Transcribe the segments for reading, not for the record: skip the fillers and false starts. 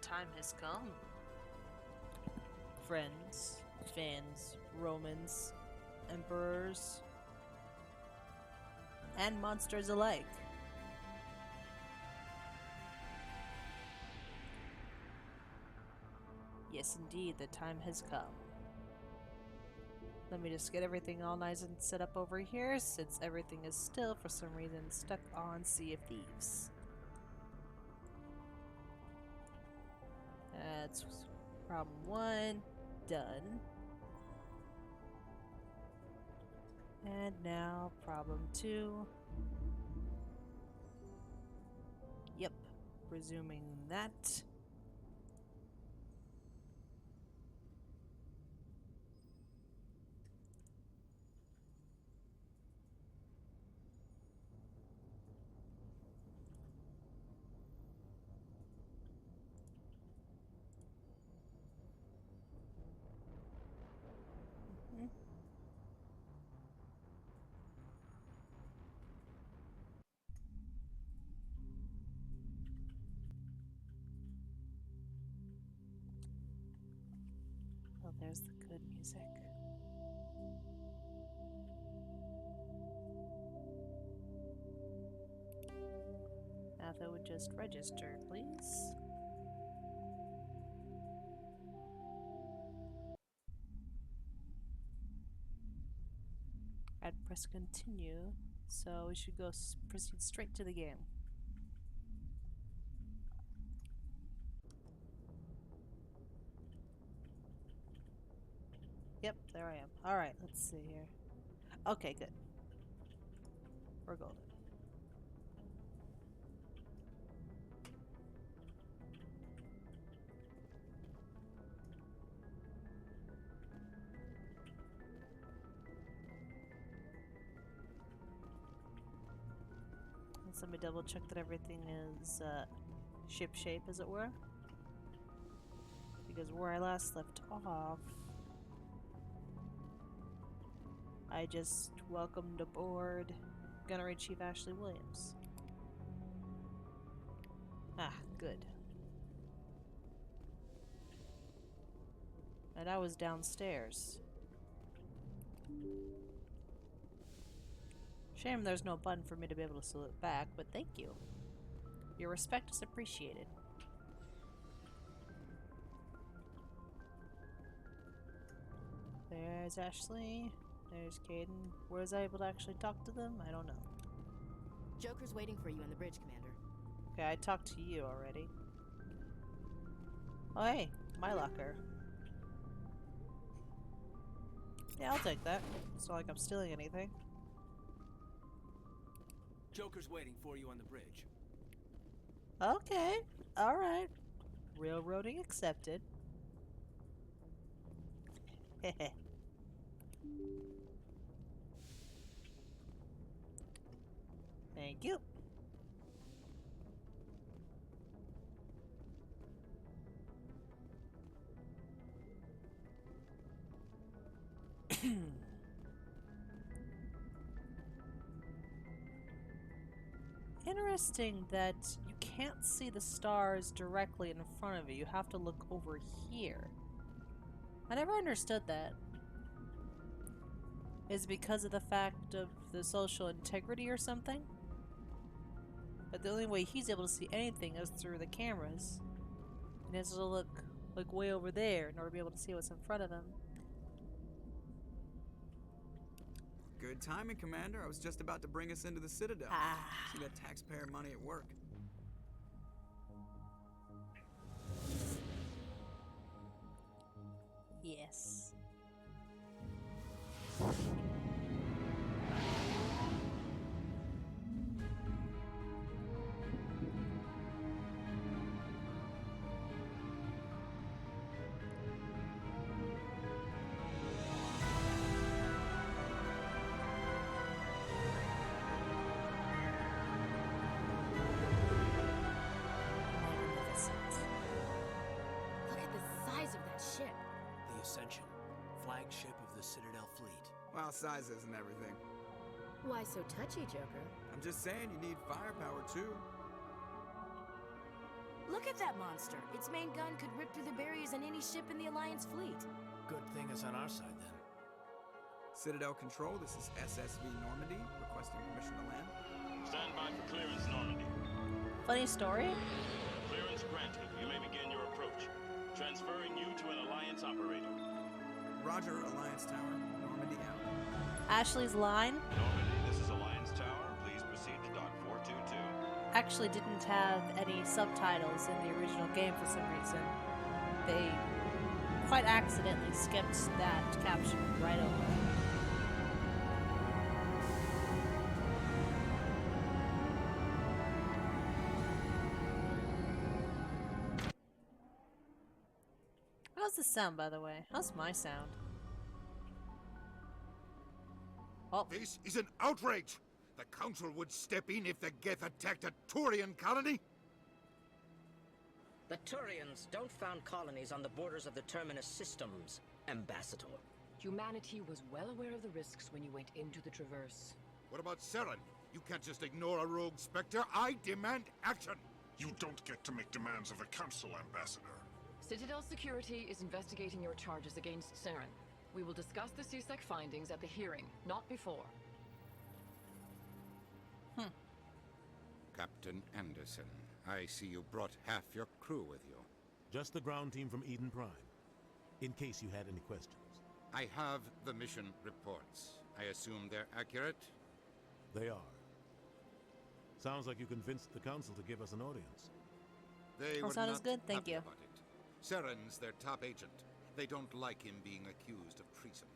time has come. Friends, fans, Romans, emperors, and monsters alike. Yes, indeed, the time has come. Let me just get everything all nice and set up over here, since everything is still, for some reason, stuck on Sea of Thieves. That's problem 1. Done. And now, problem 2. Yep, resuming that. Oh, there's the good music. Now if it would just register, please. I'd press continue, so we should go proceed straight to the game. Yep, there I am. Alright, let's see here. Okay, good. We're golden. Let's let me double check that everything is ship shape, as it were. Because where I last left off, I just welcomed aboard Gunnery Chief Ashley Williams. Ah, good. And I was downstairs. Shame there's no button for me to be able to salute back, but thank you. Your respect is appreciated. There's Ashley. There's Caden. Was I able to actually talk to them? I don't know. Joker's waiting for you on the bridge, Commander. Okay, I talked to you already. Oh hey, my locker. Yeah, I'll take that. It's not like I'm stealing anything. Joker's waiting for you on the bridge. Okay, alright. Railroading accepted. Heh. Thank you. Interesting that you can't see the stars directly in front of you. You have to look over here. I never understood that. Is it because of the fact of the social integrity or something? But the only way he's able to see anything is through the cameras. And he has to look like way over there in order to be able to see what's in front of him. Good timing, Commander. I was just about to bring us into the Citadel. See that taxpayer money at work. Yes. Look at the size of that ship. The Ascension, flagship of the Citadel fleet. Well, size isn't everything. Why so touchy, Joker? I'm just saying you need firepower, too. Look at that monster. Its main gun could rip through the barriers in any ship in the Alliance fleet. Good thing it's on our side, then. Citadel Control, this is SSV Normandy, requesting permission to land. Stand by for clearance, Normandy. Funny story? Clearance granted. You may begin your approach. Transferring you to an Alliance operator. Roger, Alliance Tower, Normandy out. Ashley's line Normandy, this is Alliance Tower. Please proceed to Dock 422. actually didn't have any subtitles in the original game for some reason. They quite accidentally skipped that caption right over. How's the sound, by the way? How's my sound? Oh, This is an outrage! The Council would step in if the Geth attacked a Turian colony? The Turians don't found colonies on the borders of the Terminus systems, Ambassador. Humanity was well aware of the risks when you went into the Traverse. What about Seren? You can't just ignore a rogue Spectre. I demand action! You don't get to make demands of the Council, Ambassador. Citadel Security is investigating your charges against Saren. We will discuss the CSEC findings at the hearing, not before. Captain Anderson, I see you brought half your crew with you. Just the ground team from Eden Prime. In case you had any questions. I have the mission reports. I assume they're accurate? They are. Sounds like you convinced the Council to give us an audience. They All were sounds not good, thank happy you. about it. Seren's their top agent. They don't like him being accused of treason.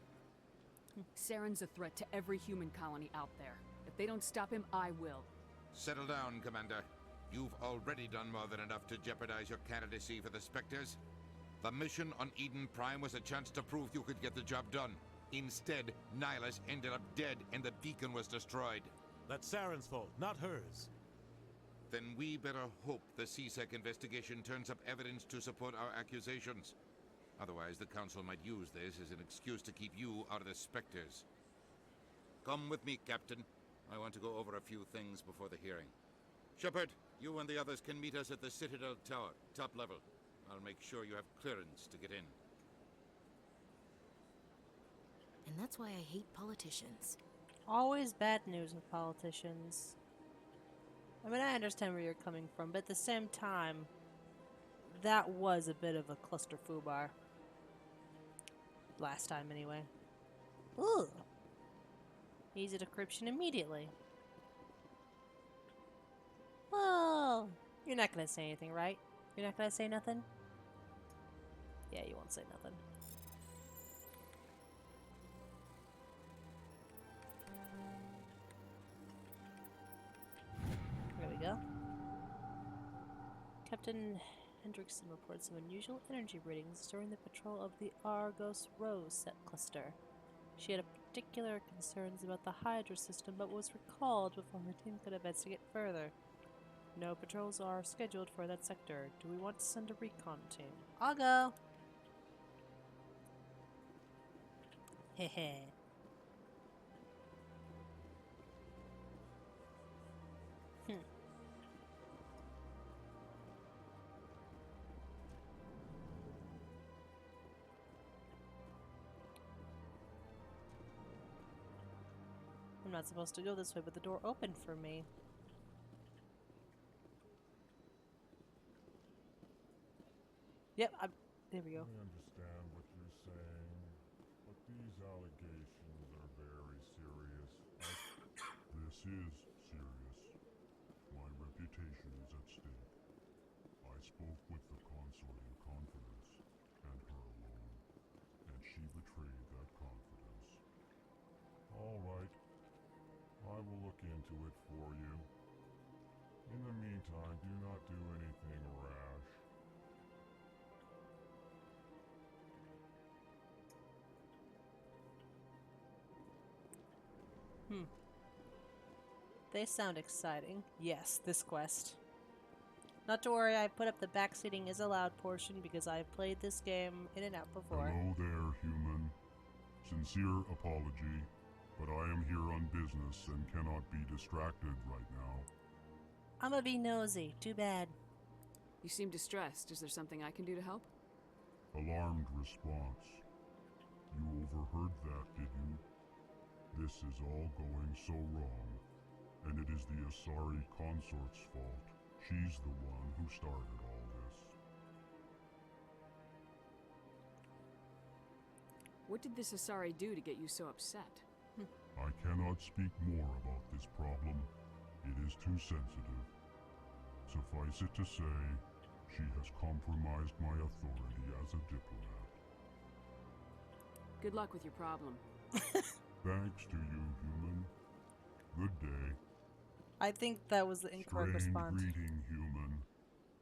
Saren's a threat to every human colony out there. If they don't stop him, I will. Settle down, Commander. You've already done more than enough to jeopardize your candidacy for the Spectres. The mission on Eden Prime was a chance to prove you could get the job done. Instead, Nihilus ended up dead and the beacon was destroyed. That's Saren's fault, not hers. Then we better hope the CSEC investigation turns up evidence to support our accusations. Otherwise, the Council might use this as an excuse to keep you out of the Spectres. Come with me, Captain. I want to go over a few things before the hearing. Shepard, you and the others can meet us at the Citadel Tower, top level. I'll make sure you have clearance to get in. And that's why I hate politicians. always bad news with politicians. I mean, I understand where you're coming from, but at the same time, that was a bit of a clusterfubar. Last time, anyway. Ooh. Easy decryption immediately. Well, you're not gonna say anything, right? You're not gonna say nothing? Yeah, you won't say nothing. There we go. Captain Hendrickson reports some unusual energy readings during the patrol of the Argos Rose set cluster. She had particular concerns about the Hydra system, but was recalled before her team could investigate further. No patrols are scheduled for that sector. Do we want to send a recon team? I'll go. Hehe. I'm not supposed to go this way, but the door opened for me. Yep, there we go. I understand what you're saying, but these allegations are very serious. This is serious. My reputation is at stake. I spoke with the consort in confidence, and her alone, and she betrayed that confidence. All right. I will look into it for you. In the meantime, do not do anything rash. They sound exciting. Yes, this quest. Not to worry, I put up the backseating is allowed portion because I've played this game in and out before. Hello there, human. Sincere apology, but I am here on business and cannot be distracted right now. I'ma be nosy. Too bad. You seem distressed. Is there something I can do to help? Alarmed response. You overheard that, did you? This is all going so wrong, and it is the Asari consort's fault. She's the one who started all this. What did this Asari do to get you so upset? I cannot speak more about this problem. It is too sensitive. Suffice it to say, she has compromised my authority as a diplomat. Good luck with your problem. Thanks to you, human. Good day. I think that was the incorrect Strange response. greeting, human.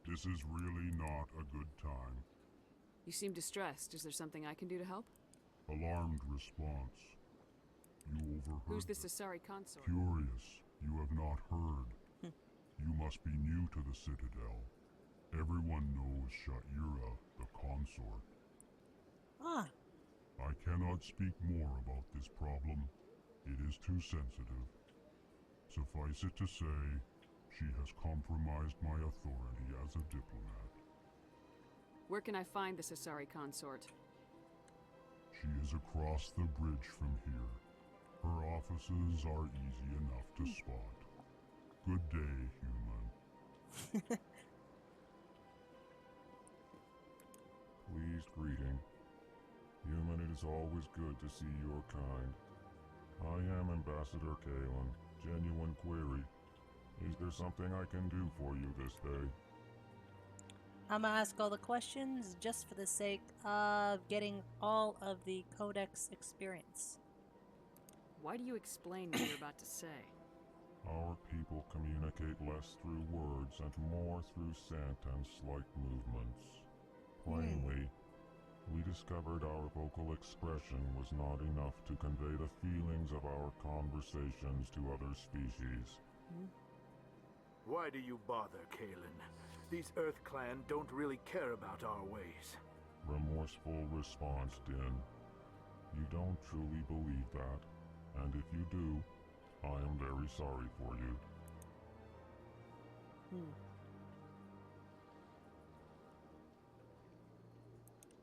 This is really not a good time. You seem distressed. Is there something I can do to help? Alarmed response. You overheard. Who's this Asari consort? Curious. You have not heard. You must be new to the Citadel. Everyone knows Sha'ira, the consort. Ah. I cannot speak more about this problem. It is too sensitive. Suffice it to say, she has compromised my authority as a diplomat. Where can I find this Asari consort? She is across the bridge from here. Her offices are easy enough to spot. Good day, human. Pleased greeting. Human, it is always good to see your kind. I am Ambassador Kalen. Genuine query. Is there something I can do for you this day? I'm gonna ask all the questions just for the sake of getting all of the Codex experience. Why do you explain what you're about to say? Our people communicate less through words and more through scent and slight movements. Plainly, we discovered our vocal expression was not enough to convey the feelings of our conversations to other species. Why do you bother, Kalen? These Earth Clan don't really care about our ways. Remorseful response, Din. You don't truly believe that, and if you do, I am very sorry for you.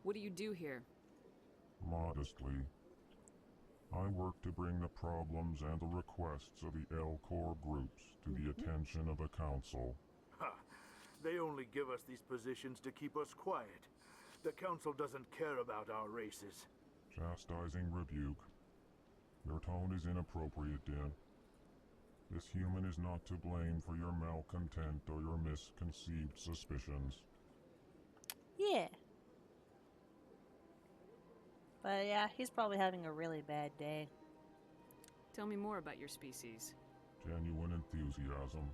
What do you do here? Modestly, I work to bring the problems and the requests of the L-Corps groups to the attention of the Council. Ha! They only give us these positions to keep us quiet. The Council doesn't care about our races. Chastising rebuke. Your tone is inappropriate, Din. This human is not to blame for your malcontent or your misconceived suspicions. Yeah. But yeah, he's probably having a really bad day. Tell me more about your species. Genuine enthusiasm.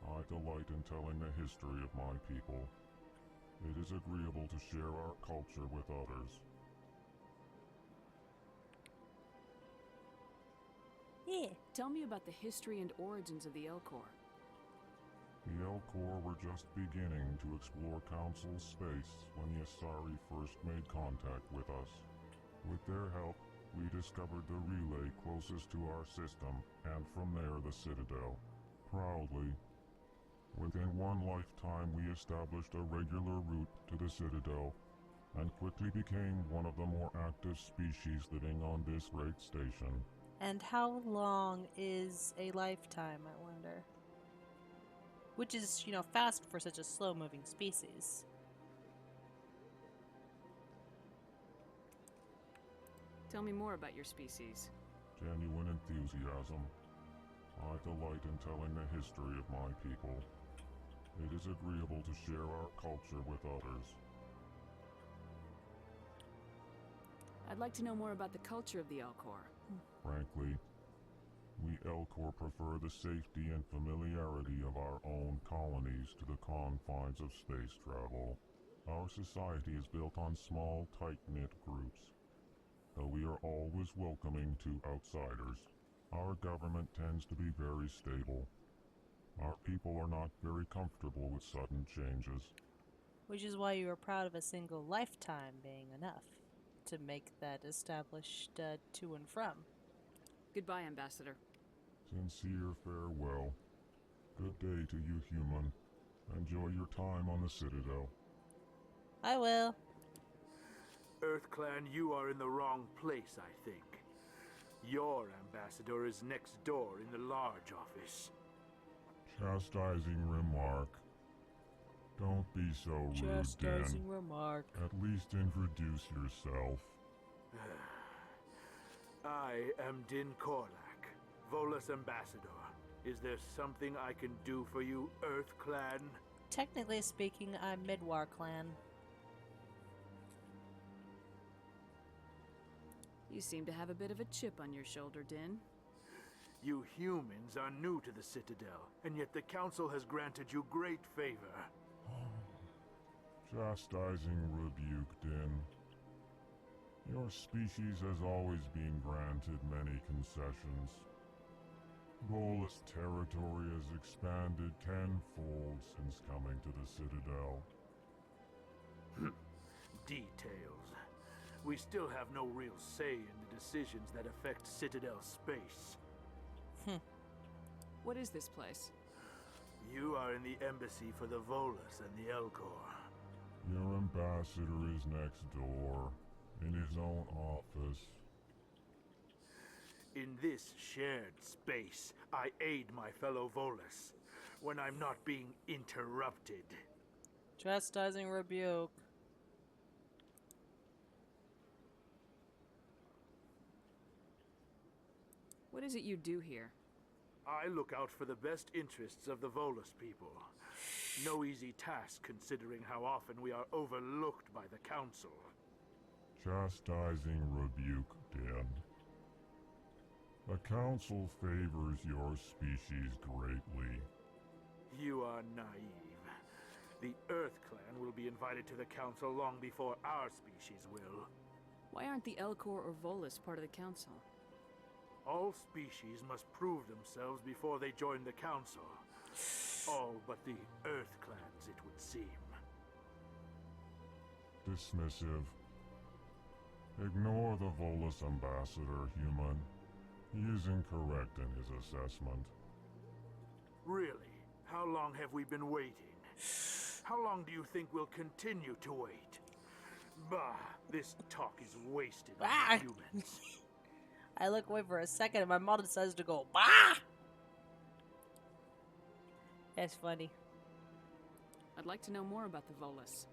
I delight in telling the history of my people. It is agreeable to share our culture with others. Yeah. Tell me about the history and origins of the L-Corps. The L-Corps were just beginning to explore Council space when the Asari first made contact with us. With their help, we discovered the relay closest to our system, and from there the Citadel. Proudly, within one lifetime we established a regular route to the Citadel, and quickly became one of the more active species living on this great station. And how long is a lifetime, I wonder? Which is, fast for such a slow-moving species. Tell me more about your species. Genuine enthusiasm. I delight in telling the history of my people. It is agreeable to share our culture with others. I'd like to know more about the culture of the L-Corps. Frankly, we L-Corps prefer the safety and familiarity of our own colonies to the confines of space travel. Our society is built on small, tight-knit groups. Though we are always welcoming to outsiders, our government tends to be very stable. Our people are not very comfortable with sudden changes. Which is why you are proud of a single lifetime being enough to make that established to and from. Goodbye, Ambassador. Sincere farewell. Good day to you, human. Enjoy your time on the Citadel. I will. EarthClan, you are in the wrong place, I think. Your ambassador is next door in the large office. Chastising remark. Don't be so rude, Dan. Chastising remark. At least introduce yourself. I am Din Korlak, Volus ambassador. Is there something I can do for you, EarthClan? Technically speaking, I'm Midwar clan. You seem to have a bit of a chip on your shoulder, Din. You humans are new to the Citadel, and yet the Council has granted you great favor. Chastising rebuke, Din. Your species has always been granted many concessions. Volus territory has expanded tenfold since coming to the Citadel. Details. We still have no real say in the decisions that affect Citadel space. What is this place? You are in the embassy for the Volus and the Elcor. Your ambassador is next door, in his own office. In this shared space, I aid my fellow Volus when I'm not being interrupted. Chastising rebuke. What is it you do here? I look out for the best interests of the Volus people. No easy task considering how often we are overlooked by the Council. Chastising rebuke, Dan. The Council favors your species greatly. You are naive. The EarthClan will be invited to the Council long before our species will. Why aren't the Elcor or Volus part of the Council? All species must prove themselves before they join the Council. All but the EarthClans, it would seem. Dismissive. Ignore the Volus ambassador, human. He is incorrect in his assessment. Really? How long have we been waiting? How long do you think we'll continue to wait? Bah, this talk is wasted on humans. I look away for a second and my mom decides to go, bah! That's funny. I'd like to know more about the Volus.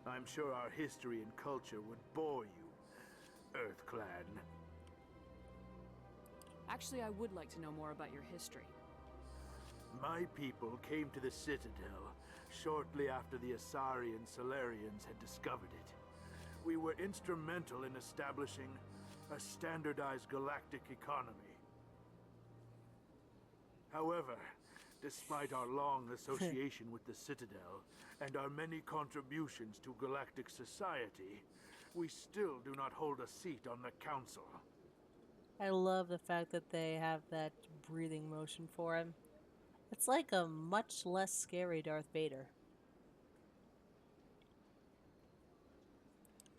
I'm sure our history and culture would bore you, EarthClan. Actually, I would like to know more about your history. My people came to the Citadel shortly after the Asari and Solarians had discovered it. We were instrumental in establishing a standardized galactic economy. However, despite our long association with the Citadel and our many contributions to galactic society, we still do not hold a seat on the Council. I love the fact that they have that breathing motion for him. It's like a much less scary Darth Vader.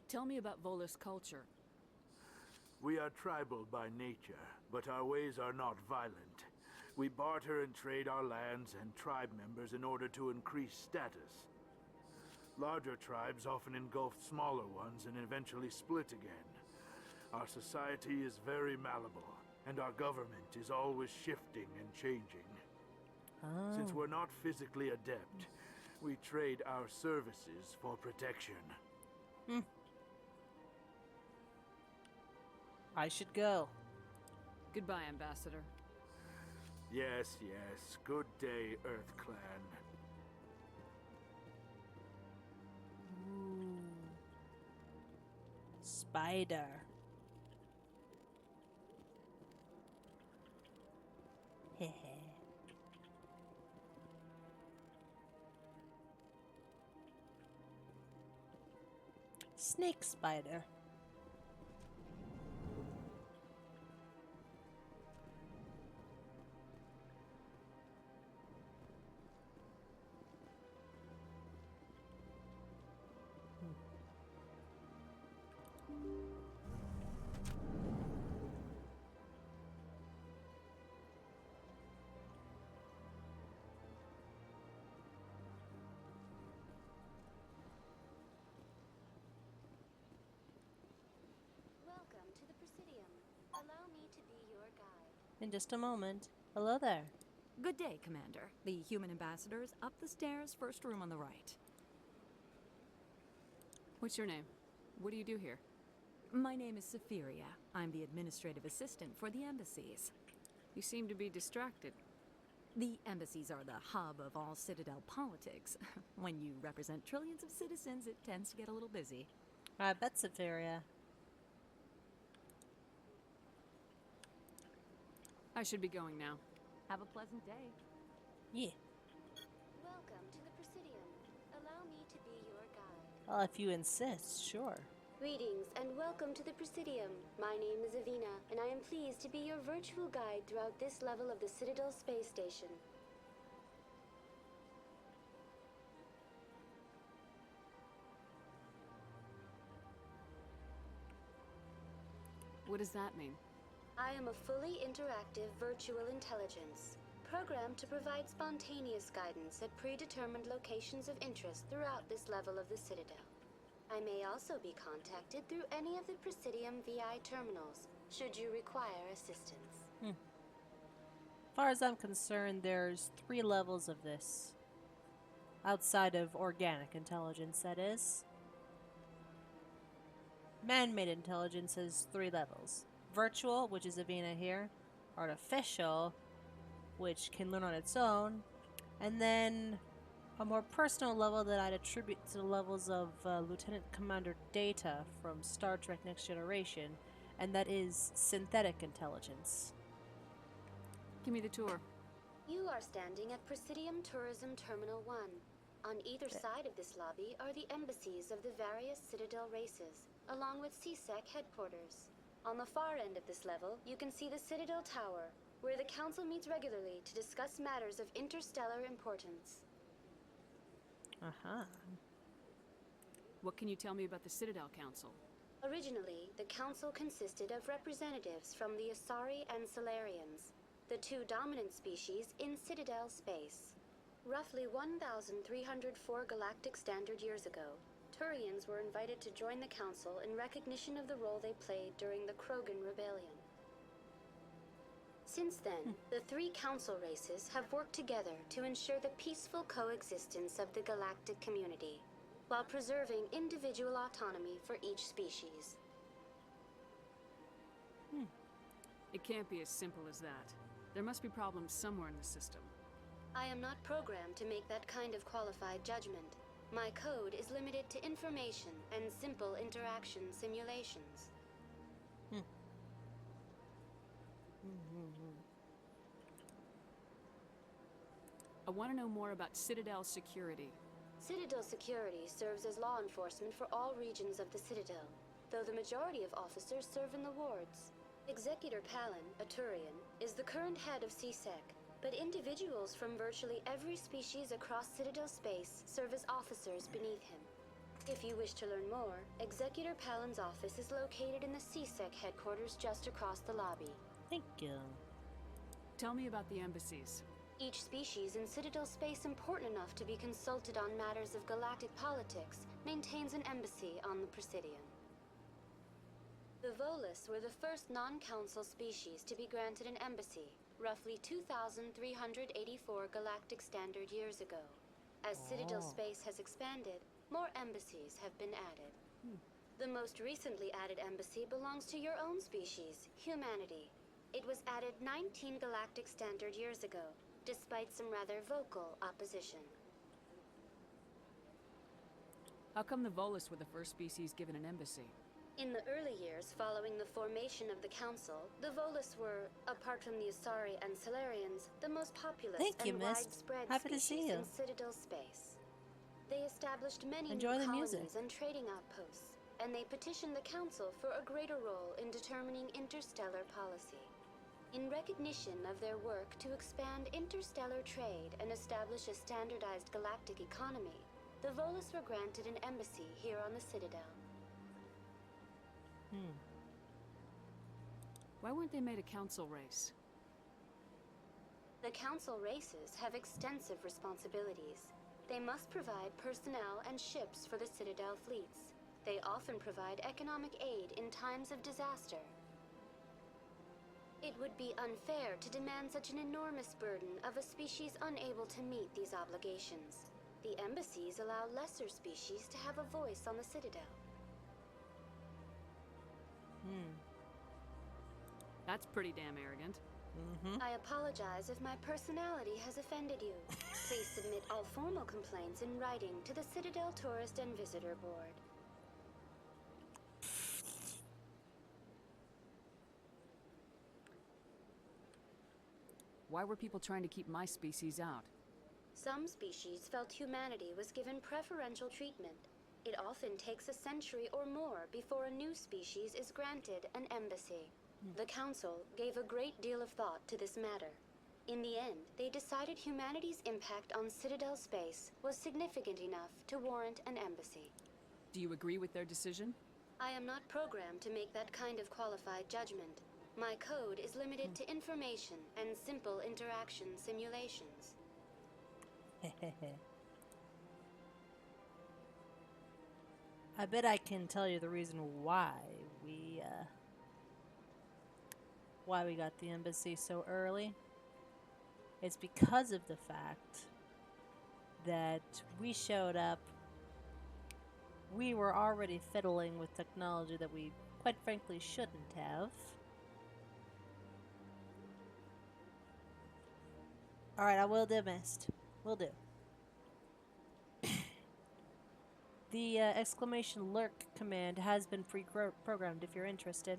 Tell me about Volus culture. We are tribal by nature, but our ways are not violent. We barter and trade our lands and tribe members in order to increase status. Larger tribes often engulf smaller ones and eventually split again. Our society is very malleable, and our government is always shifting and changing. Since we're not physically adept, we trade our services for protection. I should go. Goodbye, Ambassador. Yes, yes. Good day, EarthClan. Ooh. Spider. Hehe. Snake spider. In just a moment. Hello there. Good day, Commander. The human ambassadors up the stairs, first room on the right. What's your name? What do you do here? My name is Safiria. I'm the administrative assistant for the embassies. You seem to be distracted. The embassies are the hub of all Citadel politics. When you represent trillions of citizens, it tends to get a little busy. I bet, Safiria. I should be going now. Have a pleasant day. Yeah. Welcome to the Presidium. Allow me to be your guide. Well, if you insist, sure. Greetings and welcome to the Presidium. My name is Avina, and I am pleased to be your virtual guide throughout this level of the Citadel Space Station. What does that mean? I am a fully interactive virtual intelligence, programmed to provide spontaneous guidance at predetermined locations of interest throughout this level of the Citadel. I may also be contacted through any of the Presidium VI terminals, should you require assistance. As far as I'm concerned, there's 3 levels of this. Outside of organic intelligence, that is. Man-made intelligence has 3 levels. Virtual, which is Avina here. Artificial, which can learn on its own. And then a more personal level that I'd attribute to the levels of Lieutenant Commander Data from Star Trek Next Generation, and that is synthetic intelligence. Give me the tour. You are standing at Presidium Tourism Terminal 1. On either side of this lobby are the embassies of the various Citadel races, along with CSEC headquarters. On the far end of this level, you can see the Citadel Tower, where the Council meets regularly to discuss matters of interstellar importance. What can you tell me about the Citadel Council? Originally, the Council consisted of representatives from the Asari and Solarians, the 2 dominant species in Citadel space. Roughly 1,304 galactic standard years ago, Turians were invited to join the Council in recognition of the role they played during the Krogan Rebellion. Since then, the 3 Council races have worked together to ensure the peaceful coexistence of the galactic community, while preserving individual autonomy for each species. It can't be as simple as that. There must be problems somewhere in the system. I am not programmed to make that kind of qualified judgment. My code is limited to information and simple interaction simulations. I want to know more about Citadel security. Citadel security serves as law enforcement for all regions of the Citadel, though the majority of officers serve in the wards. Executor Palin, a Turian, is the current head of CSEC, but individuals from virtually every species across Citadel space serve as officers beneath him. If you wish to learn more, Executor Palin's office is located in the CSEC headquarters just across the lobby. Thank you. Tell me about the embassies. Each species in Citadel space important enough to be consulted on matters of galactic politics maintains an embassy on the Presidium. The Volus were the first non-council species to be granted an embassy, roughly 2,384 galactic standard years ago. As Citadel space has expanded, more embassies have been added. The most recently added embassy belongs to your own species, humanity. It was added 19 galactic standard years ago, despite some rather vocal opposition. How come the Volus were the first species given an embassy? In the early years following the formation of the Council, the Volus were, apart from the Asari and Solarians, the most populous and widespread species in Citadel space. They established many new colonies and trading outposts, and they petitioned the Council for a greater role in determining interstellar policy. In recognition of their work to expand interstellar trade and establish a standardized galactic economy, the Volus were granted an embassy here on the Citadel. Why weren't they made a council race? The council races have extensive responsibilities. They must provide personnel and ships for the Citadel fleets. They often provide economic aid in times of disaster. It would be unfair to demand such an enormous burden of a species unable to meet these obligations. The embassies allow lesser species to have a voice on the Citadel. That's pretty damn arrogant. I apologize if my personality has offended you. Please submit all formal complaints in writing to the Citadel Tourist and Visitor Board. Why were people trying to keep my species out? Some species felt humanity was given preferential treatment. It often takes a century or more before a new species is granted an embassy. The Council gave a great deal of thought to this matter. In the end, they decided humanity's impact on Citadel space was significant enough to warrant an embassy. Do you agree with their decision? I am not programmed to make that kind of qualified judgment. My code is limited to information and simple interaction simulations. I bet I can tell you the reason why we got the embassy so early. It's because of the fact that we showed up. We were already fiddling with technology that we, quite frankly, shouldn't have. Alright, I will do mist. Will do. The exclamation lurk command has been pre-programmed if you're interested.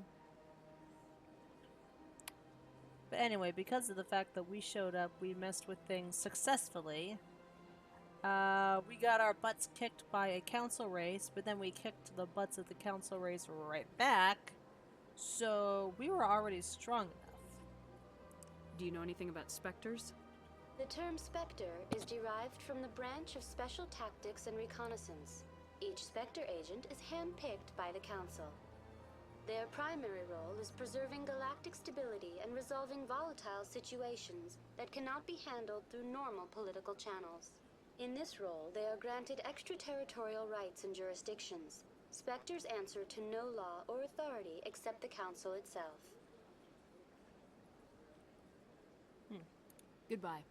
But anyway, because of the fact that we showed up, we messed with things successfully. We got our butts kicked by a council race, but then we kicked the butts of the council race right back. So we were already strong enough. Do you know anything about specters? The term Spectre is derived from the branch of Special Tactics and Reconnaissance. Each Spectre agent is handpicked by the Council. Their primary role is preserving galactic stability and resolving volatile situations that cannot be handled through normal political channels. In this role, they are granted extraterritorial rights and jurisdictions. Spectres answer to no law or authority except the Council itself. Goodbye.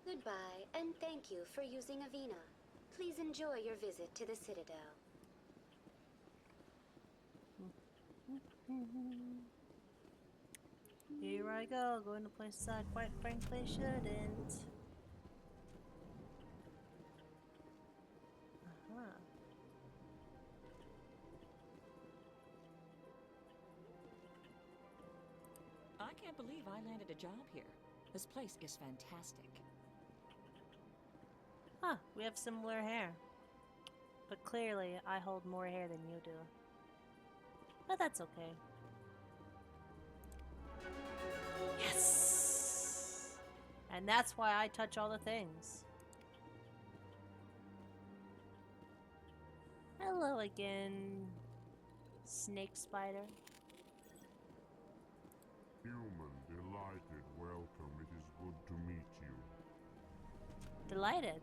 Goodbye, and thank you for using Avina. Please enjoy your visit to the Citadel. Here I go, going to places I quite frankly shouldn't. I can't believe I landed a job here. This place is fantastic. Huh, we have similar hair. But clearly, I hold more hair than you do. But that's okay. Yes! And that's why I touch all the things. Hello again, snake spider. Human, delighted, welcome. It is good to meet you. Delighted.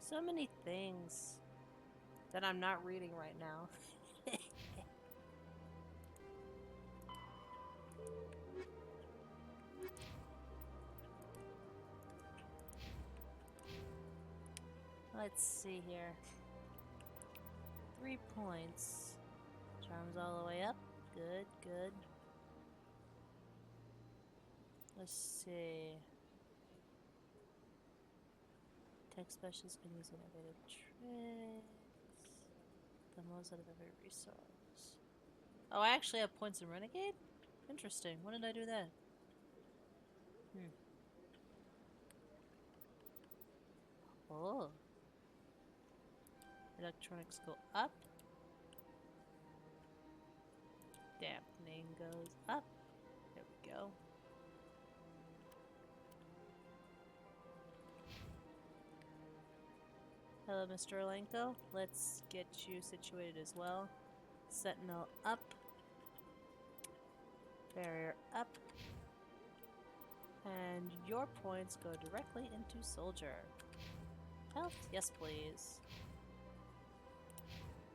So many things that I'm not reading right now. Let's see here. 3 points. Charms all the way up. Good, good. Let's see. Tech specialists can use innovative tricks. The most out of every resource. Oh, I actually have points in Renegade? Interesting. When did I do that? Oh. Electronics go up. Dampening goes up. There we go. Hello, Mr. Olenko. Let's get you situated as well. Sentinel up. Barrier up. And your points go directly into Soldier. health? Yes, please.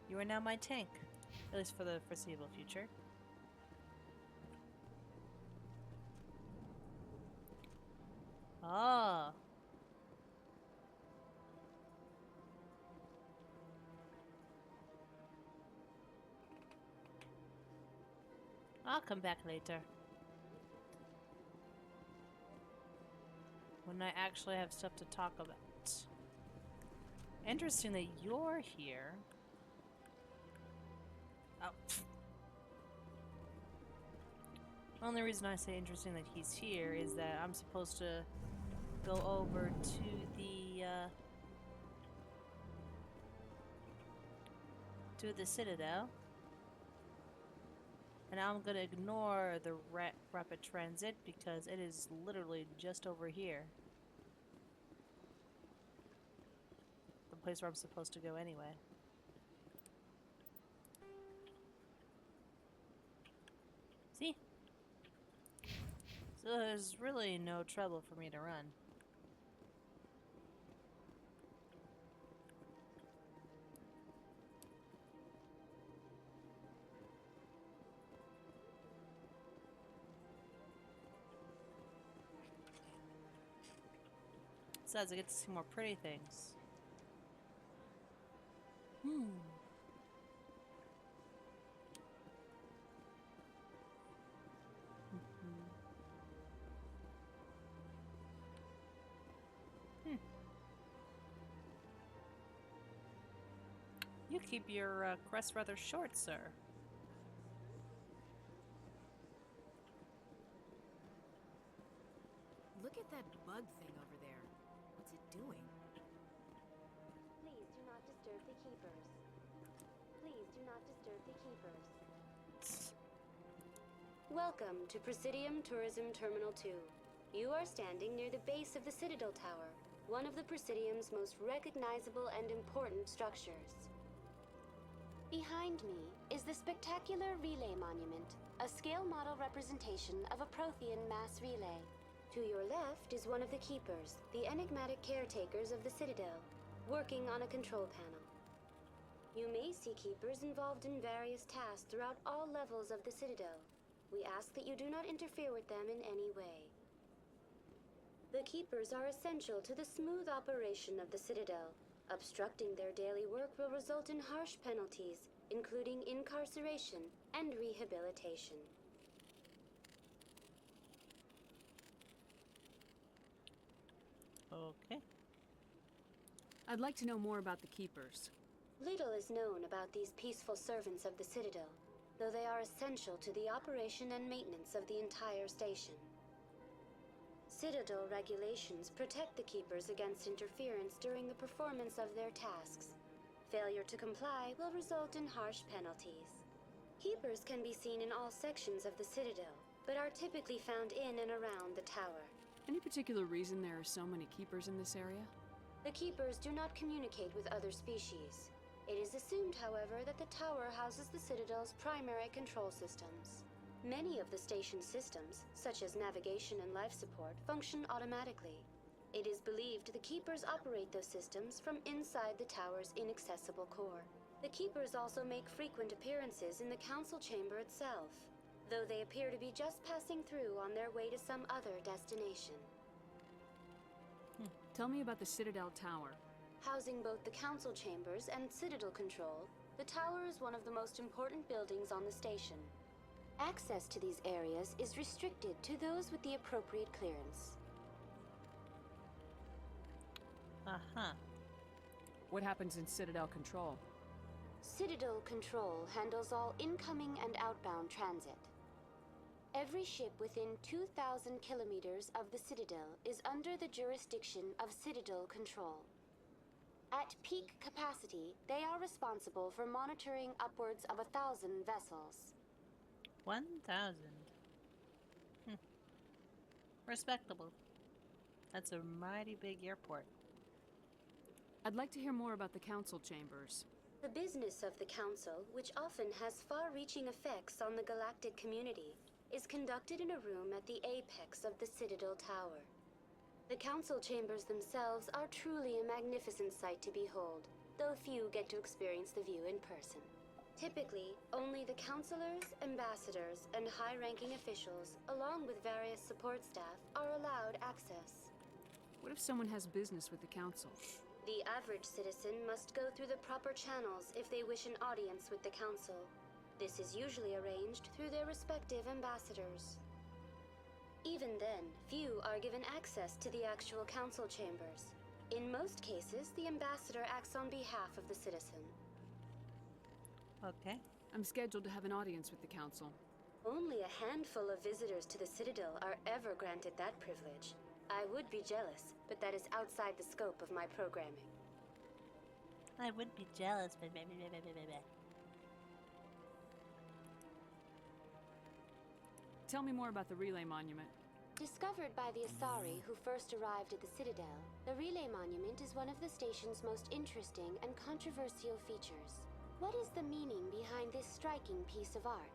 You are now my tank, at least for the foreseeable future. Ah. I'll come back later. When I actually have stuff to talk about. Interesting that you're here. Oh. Only reason I say interesting that he's here is that I'm supposed to go over to the Citadel. And I'm gonna ignore the rapid transit because it is literally just over here. The place where I'm supposed to go anyway. See? So there's really no trouble for me to run. Besides, I get to see more pretty things. You keep your crest rather short, sir. Look at that bug thing over there. What's it doing? Please do not disturb the keepers. Please do not disturb the keepers. Welcome to Presidium Tourism Terminal 2. You are standing near the base of the Citadel Tower, one of the Presidium's most recognizable and important structures. Behind me is the spectacular Relay Monument, a scale model representation of a Prothean mass relay. To your left is one of the Keepers, the enigmatic caretakers of the Citadel, working on a control panel. You may see Keepers involved in various tasks throughout all levels of the Citadel. We ask that you do not interfere with them in any way. The Keepers are essential to the smooth operation of the Citadel. Obstructing their daily work will result in harsh penalties, including incarceration and rehabilitation. Okay. I'd like to know more about the Keepers. Little is known about these peaceful servants of the Citadel, though they are essential to the operation and maintenance of the entire station. Citadel regulations protect the Keepers against interference during the performance of their tasks. Failure to comply will result in harsh penalties. Keepers can be seen in all sections of the Citadel, but are typically found in and around the tower. Any particular reason there are so many Keepers in this area? The Keepers do not communicate with other species. It is assumed, however, that the tower houses the Citadel's primary control systems. Many of the station's systems, such as navigation and life support, function automatically. It is believed the Keepers operate those systems from inside the tower's inaccessible core. The Keepers also make frequent appearances in the Council Chamber itself, though they appear to be just passing through on their way to some other destination. Tell me about the Citadel Tower. Housing both the Council Chambers and Citadel Control, the tower is one of the most important buildings on the station. Access to these areas is restricted to those with the appropriate clearance. What happens in Citadel Control? Citadel Control handles all incoming and outbound transit. Every ship within 2,000 kilometers of the Citadel is under the jurisdiction of Citadel Control. At peak capacity, they are responsible for monitoring upwards of 1,000 vessels. 1,000. Respectable. That's a mighty big airport. I'd like to hear more about the Council Chambers. The business of the Council, which often has far-reaching effects on the galactic community, is conducted in a room at the apex of the Citadel Tower. The council chambers themselves are truly a magnificent sight to behold, though few get to experience the view in person. Typically, only the councilors, ambassadors, and high-ranking officials, along with various support staff, are allowed access. What if someone has business with the council? The average citizen must go through the proper channels if they wish an audience with the council. This is usually arranged through their respective ambassadors. Even then, few are given access to the actual council chambers. In most cases, the ambassador acts on behalf of the citizen. Okay. I'm scheduled to have an audience with the council. Only a handful of visitors to the Citadel are ever granted that privilege. I would be jealous, but that is outside the scope of my programming. I would be jealous, but Tell me more about the relay monument. Discovered by the Asari who first arrived at the Citadel, the relay monument is one of the station's most interesting and controversial features. What is the meaning behind this striking piece of art?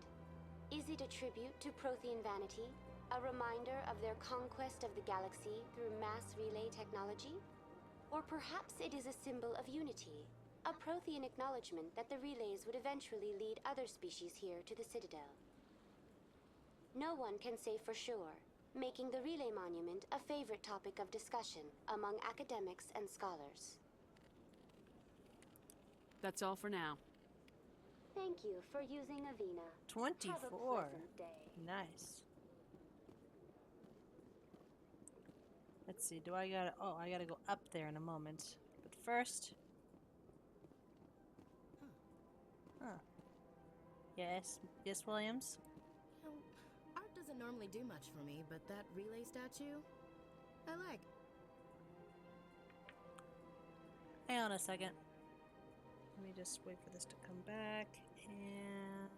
Is it a tribute to Prothean vanity? A reminder of their conquest of the galaxy through mass relay technology? Or perhaps it is a symbol of unity, a Prothean acknowledgement that the relays would eventually lead other species here to the Citadel. No one can say for sure, making the relay monument a favorite topic of discussion among academics and scholars. That's all for now. Thank you for using Avina. 24. Have a pleasant day. Nice. Let's see, do I gotta... Oh, I gotta go up there in a moment. But first... Huh. Yes, Williams? You know, art doesn't normally do much for me, but that relay statue, I like. Hang on a second. Let me just wait for this to come back, and...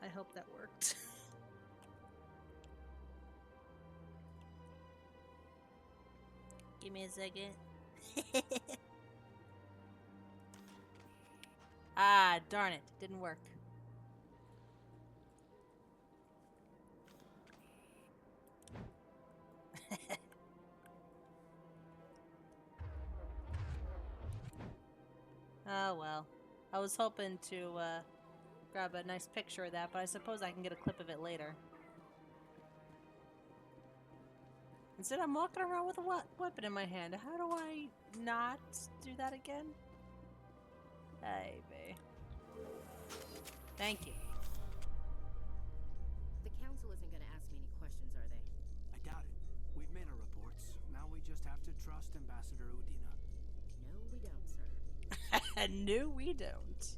I hope that worked. Give me a second. Ah, darn it. Didn't work. Oh well. I was hoping to grab a nice picture of that, but I suppose I can get a clip of it later. Instead, I'm walking around with a weapon in my hand. How do I not do that again? Hey, babe. Thank you. The council isn't going to ask me any questions, are they? I doubt it. We've made our reports. Now we just have to trust Ambassador Udina. No, we don't, sir. No, we don't.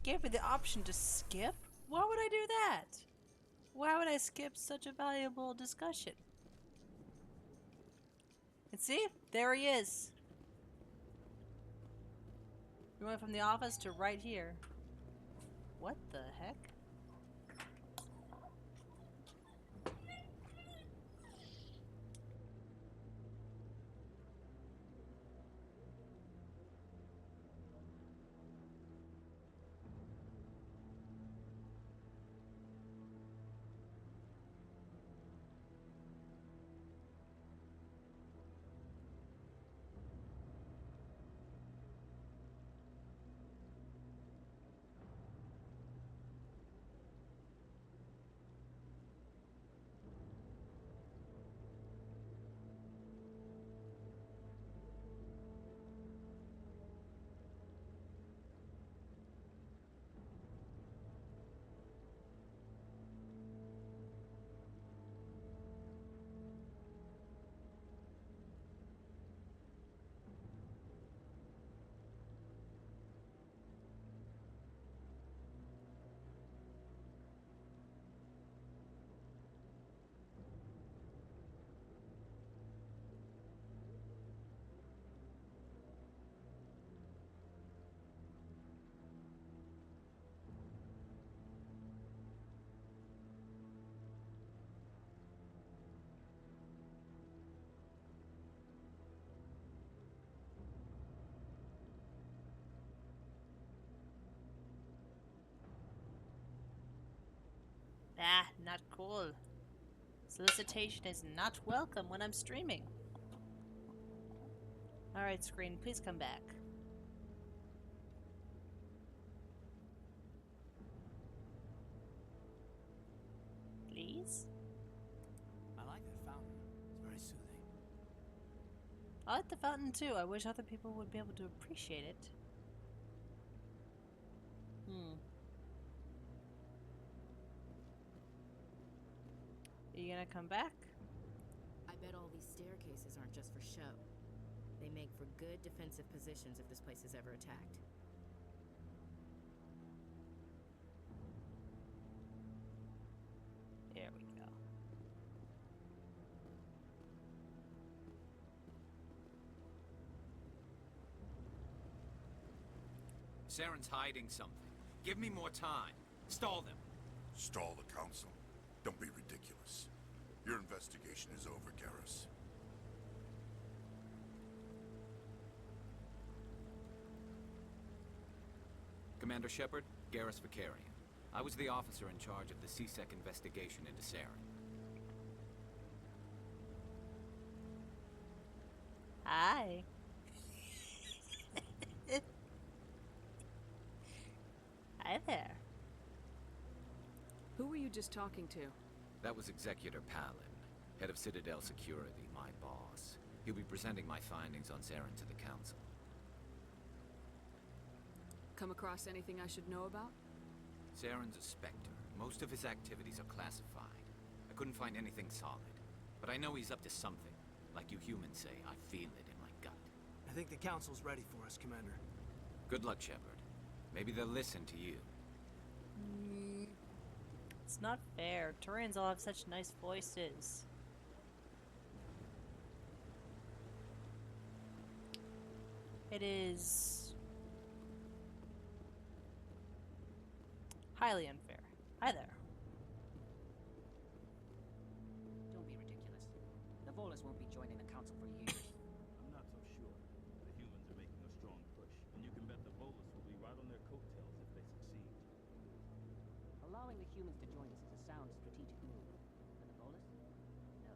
Gave me the option to skip? Why would I do that? Why would I skip such a valuable discussion? And see? There he is. We went from the office to right here. What the heck? Ah, not cool. Solicitation is not welcome when I'm streaming. Alright, screen, please come back. Please? I like that fountain. It's very soothing. I like the fountain too. I wish other people would be able to appreciate it. Are you gonna come back? I bet all these staircases aren't just for show. They make for good defensive positions if this place is ever attacked. There we go. Saren's hiding something. Give me more time. Stall them. Stall the council? Don't be ridiculous. Your investigation is over, Garrus. Commander Shepard, Garrus Vicarian. I was the officer in charge of the CSEC investigation into Saren. Hi. Hi there. Who were you just talking to? That was Executor Palin, head of Citadel Security, my boss. He'll be presenting my findings on Saren to the Council. Come across anything I should know about? Saren's a Spectre. Most of his activities are classified. I couldn't find anything solid. But I know he's up to something. Like you humans say, I feel it in my gut. I think the council's ready for us, Commander. Good luck, Shepard. Maybe they'll listen to you. It's not fair. Turians all have such nice voices. It is highly unfair. Hi there. Don't be ridiculous. The Volus won't be joining the council for years. I'm not so sure. The humans are making a strong push, and you can bet the Volus will be right on their coattails if they succeed. Allowing the humans to join us is a sound strategic move. But the Volus? No.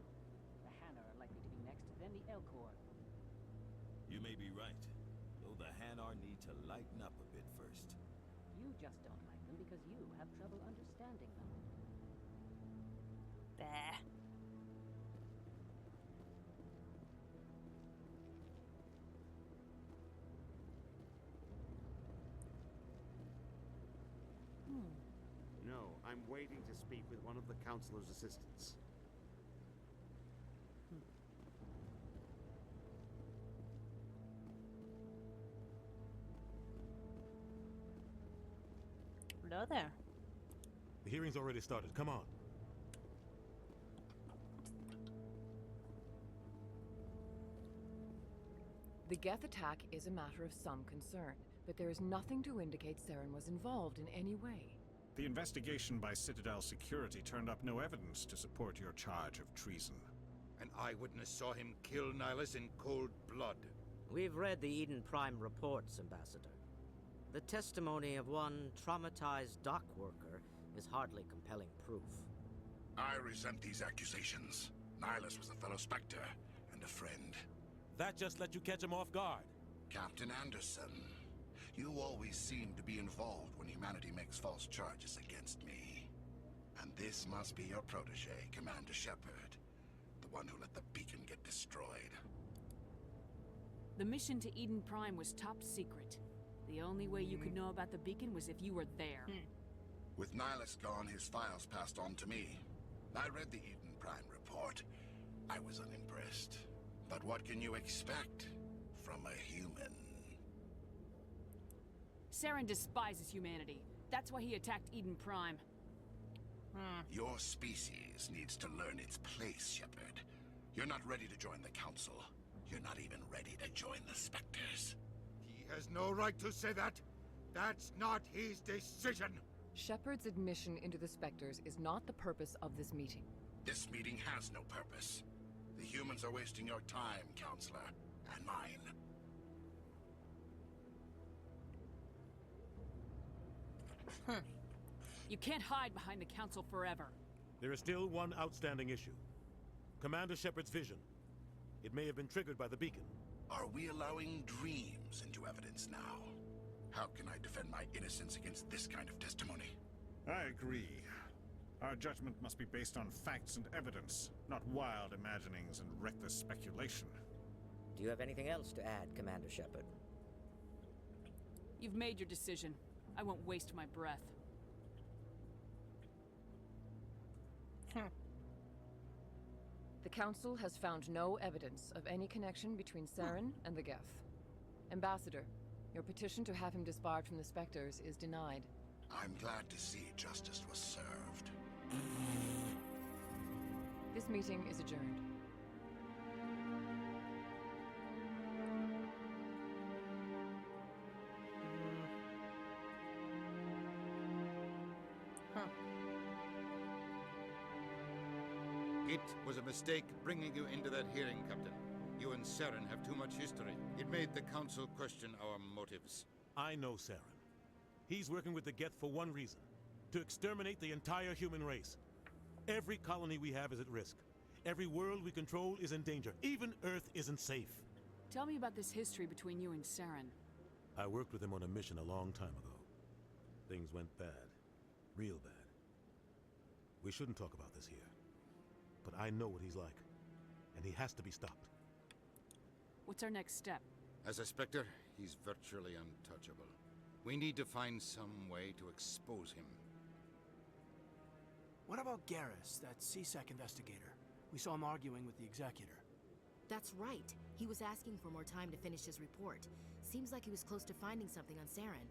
The Hanar are likely to be next, then the Elcor. You may be right, though the Hanar need to lighten up a bit first. You just don't like them because you have trouble understanding them. Bah. No, I'm waiting to speak with one of the Councilor's assistants. Hello there. The hearing's already started. Come on. The Geth attack is a matter of some concern, but there is nothing to indicate Saren was involved in any way. The investigation by Citadel Security turned up no evidence to support your charge of treason. An eyewitness saw him kill Nihilus in cold blood. We've read the Eden Prime reports, Ambassador. The testimony of one traumatized dock worker is hardly compelling proof. I resent these accusations. Nihilus was a fellow Spectre and a friend. That just let you catch him off guard. Captain Anderson, you always seem to be involved when humanity makes false charges against me. And this must be your protege, Commander Shepard. The one who let the beacon get destroyed. The mission to Eden Prime was top secret. The only way you could know about the beacon was if you were there. With Nihilus gone, his files passed on to me. I read the Eden Prime report. I was unimpressed. But what can you expect from a human? Saren despises humanity. That's why he attacked Eden Prime. Your species needs to learn its place, Shepard. You're not ready to join the Council. You're not even ready to join the Spectres. He has no right to say that. That's not his decision. Shepard's admission into the Spectres is not the purpose of this meeting. This meeting has no purpose. The humans are wasting your time, Counselor, and mine. You can't hide behind the Council forever. There is still one outstanding issue. Commander Shepard's vision. It may have been triggered by the beacon. Are we allowing dreams into evidence now? How can I defend my innocence against this kind of testimony? I agree. Our judgment must be based on facts and evidence, not wild imaginings and reckless speculation. Do you have anything else to add, Commander Shepard? You've made your decision. I won't waste my breath. The Council has found no evidence of any connection between Saren and the Geth. Ambassador, your petition to have him disbarred from the Spectres is denied. I'm glad to see justice was served. This meeting is adjourned. It was a mistake bringing you into that hearing, Captain. You and Saren have too much history. It made the Council question our motives. I know Saren. He's working with the Geth for one reason. To exterminate the entire human race. Every colony we have is at risk. Every world we control is in danger. Even Earth isn't safe. Tell me about this history between you and Saren. I worked with him on a mission a long time ago. Things went bad. Real bad. We shouldn't talk about this here. But I know what he's like. And he has to be stopped. What's our next step? As a Spectre, he's virtually untouchable. We need to find some way to expose him. What about Garrus, that CSEC investigator? We saw him arguing with the Executor. That's right. He was asking for more time to finish his report. Seems like he was close to finding something on Saren.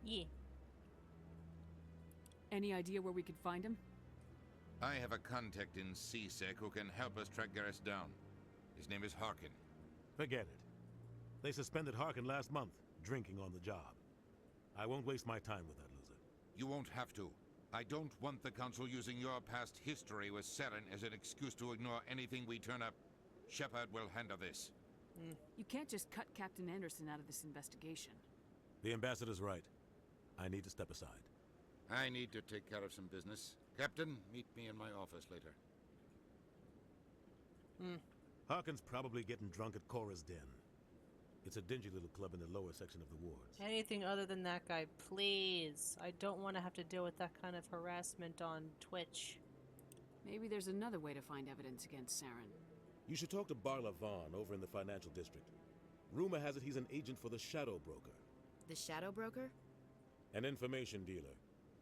Yeah. Any idea where we could find him? I have a contact in CSEC who can help us track Garrus down. His name is Harkin. Forget it. They suspended Harkin last month, drinking on the job. I won't waste my time with that loser. You won't have to. I don't want the Council using your past history with Saren as an excuse to ignore anything we turn up. Shepard will handle this. You can't just cut Captain Anderson out of this investigation. The Ambassador's right. I need to step aside. I need to take care of some business. Captain, meet me in my office later. Harkin's probably getting drunk at Cora's Den. It's a dingy little club in the lower section of the wards. Anything other than that guy, please. I don't want to have to deal with that kind of harassment on Twitch. Maybe there's another way to find evidence against Saren. You should talk to Barla Vaughn over in the financial district. Rumor has it he's an agent for the Shadow Broker. The Shadow Broker? An information dealer.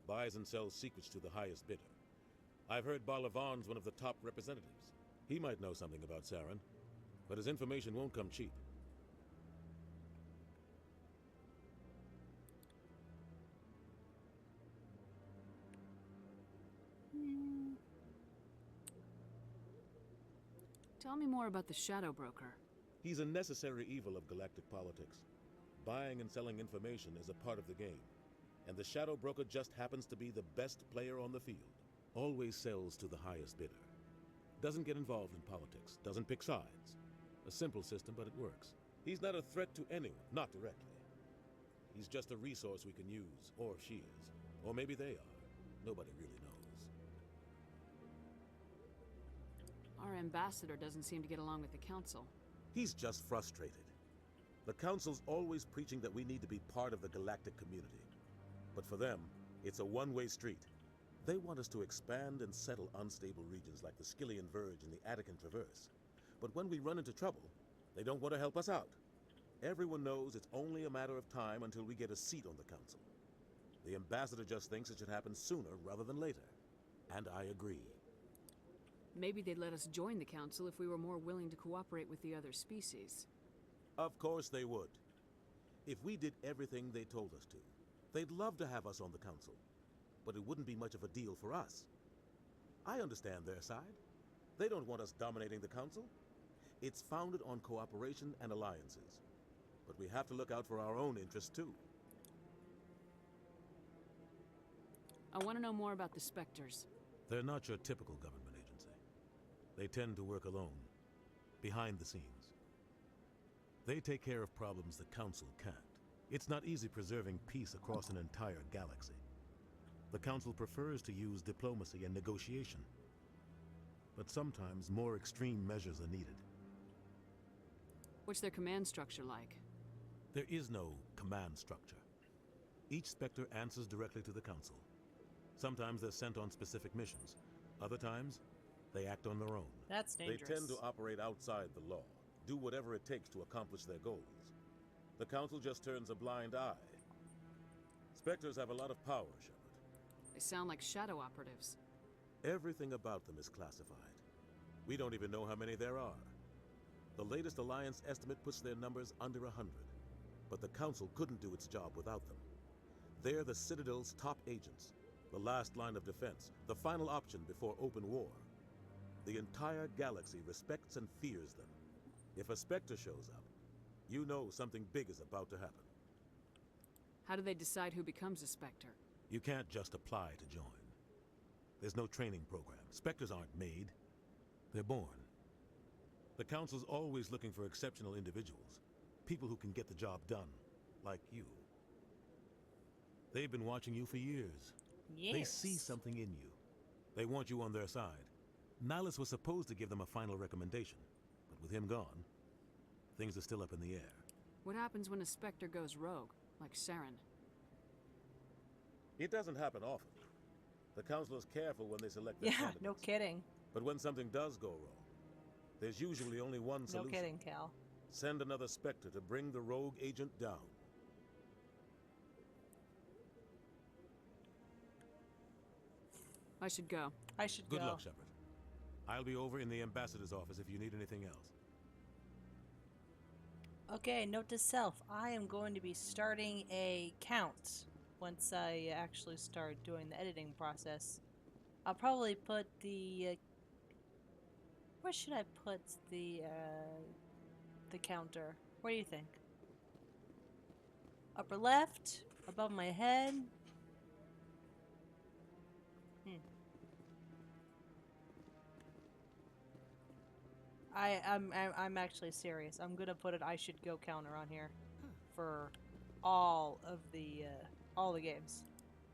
Buys and sells secrets to the highest bidder. I've heard Barla Vaughn's one of the top representatives. He might know something about Saren, but his information won't come cheap. Tell me more about the Shadow Broker. He's a necessary evil of galactic politics. Buying and selling information is a part of the game. And the Shadow Broker just happens to be the best player on the field. Always sells to the highest bidder. Doesn't get involved in politics. Doesn't pick sides. A simple system, but it works. He's not a threat to anyone, not directly. He's just a resource we can use, or she is. Or maybe they are. Nobody really knows. Our ambassador doesn't seem to get along with the Council. He's just frustrated. The Council's always preaching that we need to be part of the galactic community. But for them, it's a one-way street. They want us to expand and settle unstable regions like the Skillian Verge and the Attican Traverse. But when we run into trouble, they don't want to help us out. Everyone knows it's only a matter of time until we get a seat on the Council. The Ambassador just thinks it should happen sooner rather than later. And I agree. Maybe they'd let us join the Council if we were more willing to cooperate with the other species. Of course they would. If we did everything they told us to, they'd love to have us on the Council. But it wouldn't be much of a deal for us. I understand their side. They don't want us dominating the Council. It's founded on cooperation and alliances. But we have to look out for our own interests too. I want to know more about the Spectres. They're not your typical government agency. They tend to work alone, behind the scenes. They take care of problems the Council can't. It's not easy preserving peace across an entire galaxy. The Council prefers to use diplomacy and negotiation. But sometimes more extreme measures are needed. What's their command structure like? There is no command structure. Each Spectre answers directly to the Council. Sometimes they're sent on specific missions. Other times, they act on their own. That's dangerous. They tend to operate outside the law, do whatever it takes to accomplish their goals. The Council just turns a blind eye. Spectres have a lot of power, Shepard. They sound like shadow operatives. Everything about them is classified. We don't even know how many there are. The latest Alliance estimate puts their numbers under 100. But the Council couldn't do its job without them. They're the Citadel's top agents, the last line of defense, the final option before open war. The entire galaxy respects and fears them. If a Spectre shows up, you know something big is about to happen. How do they decide who becomes a Spectre? You can't just apply to join. There's no training program. Spectres aren't made. They're born. The Council's always looking for exceptional individuals. People who can get the job done, like you. They've been watching you for years. Yes. They see something in you. They want you on their side. Nihilus was supposed to give them a final recommendation, but with him gone, things are still up in the air. What happens when a Spectre goes rogue, like Saren? It doesn't happen often. The Council is careful when they select their Yeah, candidates. no kidding. But when something does go wrong, there's usually only one solution. No kidding, Cal. Send another Spectre to bring the rogue agent down. I should go. I should go. Good luck, Shepard. I'll be over in the ambassador's office if you need anything else. Okay, note to self. I am going to be starting a count once I actually start doing the editing process. I'll probably put the... where should I put the counter? What do you think? Upper left? Above my head? I'm actually serious. I'm gonna put an I should go counter on here for all the games.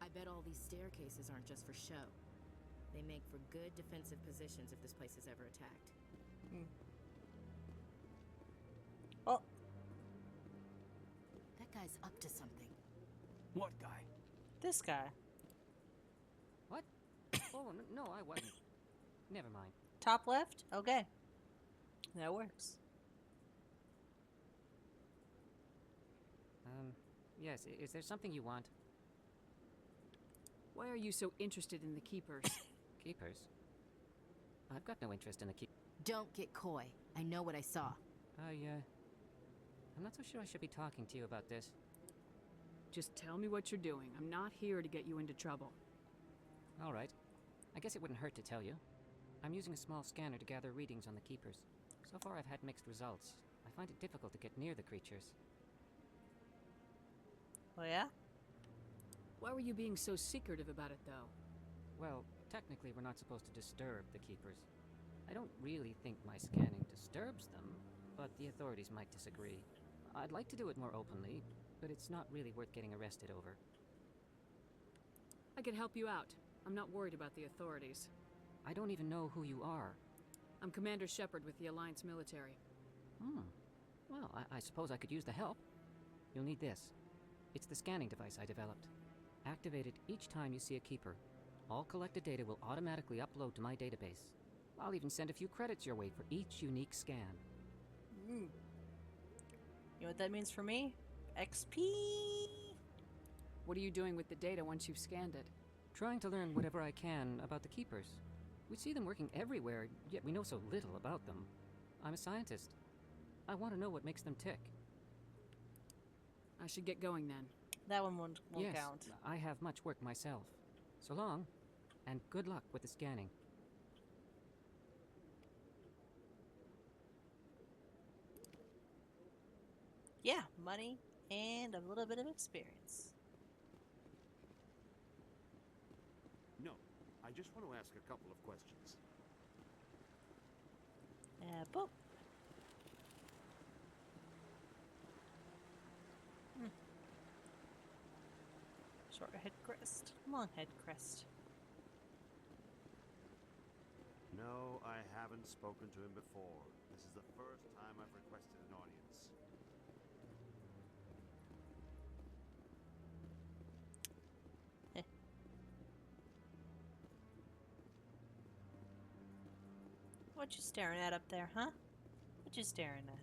I bet all these staircases aren't just for show. They make for good defensive positions if this place is ever attacked. Oh. That guy's up to something. What guy? This guy. What? Oh, no, I wasn't. Never mind. Top left? Okay. That works. Yes, is there something you want? Why are you so interested in the Keepers? Keepers? I've got no interest in the Don't get coy. I know what I saw. I'm not so sure I should be talking to you about this. Just tell me what you're doing. I'm not here to get you into trouble. All right. I guess it wouldn't hurt to tell you. I'm using a small scanner to gather readings on the Keepers. So far I've had mixed results. I find it difficult to get near the creatures. Oh yeah? Why were you being so secretive about it, though? Well, technically we're not supposed to disturb the Keepers. I don't really think my scanning disturbs them, but the authorities might disagree. I'd like to do it more openly, but it's not really worth getting arrested over. I could help you out. I'm not worried about the authorities. I don't even know who you are. I'm Commander Shepard with the Alliance military. Well, I suppose I could use the help. You'll need this. It's the scanning device I developed. Activate it each time you see a Keeper. All collected data will automatically upload to my database. I'll even send a few credits your way for each unique scan. You know what that means for me? XP! What are you doing with the data once you've scanned it? Trying to learn whatever I can about the Keepers. We see them working everywhere, yet we know so little about them. I'm a scientist. I want to know what makes them tick. I should get going then. That one won't Yes, count. I have much work myself. So long, and good luck with the scanning. Yeah, money and a little bit of experience. No, I just want to ask a couple of questions. Boop. Short head crest. Long head crest. No, I haven't spoken to him before. This is the first time I've requested an audience. What you staring at up there, huh? What you staring at?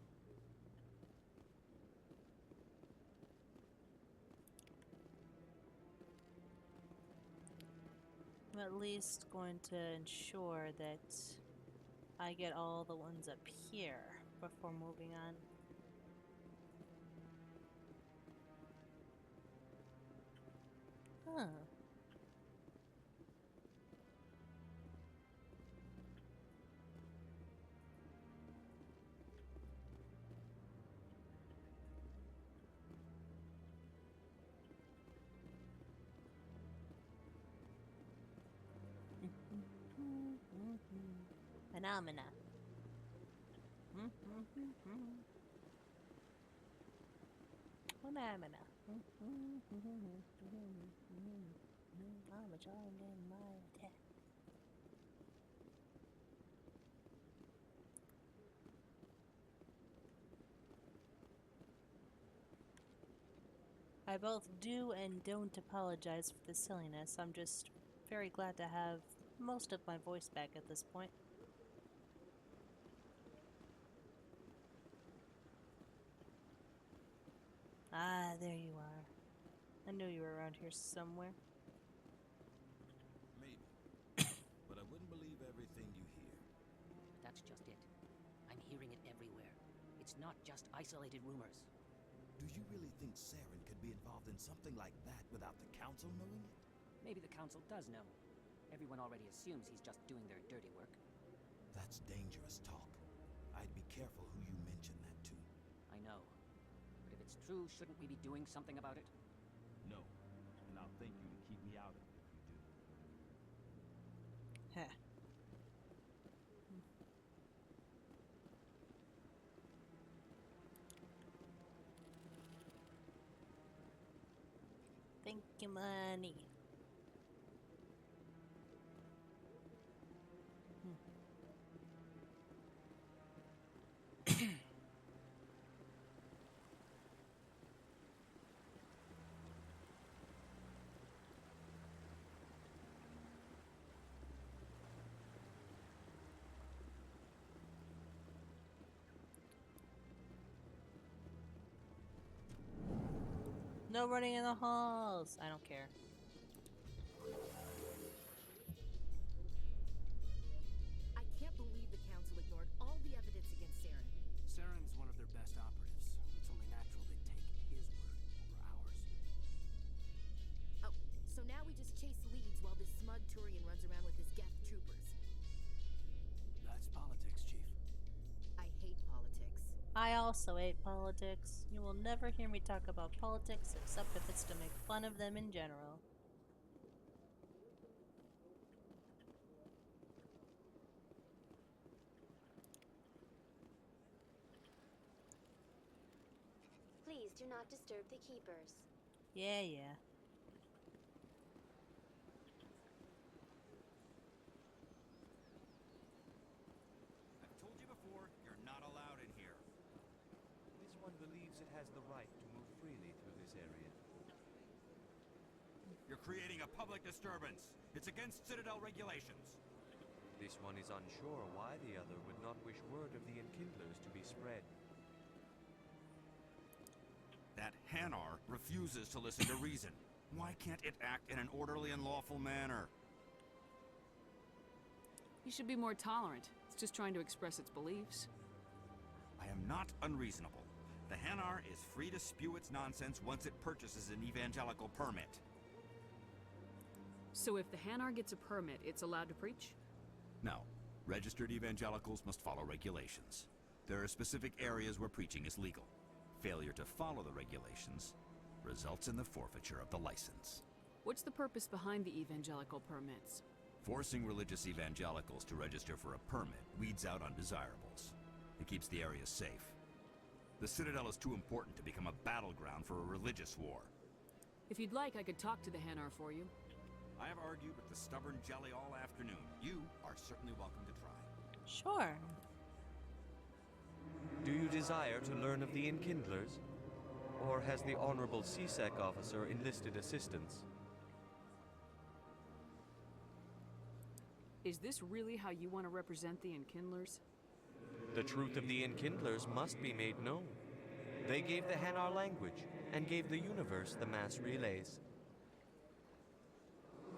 I'm at least going to ensure that I get all the ones up here before moving on. Huh. Phenomena. Phenomena. I'm charged in my attack. I both do and don't apologize for the silliness. I'm just very glad to have most of my voice back at this point. Ah, there you are. I knew you were around here somewhere. Maybe. But I wouldn't believe everything you hear. That's just it. I'm hearing it everywhere. It's not just isolated rumors. Do you really think Saren could be involved in something like that without the Council knowing it? Maybe the Council does know. Everyone already assumes he's just doing their dirty work. That's dangerous talk. I'd be careful who you mention that to. I know. But if it's true, shouldn't we be doing something about it? No. And I'll thank you to keep me out of it if you do. Heh. Thank you, money. No running in the halls. I don't care. I can't believe the Council ignored all the evidence against Saren. Saren's one of their best operatives. It's only natural they'd take his word over ours. Oh, so now we just chase leads while this smug Turian runs around with his Geth troopers. That's politics, Chief. I hate politics. I also hate politics. You will never hear me talk about politics except if it's to make fun of them in general. Please do not disturb the keepers. Yeah, yeah. I've told you before, you're not allowed in here. This one believes it has the right to move freely through this area. You're creating a public disturbance. It's against Citadel regulations. This one is unsure why the other would not wish word of the Enkindlers to be spread. That Hanar refuses to listen to reason. Why can't it act in an orderly and lawful manner? You should be more tolerant. It's just trying to express its beliefs. I am not unreasonable. The Hanar is free to spew its nonsense once it purchases an evangelical permit. So if the Hanar gets a permit, it's allowed to preach? No. Registered evangelicals must follow regulations. There are specific areas where preaching is legal. Failure to follow the regulations results in the forfeiture of the license. What's the purpose behind the evangelical permits? Forcing religious evangelicals to register for a permit weeds out undesirables. It keeps the area safe. The Citadel is too important to become a battleground for a religious war. If you'd like, I could talk to the Hanar for you. I have argued with the stubborn jelly all afternoon. You are certainly welcome to try. Sure. Do you desire to learn of the Enkindlers? Or has the Honorable CSEC officer enlisted assistance? Is this really how you want to represent the Enkindlers? The truth of the Enkindlers must be made known. They gave the Hanar language, and gave the universe the mass relays.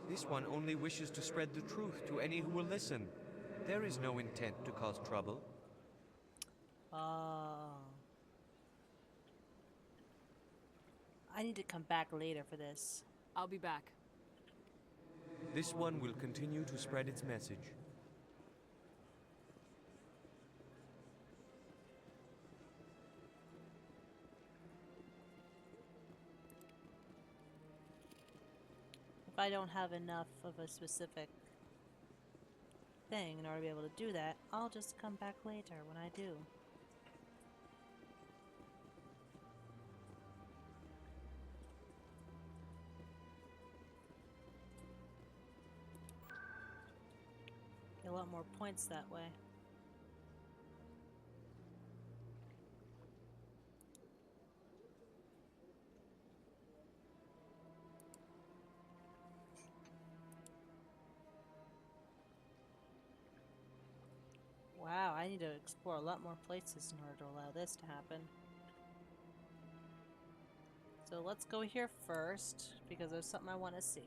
This one only wishes to spread the truth to any who will listen. There is no intent to cause trouble. I need to come back later for this. I'll be back. This one will continue to spread its message. If I don't have enough of a specific thing in order to be able to do that, I'll just come back later when I do. Get a lot more points that way. Wow, I need to explore a lot more places in order to allow this to happen. So let's go here first, because there's something I want to see.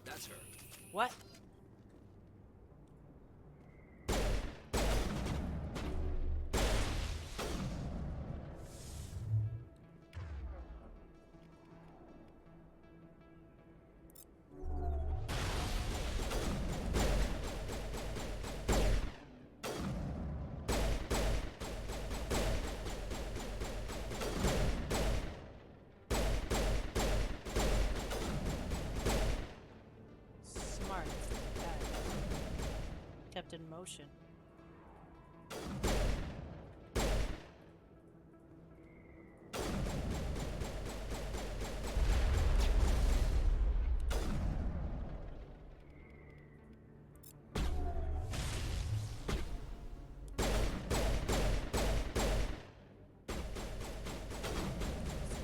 That's her. What? Smart. Kept in motion.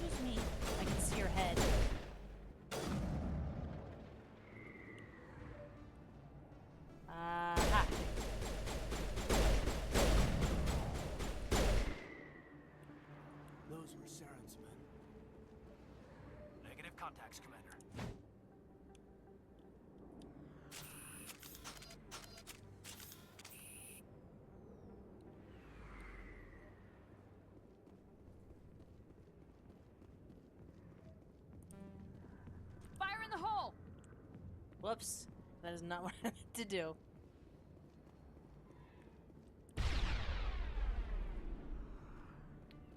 Excuse me, I can see your head. Aha. Those were Saren's men. Negative contacts, Commander. Fire in the hole! Whoops. That is not what I meant to do.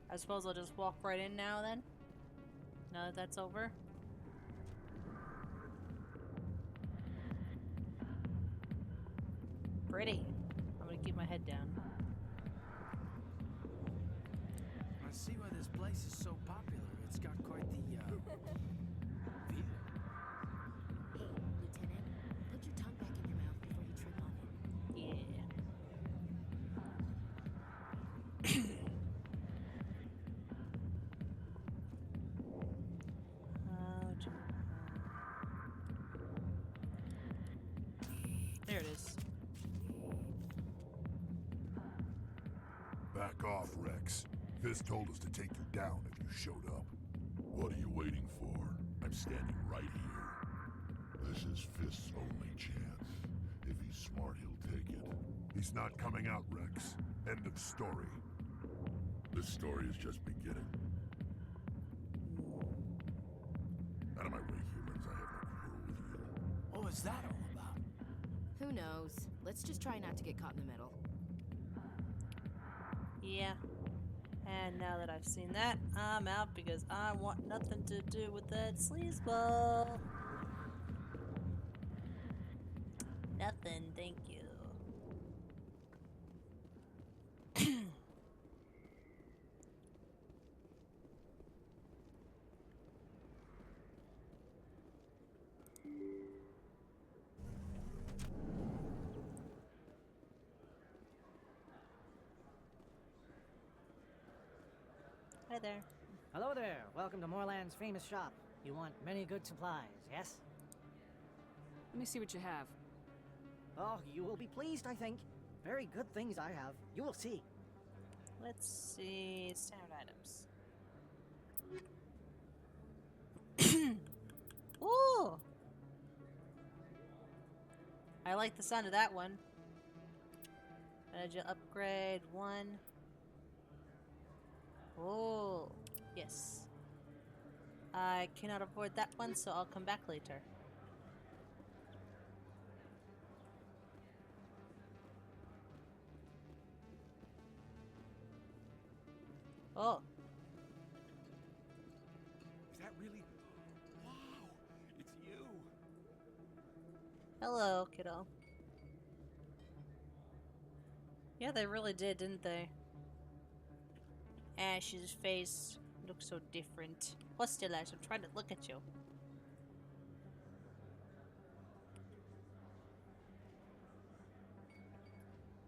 I suppose I'll just walk right in now then? Now that that's over? Pretty. I'm gonna keep my head down. I see why this place is so popular. It's got quite the, view. Hey, Lieutenant, put your tongue back in your mouth before you trip on it. Yeah. There it is. Back off, Rex. Fist told us to take you down if you showed up. What are you waiting for? I'm standing right here. This is Fist's only chance. If he's smart, he'll take it. He's not coming out, Rex. End of story. This story is just beginning. Out of my way, humans. I have no quarrel with you. What was that all about? Who knows? Let's just try not to get caught in the middle. Yeah. And now that I've seen that, I'm out because I want nothing to do with that sleazeball. Nothing, thank you. Hi there. Hello there. Welcome to Moorland's famous shop. You want many good supplies, yes? Let me see what you have. Oh, you will be pleased, I think. Very good things I have. You will see. Let's see. Standard items. Ooh! I like the sound of that one. Energy upgrade 1. Oh, yes. I cannot afford that one, so I'll come back later. Oh. Is that really? Wow, it's you. Hello, kiddo. Yeah, they really did, didn't they? Ash's face looks so different. Hold still, Ash. I'm trying to look at you.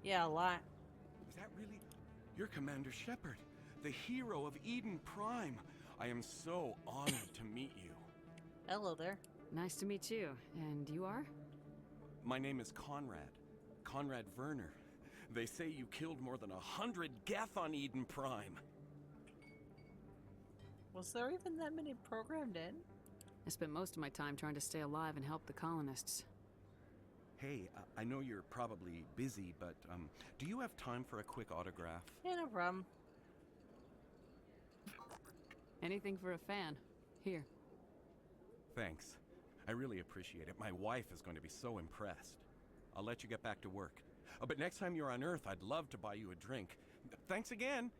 Yeah, a lot. Is that really? You're Commander Shepard, the hero of Eden Prime. I am so honored to meet you. Hello there. Nice to meet you. And you are? My name is Conrad. Conrad Werner. They say you killed more than 100 Geth on Eden Prime. Was there even that many programmed in? I spent most of my time trying to stay alive and help the colonists. Hey, I know you're probably busy, but do you have time for a quick autograph? Yeah, no problem. Anything for a fan. Here. Thanks. I really appreciate it. My wife is going to be so impressed. I'll let you get back to work. Oh, but next time you're on Earth, I'd love to buy you a drink. Thanks again.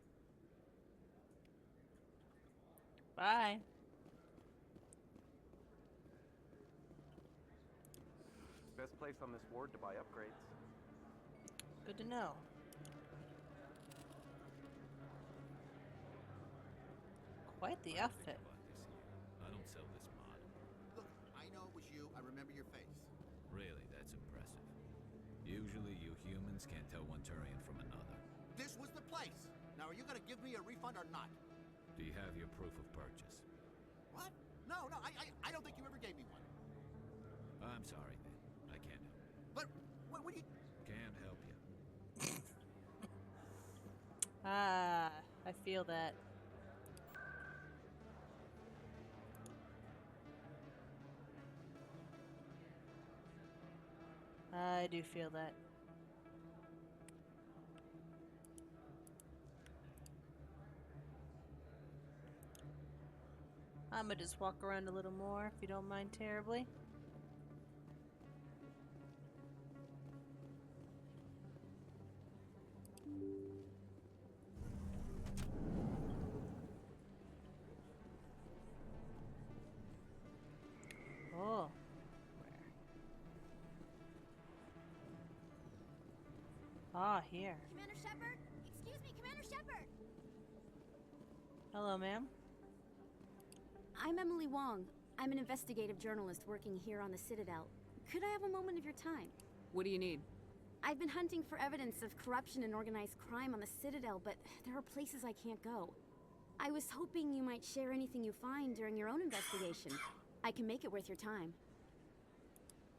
Bye. Best place on this ward to buy upgrades. Good to know. Quite the outfit. I don't sell this mod. Look, I know it was you. I remember your face. Really, that's impressive. Usually you humans can't tell one Turian from another. This was the place. Now, are you gonna give me a refund or not? Do you have your proof of purchase? What? No, I don't think you ever gave me one. I'm sorry, man. I can't help you. But, what do you... Can't help you. Ah, I feel that. I do feel that. I'm gonna just walk around a little more if you don't mind terribly. Oh. Ah, here. Commander Shepard? Excuse me, Commander Shepard! Hello, ma'am. I'm Emily Wong. I'm an investigative journalist working here on the Citadel. Could I have a moment of your time? What do you need? I've been hunting for evidence of corruption and organized crime on the Citadel, but there are places I can't go. I was hoping you might share anything you find during your own investigation. I can make it worth your time.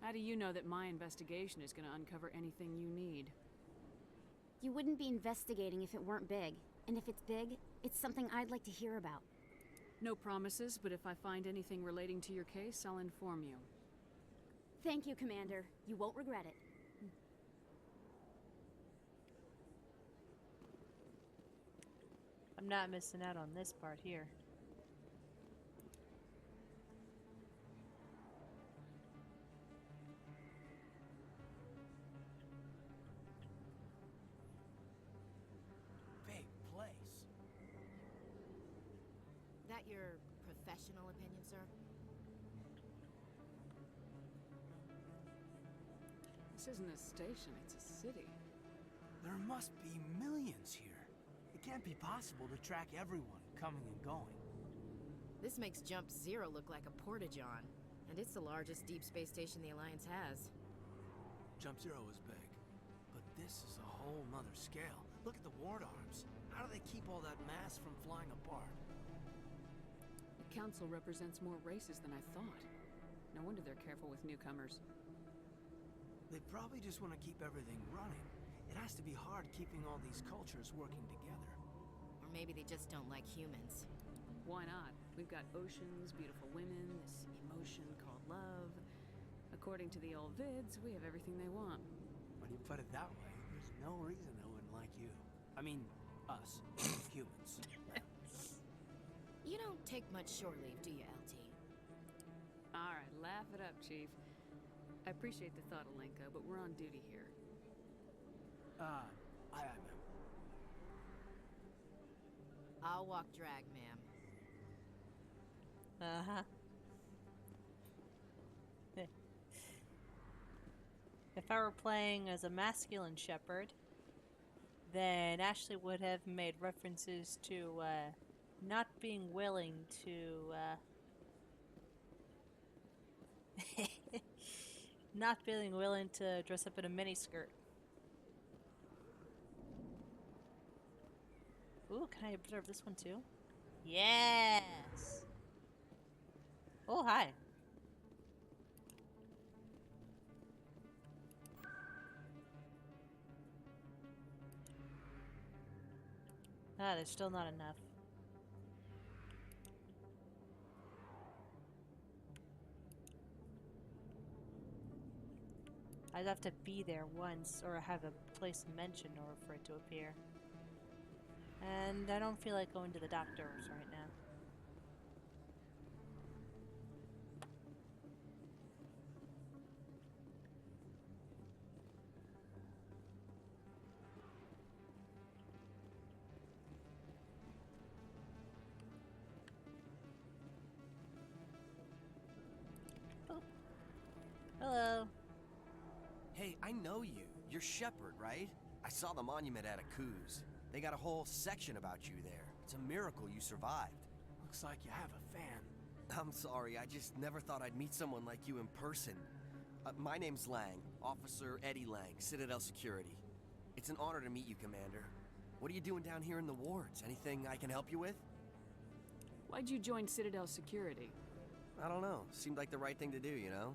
How do you know that my investigation is going to uncover anything you need? You wouldn't be investigating if it weren't big. And if it's big, it's something I'd like to hear about. No promises, but if I find anything relating to your case, I'll inform you. Thank you, Commander. You won't regret it. I'm not missing out on this part here. Big place. that your professional opinion, sir? This isn't a station, it's a city. There must be millions here. It can't be possible to track everyone coming and going. This makes Jump Zero look like a porta-john, and it's the largest deep space station the Alliance has. Jump Zero is big, but this is a whole nother scale. Look at the ward arms. How do they keep all that mass from flying apart? The council represents more races than I thought. No wonder they're careful with newcomers. They probably just want to keep everything running. It has to be hard keeping all these cultures working together. Or maybe they just don't like humans. Why not? We've got oceans, beautiful women, this emotion called love. According to the old vids, we have everything they want. When you put it that way, there's no reason they wouldn't like you. I mean, us, humans. You don't take much shore leave, do you, LT? Alright, laugh it up, Chief. I appreciate the thought, Alenka, but we're on duty here. Aye, ma'am. I'll walk drag, ma'am. Uh-huh. If I were playing as a masculine shepherd, then Ashley would have made references to not being willing to not being willing to dress up in a miniskirt. Ooh, can I observe this one too? Yes! Oh, hi. Ah, there's still not enough. I'd have to be there once, or have a place mentioned in order for it to appear. And I don't feel like going to the doctors right now. Oh. Hello. Hey, I know you. You're Shepard, right? I saw the monument at Akuz. They got a whole section about you there. It's a miracle you survived. Looks like you have a fan. I'm sorry, I just never thought I'd meet someone like you in person. My name's Lang, Officer Eddie Lang, Citadel Security. It's an honor to meet you, Commander. What are you doing down here in the wards? Anything I can help you with? Why'd you join Citadel Security? I don't know. Seemed like the right thing to do, you know?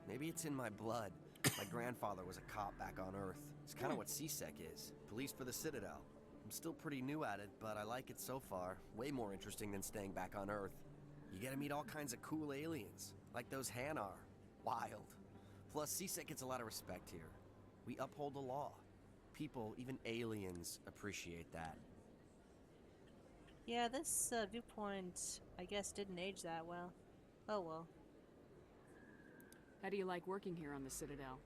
Maybe it's in my blood. My grandfather was a cop back on Earth. It's kind of what CSEC is. Police for the Citadel. I'm still pretty new at it, but I like it so far. Way more interesting than staying back on Earth. You get to meet all kinds of cool aliens, like those Hanar. Wild. Plus, CSEC gets a lot of respect here. We uphold the law. People, even aliens, appreciate that. Yeah, this viewpoint, I guess, didn't age that well. Oh well. How do you like working here on the Citadel?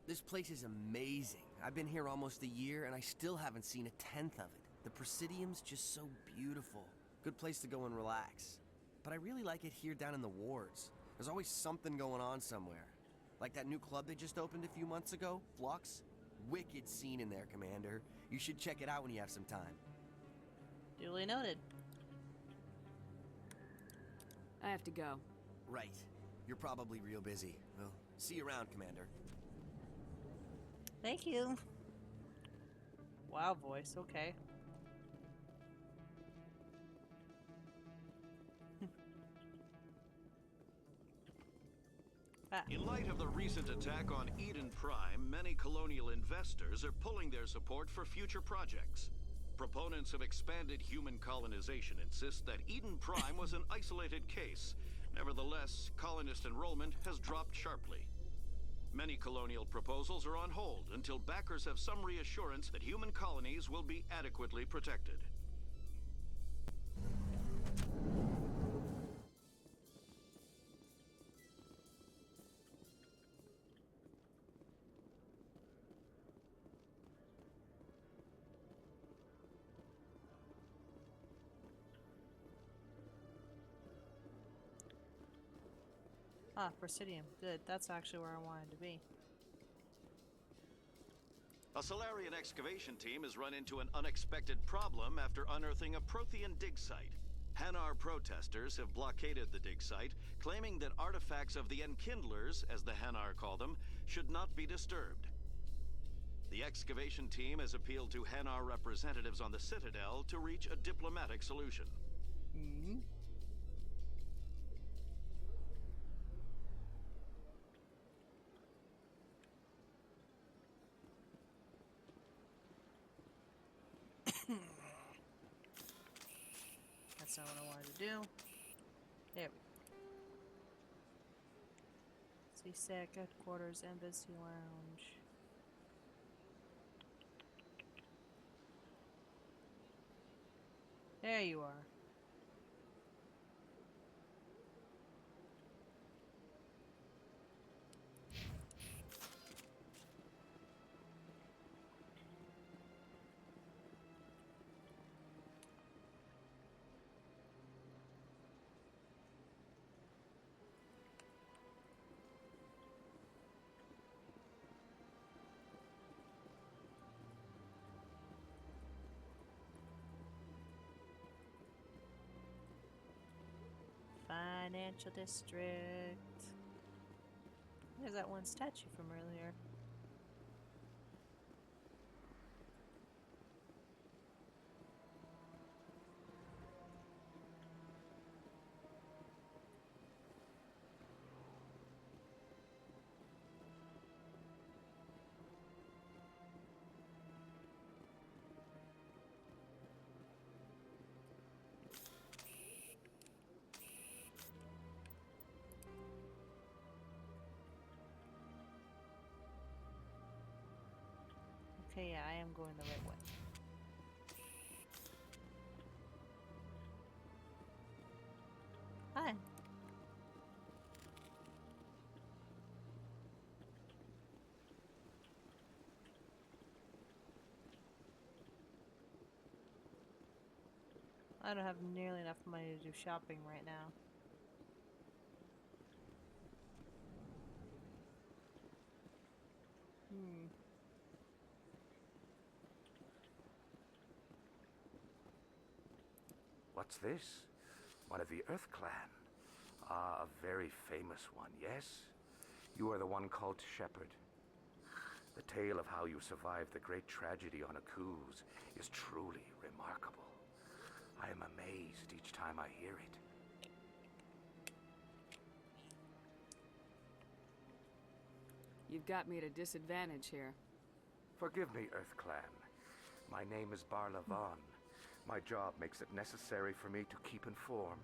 This place is amazing. I've been here almost a year, and I still haven't seen a tenth of it. The Presidium's just so beautiful. Good place to go and relax. But I really like it here down in the wards. There's always something going on somewhere. Like that new club they just opened a few months ago, Flux. Wicked scene in there, Commander. You should check it out when you have some time. Duly noted. I have to go. Right. You're probably real busy. Well, see you around, Commander. Thank you. Wow, voice. Okay. In light of the recent attack on Eden Prime, many colonial investors are pulling their support for future projects. Proponents of expanded human colonization insist that Eden Prime was an isolated case. Nevertheless, colonist enrollment has dropped sharply. Many colonial proposals are on hold until backers have some reassurance that human colonies will be adequately protected. Ah, Presidium. Good. That's actually where I wanted to be. A Solarian excavation team has run into an unexpected problem after unearthing a Prothean dig site. Hanar protesters have blockaded the dig site, claiming that artifacts of the Enkindlers, as the Hanar call them, should not be disturbed. The excavation team has appealed to Hanar representatives on the Citadel to reach a diplomatic solution. Mm-hmm. That's not what I wanted to do. There we go. CSEC Headquarters, Embassy Lounge. There you are. Financial District. There's that one statue from earlier. Okay, yeah, I am going the right way. Hi. I don't have nearly enough money to do shopping right now. What's this? One of the Earth Clan. Ah, a very famous one, yes? You are the one called Shepherd. The tale of how you survived the great tragedy on Akuz is truly remarkable. I am amazed each time I hear it. You've got me at a disadvantage here. Forgive me, Earth Clan. My name is Barla Vaughn. My job makes it necessary for me to keep informed.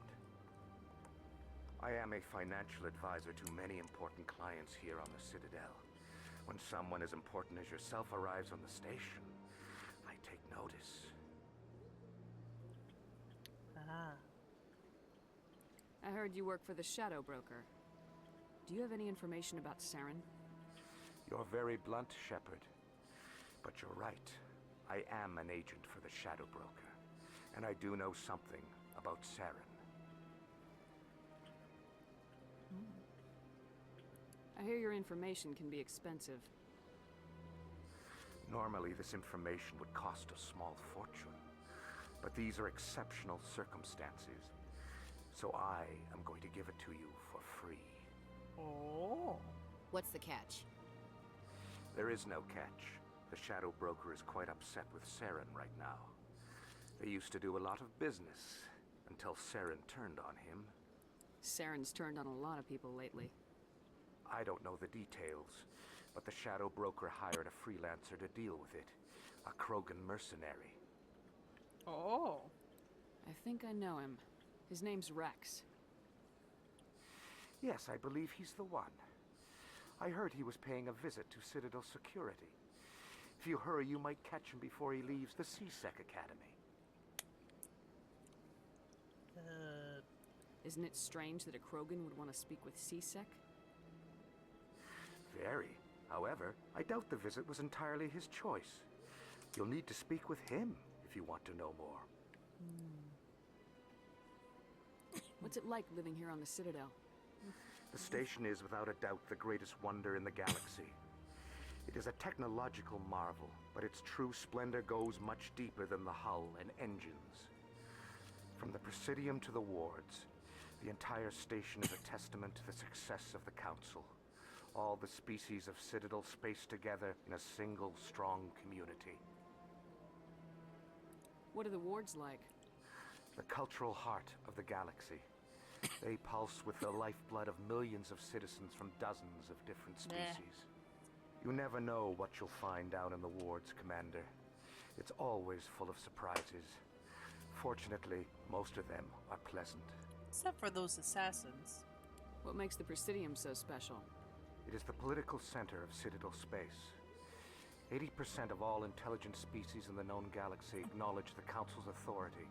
I am a financial advisor to many important clients here on the Citadel. When someone as important as yourself arrives on the station, I take notice. Ah. I heard you work for the Shadow Broker. Do you have any information about Saren? You're very blunt, Shepherd. But you're right. I am an agent for the Shadow Broker. And I do know something about Saren. I hear your information can be expensive. Normally, this information would cost a small fortune. But these are exceptional circumstances. So I am going to give it to you for free. Oh. What's the catch? There is no catch. The Shadow Broker is quite upset with Saren right now. They used to do a lot of business until Saren turned on him. Saren's turned on a lot of people lately. I don't know the details, but the Shadow Broker hired a freelancer to deal with it. A Krogan mercenary. Oh. I think I know him. His name's Rex. Yes, I believe he's the one. I heard he was paying a visit to Citadel Security. If you hurry, you might catch him before he leaves the C-Sec Academy. Isn't it strange that a Krogan would want to speak with C-Sec? Very. However, I doubt the visit was entirely his choice. You'll need to speak with him if you want to know more. What's it like living here on the Citadel? The station is, without a doubt, the greatest wonder in the galaxy. It is a technological marvel, but its true splendor goes much deeper than the hull and engines. From the Presidium to the wards, the entire station is a testament to the success of the Council. All the species of Citadel spaced together in a single strong community. What are the wards like? The cultural heart of the galaxy. They pulse with the lifeblood of millions of citizens from dozens of different species. You never know what you'll find down in the wards, Commander. It's always full of surprises. Fortunately, most of them are pleasant. Except for those assassins. What makes the Presidium so special? It is the political center of Citadel space. 80% of all intelligent species in the known galaxy acknowledge the Council's authority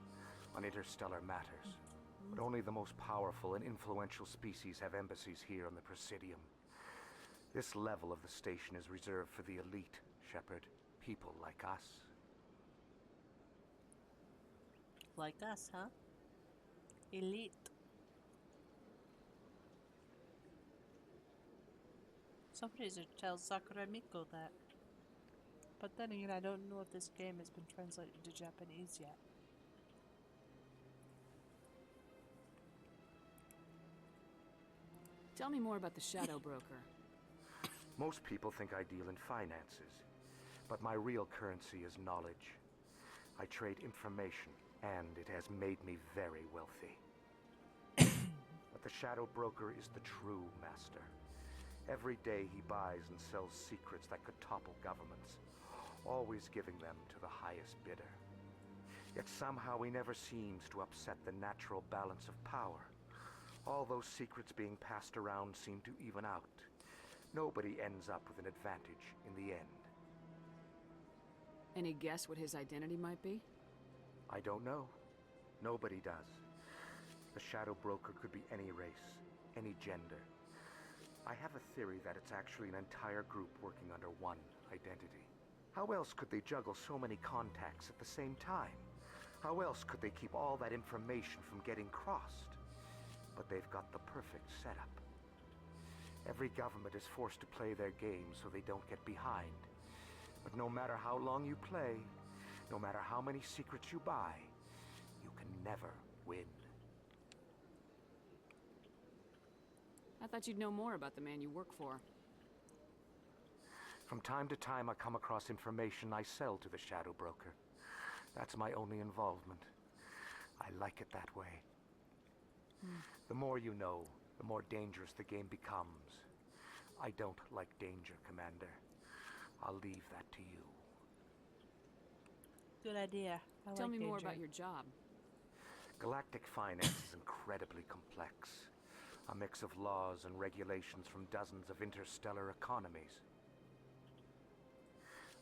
on interstellar matters. But only the most powerful and influential species have embassies here on the Presidium. This level of the station is reserved for the elite, Shepard. People like us. Like us, huh? Elite. Somebody should tell Sakuramiko that. But then again, I don't know if this game has been translated to Japanese yet. Tell me more about the Shadow Broker. Most people think I deal in finances, but my real currency is knowledge. I trade information, and it has made me very wealthy. But the Shadow Broker is the true master. Every day he buys and sells secrets that could topple governments, always giving them to the highest bidder. Yet somehow he never seems to upset the natural balance of power. All those secrets being passed around seem to even out. Nobody ends up with an advantage in the end. Any guess what his identity might be? I don't know. Nobody does. The Shadow Broker could be any race, any gender. I have a theory that it's actually an entire group working under one identity. How else could they juggle so many contacts at the same time? How else could they keep all that information from getting crossed? But they've got the perfect setup. Every government is forced to play their game so they don't get behind. But no matter how long you play, no matter how many secrets you buy, you can never win. I thought you'd know more about the man you work for. From time to time, I come across information I sell to the Shadow Broker. That's my only involvement. I like it that way. The more you know, the more dangerous the game becomes. I don't like danger, Commander. I'll leave that to you. Good idea. Tell me more about your job. Galactic finance is incredibly complex. A mix of laws and regulations from dozens of interstellar economies.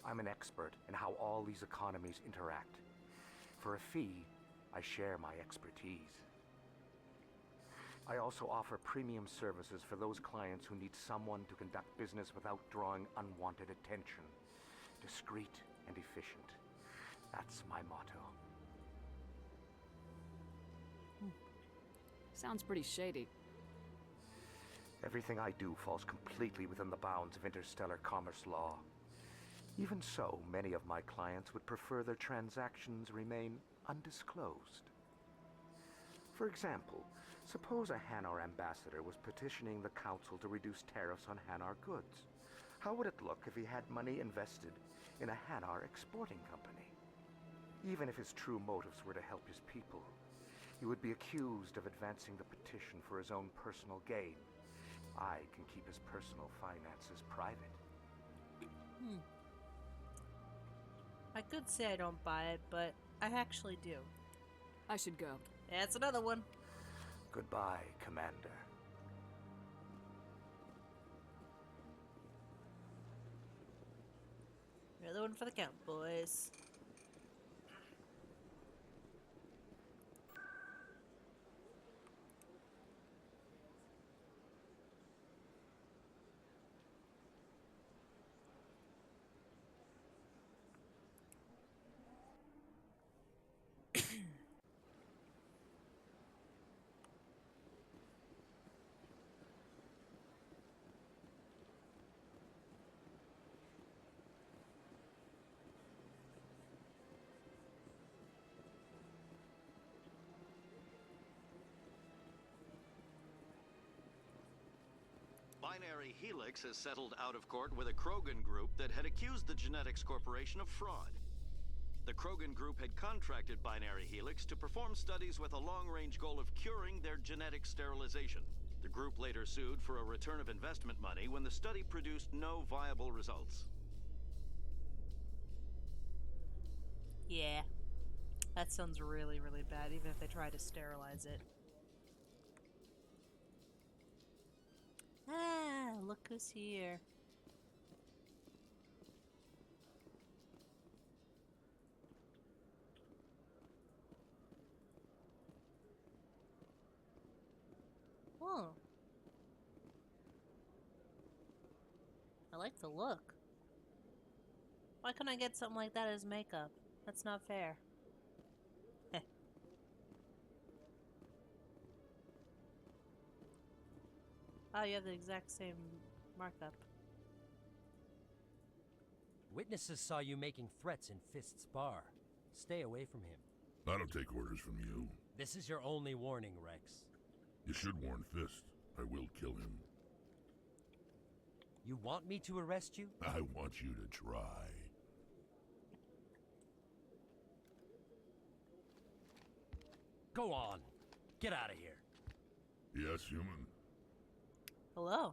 I'm an expert in how all these economies interact. For a fee, I share my expertise. I also offer premium services for those clients who need someone to conduct business without drawing unwanted attention. Discreet and efficient. That's my motto. Sounds pretty shady. Everything I do falls completely within the bounds of interstellar commerce law. Even so, many of my clients would prefer their transactions remain undisclosed. For example, suppose a Hanar ambassador was petitioning the Council to reduce tariffs on Hanar goods. How would it look if he had money invested in a Hanar exporting company? Even if his true motives were to help his people, he would be accused of advancing the petition for his own personal gain. I can keep his personal finances private. I could say I don't buy it, but I actually do. I should go. That's another one. Goodbye, Commander. Another one for the count, boys. Binary Helix has settled out of court with a Krogan group that had accused the Genetics Corporation of fraud. The Krogan group had contracted Binary Helix to perform studies with a long-range goal of curing their genetic sterilization. The group later sued for a return of investment money when the study produced no viable results. Yeah. That sounds really, really bad, even if they try to sterilize it. Ah, look who's here. Oh. I like the look. Why couldn't I get something like that as makeup? That's not fair. Oh, you have the exact same markup. Witnesses saw you making threats in Fist's bar. Stay away from him. I don't take orders from you. This is your only warning, Rex. You should warn Fist. I will kill him. You want me to arrest you? I want you to try. Go on. Get out of here. Yes, human. Hello.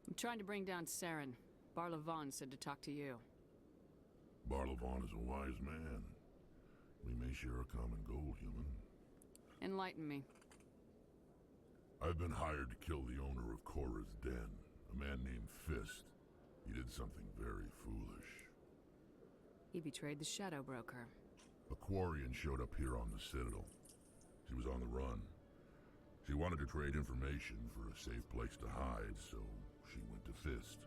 I'm trying to bring down Saren. Barla Vaughn said to talk to you. Barla Vaughn is a wise man. We may share a common goal, human. Enlighten me. I've been hired to kill the owner of Cora's Den, a man named Fist. He did something very foolish. He betrayed the Shadow Broker. A Quarian showed up here on the Citadel. She was on the run. She wanted to trade information for a safe place to hide, so she went to Fist.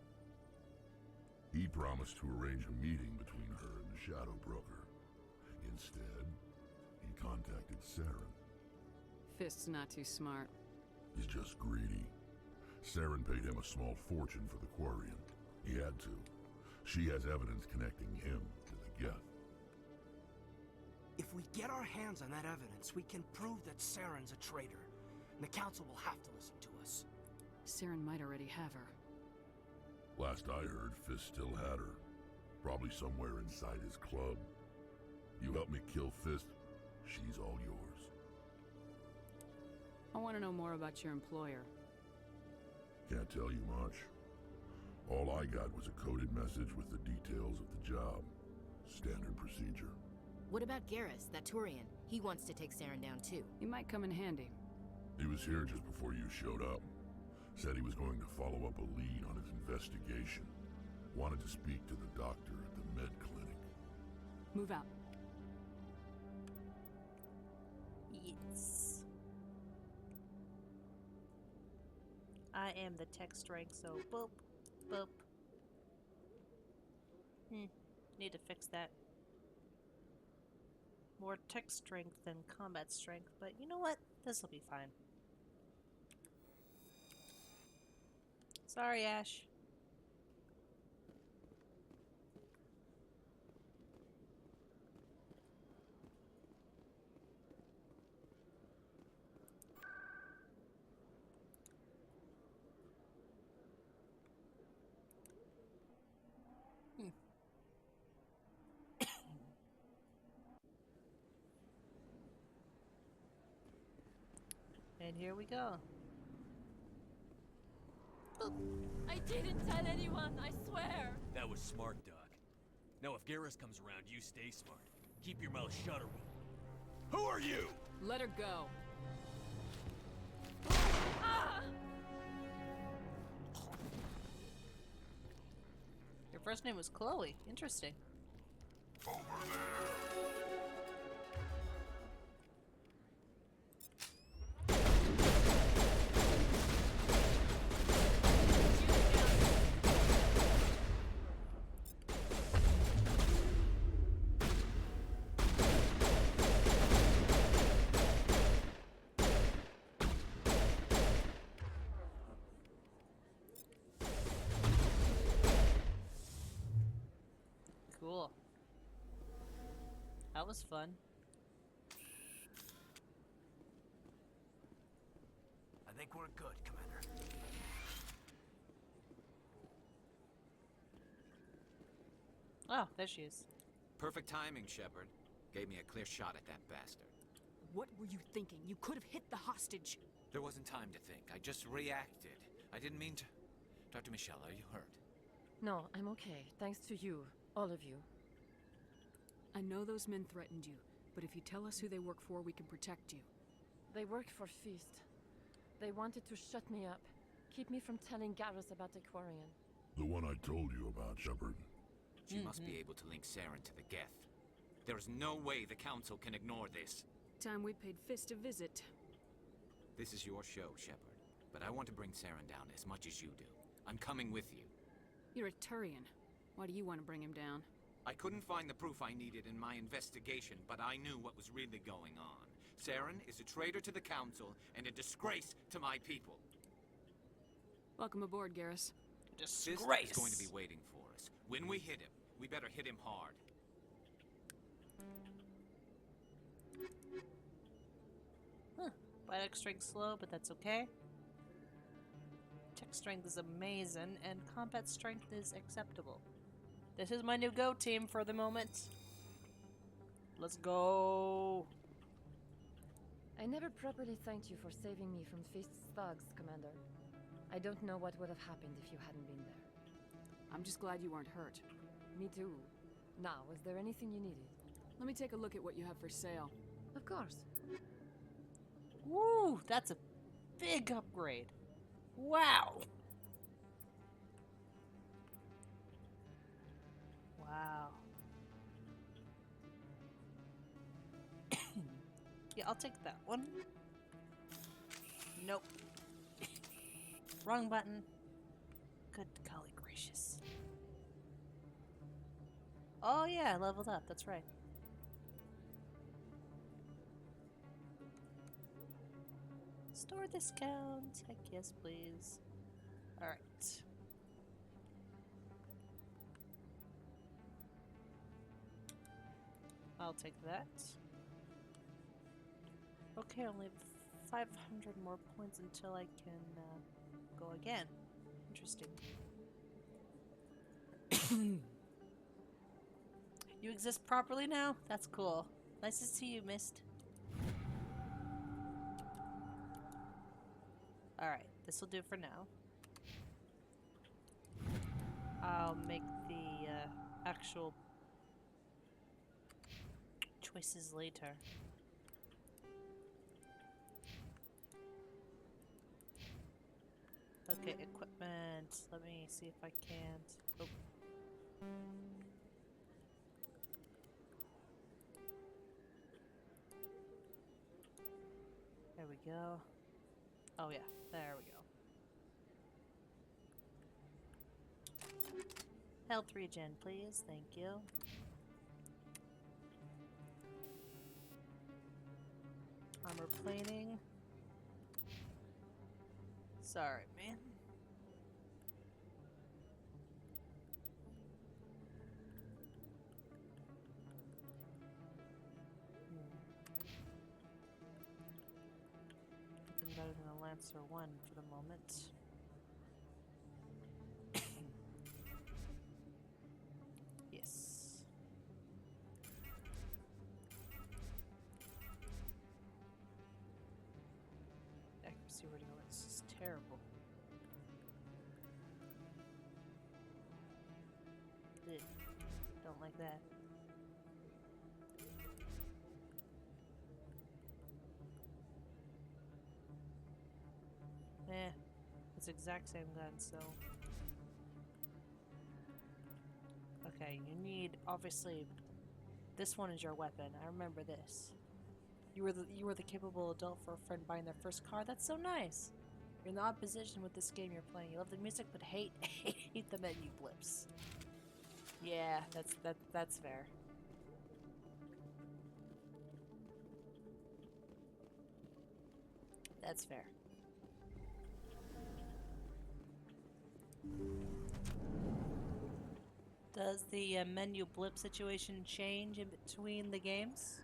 He promised to arrange a meeting between her and the Shadow Broker. Instead, he contacted Saren. Fist's not too smart. He's just greedy. Saren paid him a small fortune for the Quarian. He had to. She has evidence connecting him to the Geth. If we get our hands on that evidence, we can prove that Saren's a traitor. And the Council will have to listen to us. Saren might already have her. Last I heard, Fist still had her. Probably somewhere inside his club. You help me kill Fist, she's all yours. I want to know more about your employer. Can't tell you much. All I got was a coded message with the details of the job. Standard procedure. What about Garrus, that Turian? He wants to take Saren down too. He might come in handy. He was here just before you showed up. Said he was going to follow up a lead on his investigation. Wanted to speak to the doctor at the med clinic. Move out. Yes. I am the text rank, so boop, boop. Need to fix that. More text strength than combat strength, but you know what? This will be fine. Sorry, Ash. And here we go. I didn't tell anyone, I swear. That was smart, Doc. Now if Garrus comes around, you stay smart. Keep your mouth shut, or we'll... Who are you? Let her go. Ah! Your first name was Chloe. Interesting. Over there. Cool. That was fun. I think we're good, Commander. Oh, there she is. Perfect timing, Shepard. Gave me a clear shot at that bastard. What were you thinking? You could have hit the hostage. There wasn't time to think. I just reacted. I didn't mean to... Dr. Michelle, are you hurt? No, I'm okay. Thanks to you. All of you. I know those men threatened you, but if you tell us who they work for, we can protect you. They work for Feast. They wanted to shut me up. Keep me from telling Garrus about the Quarian. The one I told you about, Shepard. She must be able to link Saren to the Geth. There is no way the Council can ignore this. Time we paid Fist a visit. This is your show, Shepard. But I want to bring Saren down as much as you do. I'm coming with you. You're a Turian. Why do you want to bring him down? I couldn't find the proof I needed in my investigation, but I knew what was really going on. Saren is a traitor to the Council and a disgrace to my people. Welcome aboard, Garrus. Fist is going to be waiting for us. When we hit him, we better hit him hard. Huh. Bite strength slow, but that's okay. Tech strength is amazing, and combat strength is acceptable. This is my new go team for the moment. Let's go. I never properly thanked you for saving me from Feast's thugs, Commander. I don't know what would have happened if you hadn't been there. I'm just glad you weren't hurt. Me too. Now, was there anything you needed? Let me take a look at what you have for sale. Of course. Woo! That's a big upgrade. Wow! Wow. Yeah, I'll take that one. Nope. Wrong button. Good golly gracious. Oh yeah, I leveled up, that's right. Store discount. Heck yes, please. Alright. I'll take that. Okay, only 500 more points until I can go again. Interesting. You exist properly now? That's cool. Nice to see you, Mist. Alright, this will do for now. I'll make the actual choices later. Okay, equipment. Let me see if I can't. Oh. There we go. Oh yeah, there we go. Health regen, please. Thank you. Armor plating. Sorry, man. Nothing better than a Lancer 1 for the moment. Yes. Accuracy rating, this is terrible. Ugh. Don't like that. Eh, it's the exact same gun, so... Okay, you need, obviously, this one is your weapon. I remember this. You were the capable adult for a friend buying their first car. That's so nice. You're in the odd position with this game you're playing. You love the music, but hate the menu blips. Yeah, that's fair. That's fair. Does the menu blip situation change in between the games?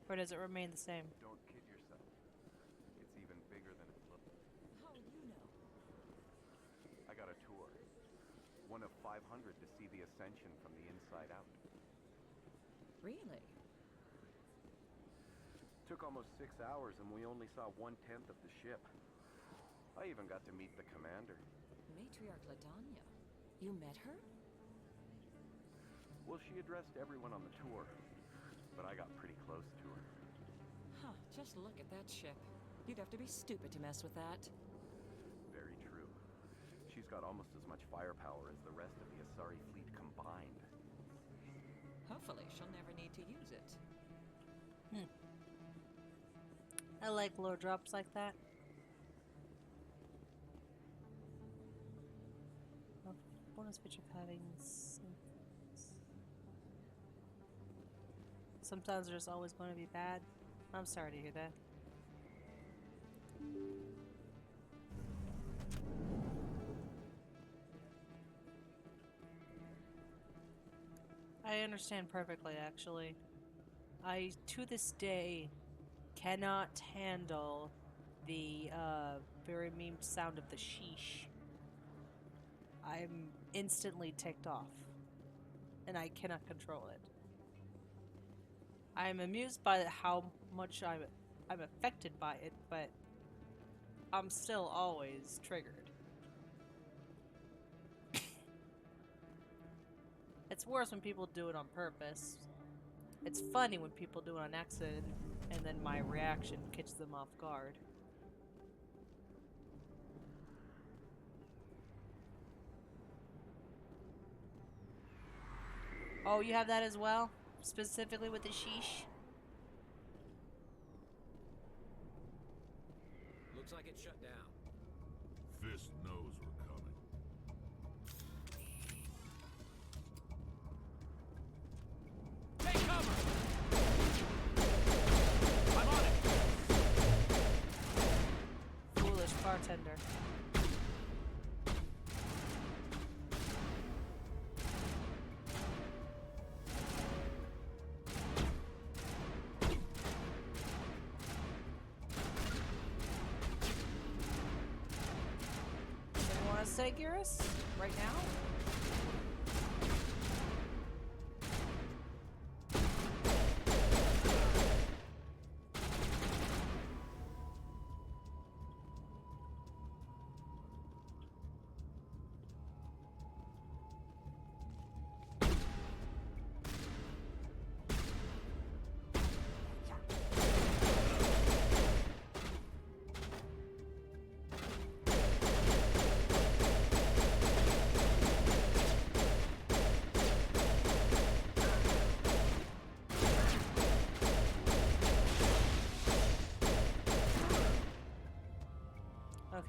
Or does it remain the same? Don't kid yourself. It's even bigger than it looks. How would you know? I got one of 500 to see the Ascension from the inside out. Really? Took almost 6 hours and we only saw 1/10 of the ship. I even got to meet the commander. Matriarch Ladanya. You met her? Well, she addressed everyone on the tour, but I got pretty close to her. Huh, just look at that ship. You'd have to be stupid to mess with that. Very true. She's got almost as much firepower as the rest of the Asari fleet combined. Hopefully, she'll never need to use it. I like lore drops like that. Oh, bonus feature of having sometimes there's always going to be bad. I'm sorry to hear that. I understand perfectly, actually. I, to this day, cannot handle the very memed sound of the sheesh. I'm instantly ticked off, and I cannot control it. I'm amused by how much I'm affected by it, but I'm still always triggered. It's worse when people do it on purpose. It's funny when people do it on accident, and then my reaction catches them off guard. Oh, you have that as well? Specifically with the sheesh? Looks like it's shut down. Fist knows we're coming. Take cover! I'm on it! Foolish bartender. Say Garrus right now?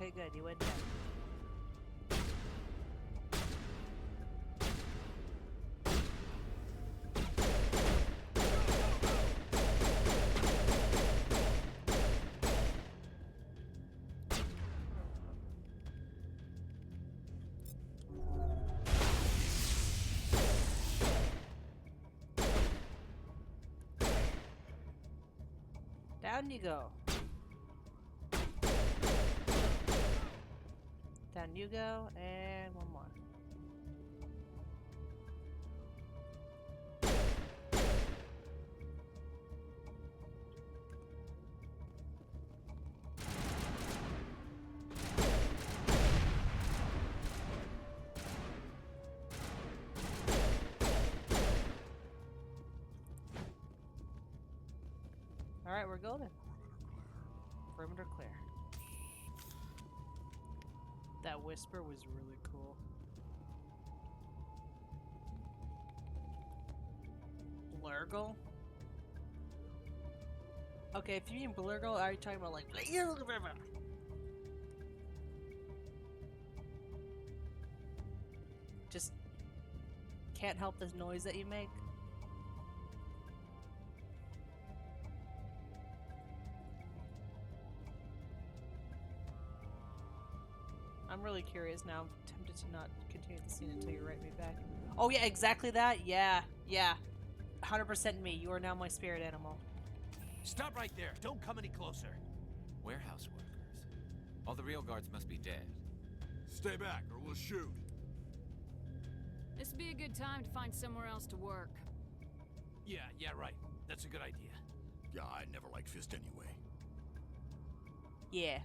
Okay, good. You went down. Down you go. Down you go, and one more. Alright, we're golden. Perimeter clear. That whisper was really cool. Blurgle? Okay, if you mean Blurgle, are you talking about like... Just can't help this noise that you make? I'm really curious now. I'm tempted to not continue the scene until you write me back. Oh yeah, exactly that? Yeah, yeah. 100% me. You are now my spirit animal. Stop right there. Don't come any closer. Warehouse workers. All the real guards must be dead. Stay back or we'll shoot. This would be a good time to find somewhere else to work. Yeah, right. That's a good idea. Yeah, I never liked Fist anyway. Yeah.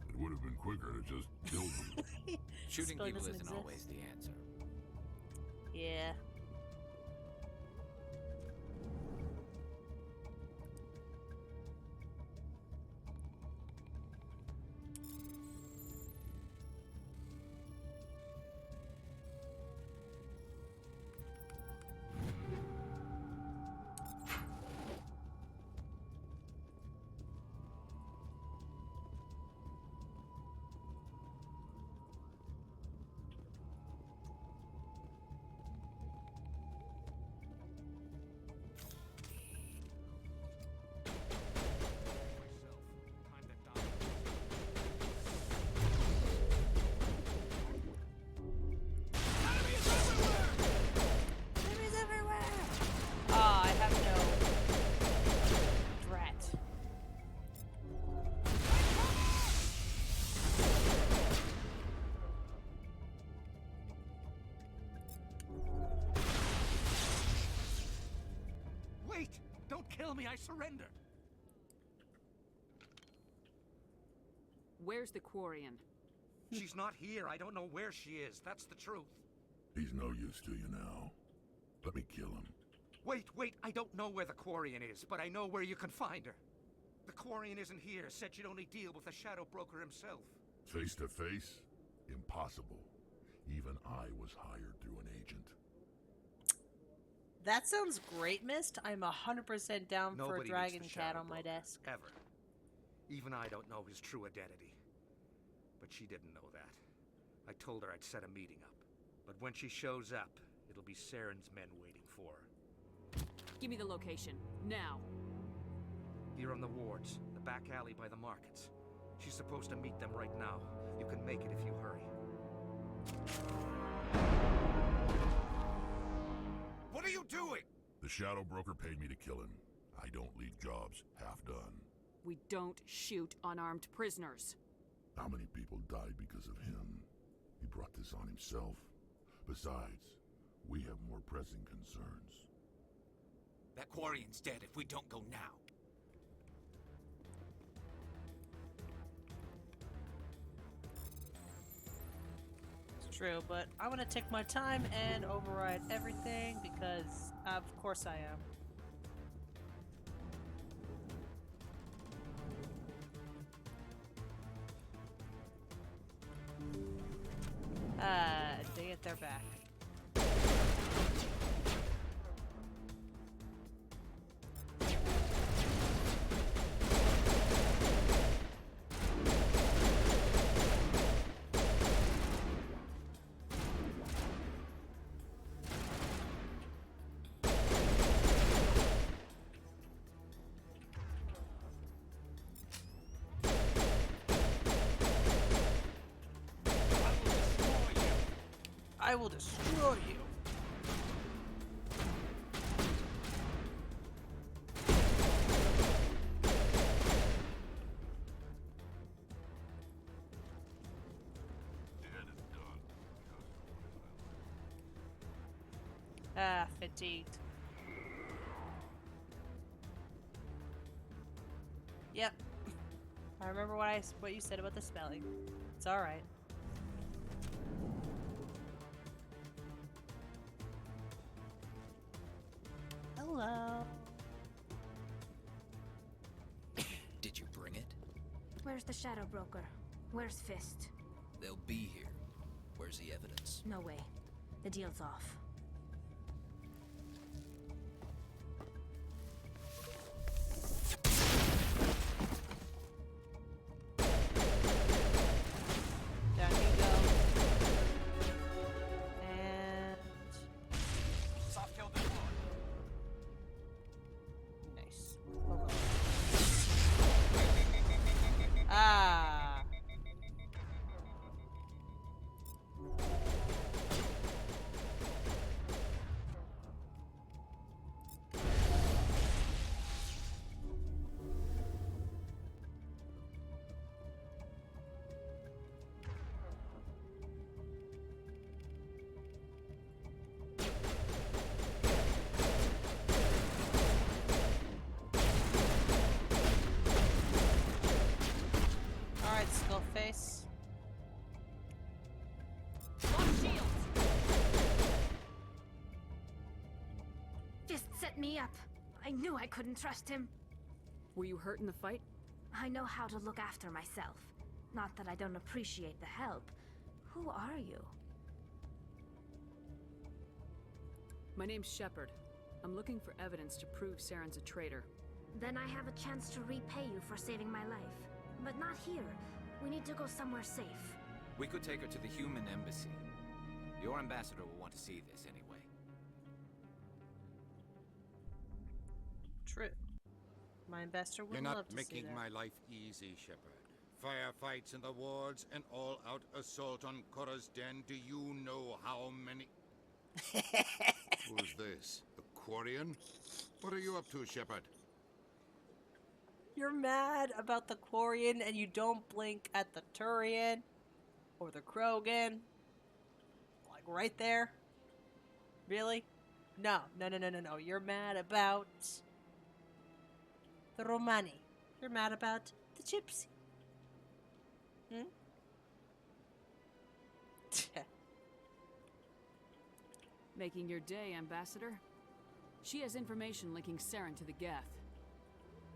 It would have been quicker to just kill them. Shooting Spelling people doesn't isn't exist. always the answer. Yeah. Enemies everywhere! Ah, I have no drat. Wait! Don't kill me, I surrender! Where's the Quarian? She's not here. I don't know where she is. That's the truth. He's no use to you now. Let me kill him. Wait, I don't know where the Quarian is, but I know where you can find her. The Quarian isn't here. Said she'd only deal with the Shadow Broker himself. Face to face? Impossible. Even I was hired through an agent. That sounds great, Mist. I'm 100% down for a Nobody dragon meets the cat Shadow on my Broker, desk. ever. Even I don't know his true identity. But she didn't know that. I told her I'd set a meeting up. But when she shows up, it'll be Saren's men waiting for her. Give me the location. Now. Here on the wards, the back alley by the markets. She's supposed to meet them right now. You can make it if you hurry. What are you doing? The Shadow Broker paid me to kill him. I don't leave jobs half done. We don't shoot unarmed prisoners. How many people died because of him? He brought this on himself. Besides, we have more pressing concerns. That Quarian's dead if we don't go now. It's true, but I want to take my time and override everything because, of course, I am. Dang it, they're back. I will destroy you. Ah, fatigued. Yep. I remember what you said about the spelling. It's all right. Hello. Did you bring it? Where's the Shadow Broker? Where's Fist? They'll be here. Where's the evidence? No way. The deal's off. Down you go. And Soft kill deployed. nice. Ah. face. Fist set me up. I knew I couldn't trust him. Were you hurt in the fight? I know how to look after myself. Not that I don't appreciate the help. Who are you? My name's Shepard. I'm looking for evidence to prove Saren's a traitor. Then I have a chance to repay you for saving my life. But not here. We need to go somewhere safe. We could take her to the human embassy. Your ambassador will want to see this anyway. True. My ambassador would You're love not to see making that. my life easy, Shepard. Firefights in the wards, an all-out assault on Korra's den. Do you know how many... Who's this? A Quarian? What are you up to, Shepard? You're mad about the Quarian and you don't blink at the Turian or the Krogan. Like right there? Really? No. You're mad about the Romani. You're mad about the Gypsy. Hmm? Making your day, Ambassador. She has information linking Saren to the Geth.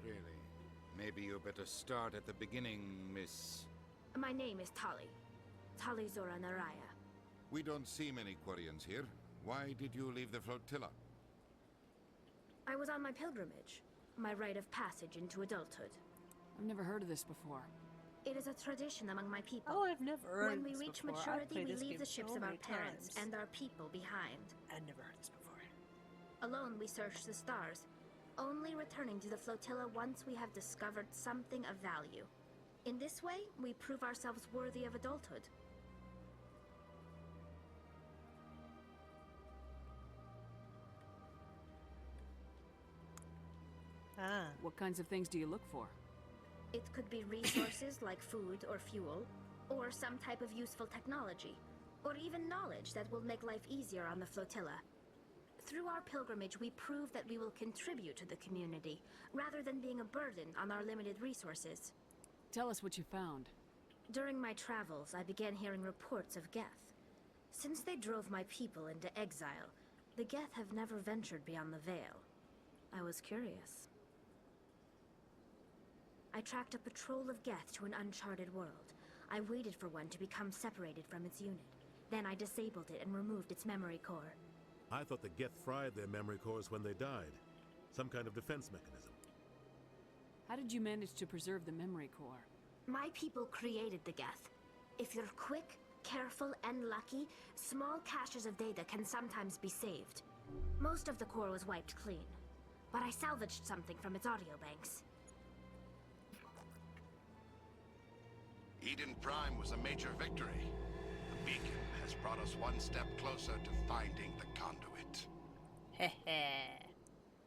Really? Maybe you better start at the beginning, Miss... My name is Tali. Tali Zora Naraya. We don't see many Quarians here. Why did you leave the flotilla? I was on my pilgrimage. My rite of passage into adulthood. I've never heard of this before. It is a tradition among my people. Oh, I've never heard When of we this reach before. I've maturity, played we this leave game the ships so of our many parents times. and our people behind. I've never heard this before. Alone, we search the stars, only returning to the flotilla once we have discovered something of value. In this way, we prove ourselves worthy of adulthood. Ah. What kinds of things do you look for? It could be resources like food or fuel, or some type of useful technology, or even knowledge that will make life easier on the flotilla. Through our pilgrimage, we prove that we will contribute to the community, rather than being a burden on our limited resources. Tell us what you found. During my travels, I began hearing reports of Geth. Since they drove my people into exile, the Geth have never ventured beyond the Veil. I was curious. I tracked a patrol of Geth to an uncharted world. I waited for one to become separated from its unit. Then I disabled it and removed its memory core. I thought the Geth fried their memory cores when they died. Some kind of defense mechanism. How did you manage to preserve the memory core? My people created the Geth. If you're quick, careful, and lucky, small caches of data can sometimes be saved. Most of the core was wiped clean, but I salvaged something from its audio banks. Eden Prime was a major victory. The beacon has brought us one step closer to finding the conduit.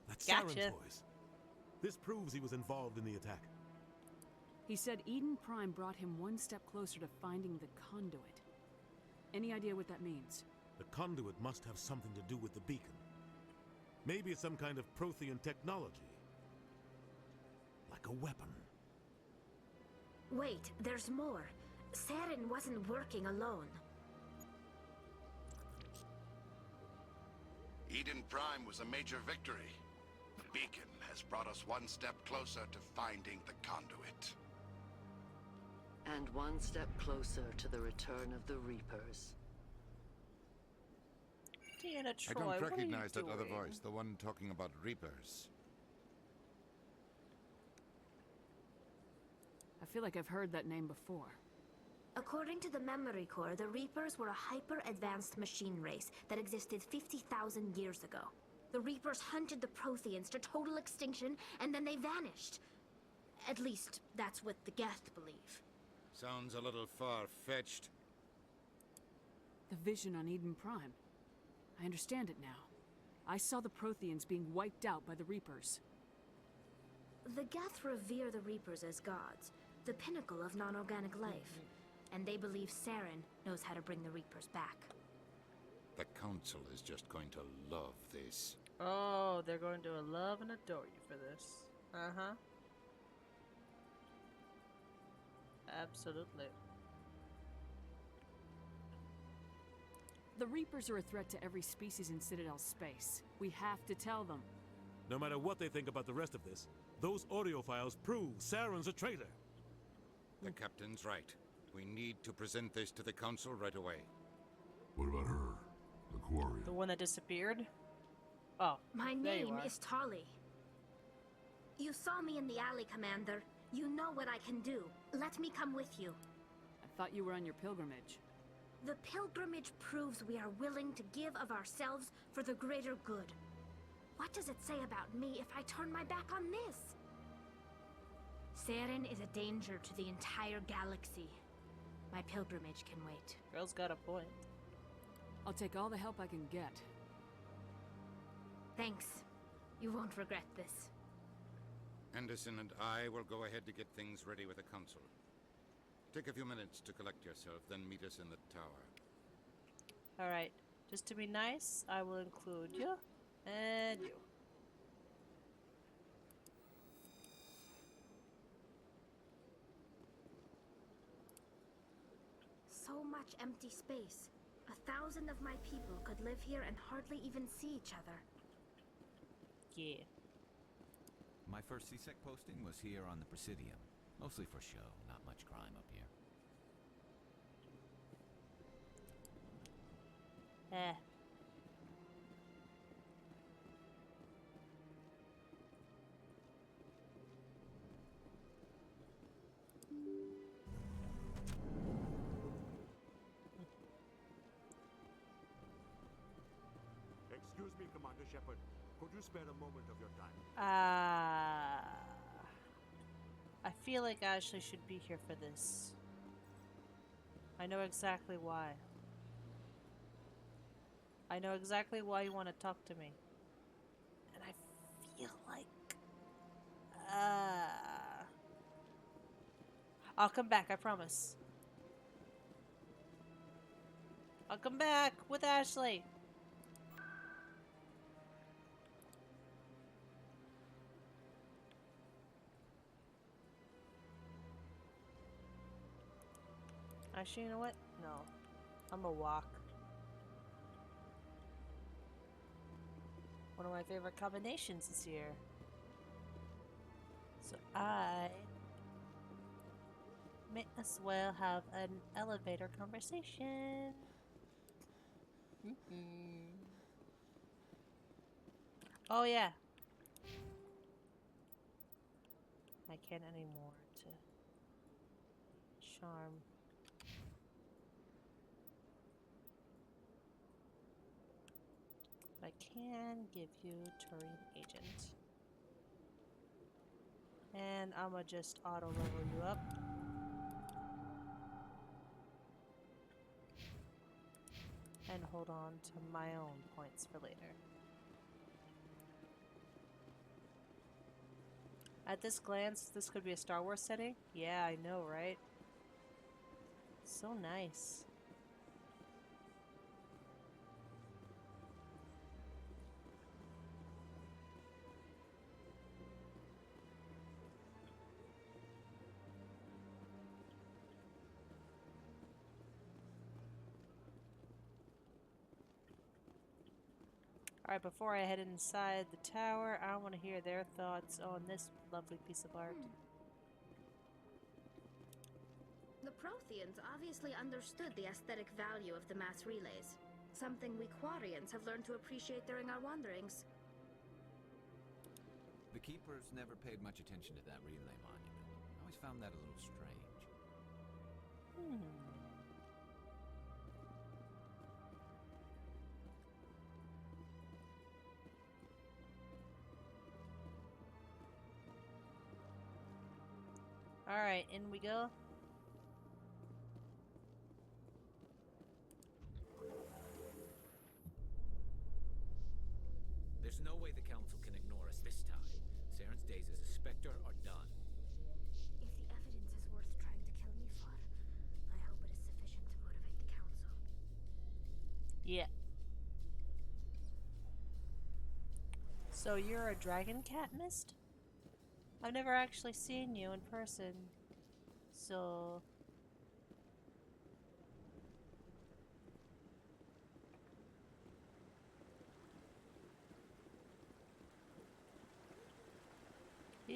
That's Gotcha. Saren's voice. This proves he was involved in the attack. He said Eden Prime brought him one step closer to finding the conduit. Any idea what that means? The conduit must have something to do with the beacon. Maybe it's some kind of Prothean technology. Like a weapon. Wait, there's more. Saren wasn't working alone. Eden Prime was a major victory. The beacon has brought us one step closer to finding the conduit. And one step closer to the return of the Reapers. Deanna I Troy, don't what recognize are you that other doing? voice, the one talking about Reapers. I feel like I've heard that name before. According to the memory core, the Reapers were a hyper-advanced machine race that existed 50,000 years ago. The Reapers hunted the Protheans to total extinction, and then they vanished. At least, that's what the Geth believe. Sounds a little far-fetched. The vision on Eden Prime. I understand it now. I saw the Protheans being wiped out by the Reapers. The Geth revere the Reapers as gods, the pinnacle of non-organic life. And they believe Saren knows how to bring the Reapers back. The Council is just going to love this. Oh, they're going to love and adore you for this. Uh-huh. Absolutely. The Reapers are a threat to every species in Citadel space. We have to tell them. No matter what they think about the rest of this, those audio files prove Saren's a traitor. The captain's right. We need to present this to the council right away. What about her? Aquaria. The one that disappeared? Oh, My there you name are. is Tolly. You saw me in the alley, Commander. You know what I can do. Let me come with you. I thought you were on your pilgrimage. The pilgrimage proves we are willing to give of ourselves for the greater good. What does it say about me if I turn my back on this? Saren is a danger to the entire galaxy. My pilgrimage can wait. Girl's got a point. I'll take all the help I can get. Thanks. You won't regret this. Anderson and I will go ahead to get things ready with the council. Take a few minutes to collect yourself, then meet us in the tower. Alright, just to be nice, I will include you and you. So much empty space. 1,000 of my people could live here and hardly even see each other. Yeah. My first CSEC posting was here on the Presidium. Mostly for show, not much crime up here. Eh. Excuse me, Commander Shepard. Could you spare a moment of your time? I feel like Ashley should be here for this. I know exactly why. I know exactly why you want to talk to me. And I feel like... I'll come back, I promise. I'll come back with Ashley. Actually, you know what? No. I'm gonna walk. One of my favorite combinations is here. So I may as well have an elevator conversation. Oh yeah. I can't anymore to charm. But I can give you Turing Agent. And I'ma just auto level you up. And hold on to my own points for later. At this glance, this could be a Star Wars setting. Yeah, I know, right? So nice. Alright, before I head inside the tower, I want to hear their thoughts on this lovely piece of art. The Protheans obviously understood the aesthetic value of the mass relays. Something we Quarians have learned to appreciate during our wanderings. The Keepers never paid much attention to that relay monument. I always found that a little strange. Alright, in we go. There's no way the Council can ignore us this time. Saren's days as a Spectre are done. If the evidence is worth trying to kill me for, I hope it is sufficient to motivate the Council. Yeah. So you're a dragon cat, Mist? I've never actually seen you in person. So...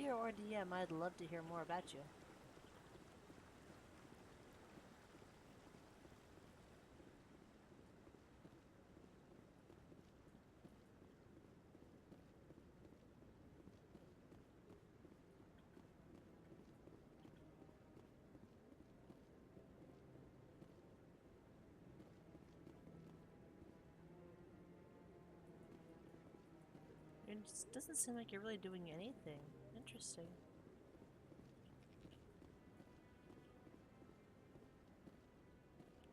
Player or DM, I'd love to hear more about you. It just doesn't seem like you're really doing anything. Interesting.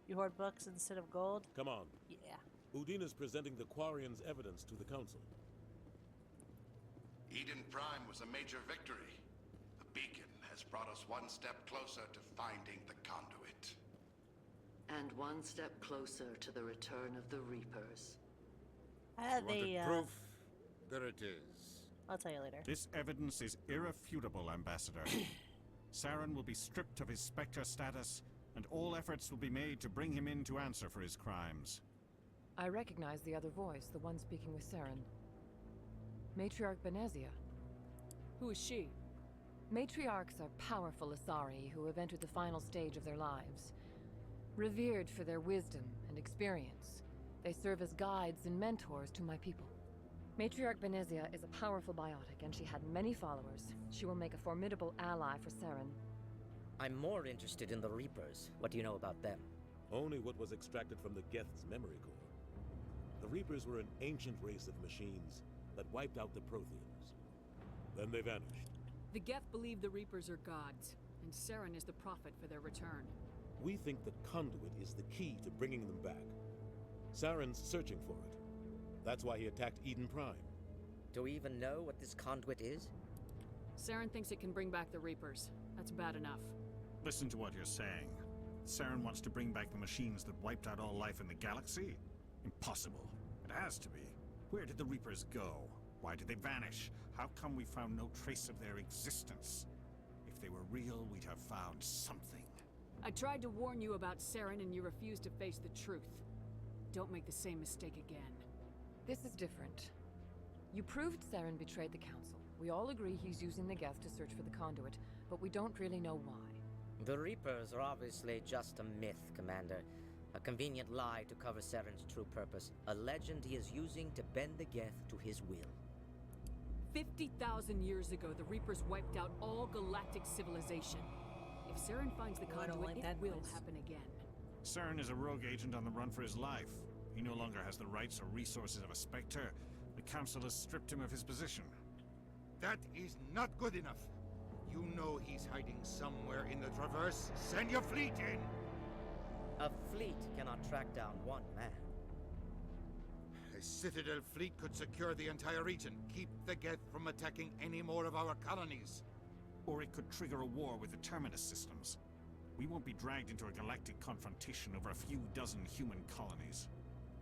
You hoard books instead of gold? Come on. Yeah. Udina's presenting the Quarian's evidence to the Council. Eden Prime was a major victory. The beacon has brought us one step closer to finding the conduit. And one step closer to the return of the Reapers. I have Wanted proof? There it is. I'll tell you later. This evidence is irrefutable, Ambassador. Saren will be stripped of his Spectre status, and all efforts will be made to bring him in to answer for his crimes. I recognize the other voice, the one speaking with Saren. Matriarch Benezia. Who is she? Matriarchs are powerful Asari who have entered the final stage of their lives. Revered for their wisdom and experience, they serve as guides and mentors to my people. Matriarch Benezia is a powerful biotic, and she had many followers. She will make a formidable ally for Saren. I'm more interested in the Reapers. What do you know about them? Only what was extracted from the Geth's memory core. The Reapers were an ancient race of machines that wiped out the Protheans. Then they vanished. The Geth believe the Reapers are gods, and Saren is the prophet for their return. We think the conduit is the key to bringing them back. Saren's searching for it. That's why he attacked Eden Prime. Do we even know what this conduit is? Saren thinks it can bring back the Reapers. That's bad enough. Listen to what you're saying. Saren wants to bring back the machines that wiped out all life in the galaxy? Impossible. It has to be. Where did the Reapers go? Why did they vanish? How come we found no trace of their existence? If they were real, we'd have found something. I tried to warn you about Saren and you refused to face the truth. Don't make the same mistake again. This is different. You proved Saren betrayed the Council. We all agree he's using the Geth to search for the conduit, but we don't really know why. The Reapers are obviously just a myth, Commander. A convenient lie to cover Saren's true purpose. A legend he is using to bend the Geth to his will. 50,000 years ago, the Reapers wiped out all galactic civilization. If Saren finds the conduit, it will happen again. Saren is a rogue agent on the run for his life. He no longer has the rights or resources of a Spectre. The Council has stripped him of his position. That is not good enough. You know he's hiding somewhere in the Traverse. Send your fleet in! A fleet cannot track down one man. A Citadel fleet could secure the entire region, keep the Geth from attacking any more of our colonies. Or it could trigger a war with the Terminus systems. We won't be dragged into a galactic confrontation over a few dozen human colonies.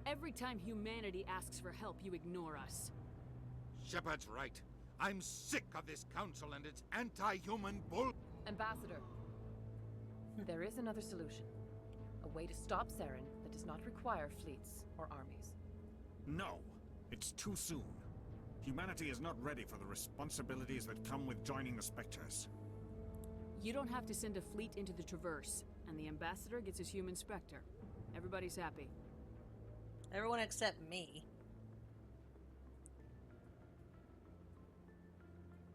Every time humanity asks for help, you ignore us. Shepard's right. I'm sick of this council and its anti-human bull... Ambassador, there is another solution. A way to stop Saren that does not require fleets or armies. No, it's too soon. Humanity is not ready for the responsibilities that come with joining the Spectres. You don't have to send a fleet into the Traverse, and the Ambassador gets his human Spectre. Everybody's happy. Everyone except me.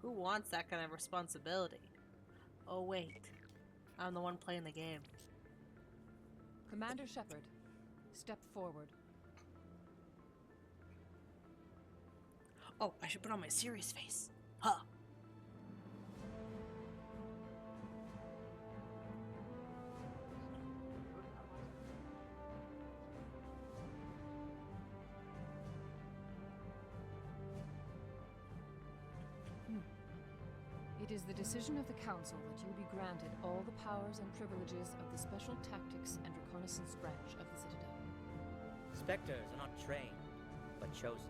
Who wants that kind of responsibility? Oh wait, I'm the one playing the game. Commander Shepard, step forward. Oh, I should put on my serious face. Huh. It is the decision of the Council that you be granted all the powers and privileges of the Special Tactics and Reconnaissance Branch of the Citadel. Spectres are not trained, but chosen.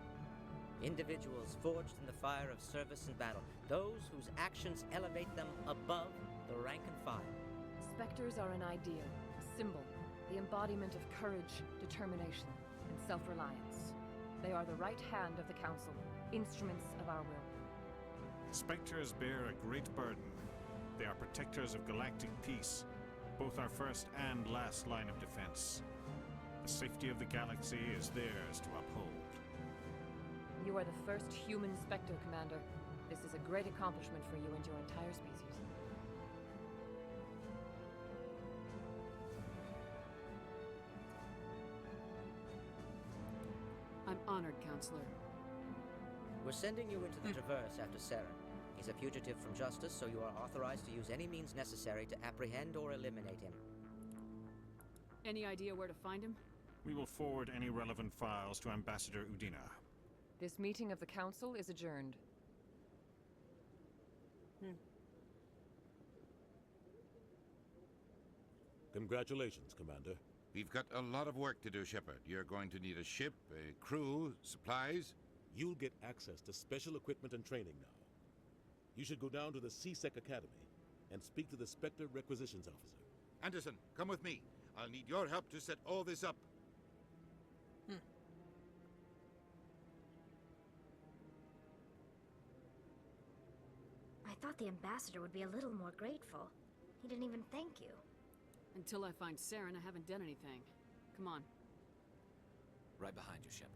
Individuals forged in the fire of service and battle. Those whose actions elevate them above the rank and file. Spectres are an ideal, a symbol, the embodiment of courage, determination, and self-reliance. They are the right hand of the Council, instruments of our will. Spectres bear a great burden. They are protectors of galactic peace, both our first and last line of defense. The safety of the galaxy is theirs to uphold. You are the first human Spectre, Commander. This is a great accomplishment for you and your entire species. I'm honored, Counselor. We're sending you into the Traverse after Saren. He's a fugitive from justice, so you are authorized to use any means necessary to apprehend or eliminate him. Any idea where to find him? We will forward any relevant files to Ambassador Udina. This meeting of the Council is adjourned. Congratulations, Commander. We've got a lot of work to do, Shepard. You're going to need a ship, a crew, supplies. You'll get access to special equipment and training now. You should go down to the C-Sec Academy and speak to the Spectre Requisitions Officer. Anderson, come with me. I'll need your help to set all this up. I thought the ambassador would be a little more grateful. He didn't even thank you. Until I find Saren, I haven't done anything. Come on. Right behind you, Shepard.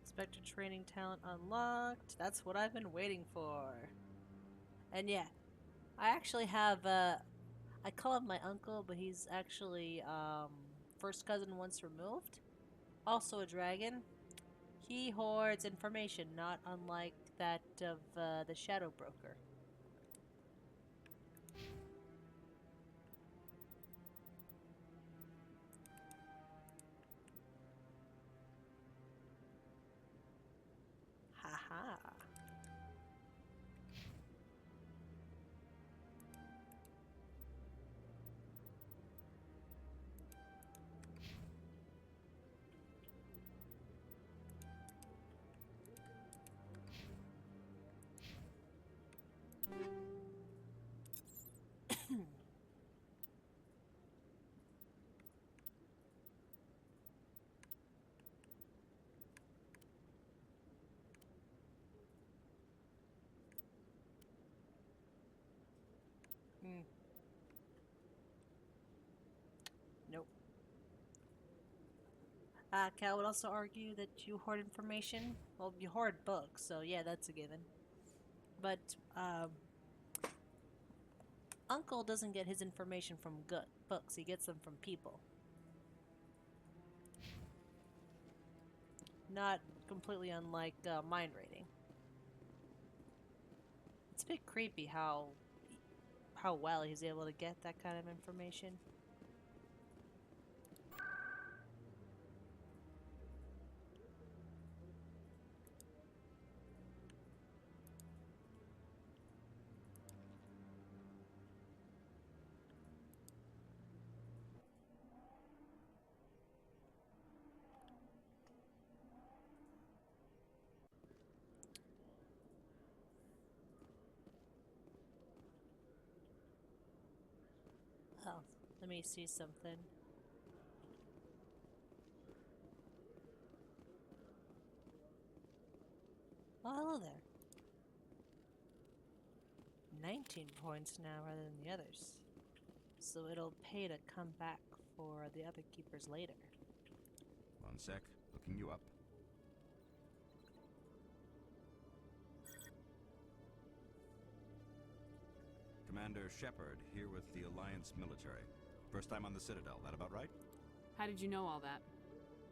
Spectre training talent unlocked. That's what I've been waiting for. And yeah, I actually have, I call him my uncle, but he's actually, first cousin once removed. Also a dragon. He hoards information, not unlike that of, the Shadow Broker. Haha. Nope. Cal would also argue that you hoard information. Well, you hoard books, so yeah, that's a given. But, Uncle doesn't get his information from books, he gets them from people. Not completely unlike, mind reading. It's a bit creepy how well he's able to get that kind of information. Oh, let me see something. Oh, hello there. 19 points now rather than the others. So it'll pay to come back for the other keepers later. One sec. Looking you up. Commander Shepard, here with the Alliance military. First time on the Citadel, that about right? How did you know all that?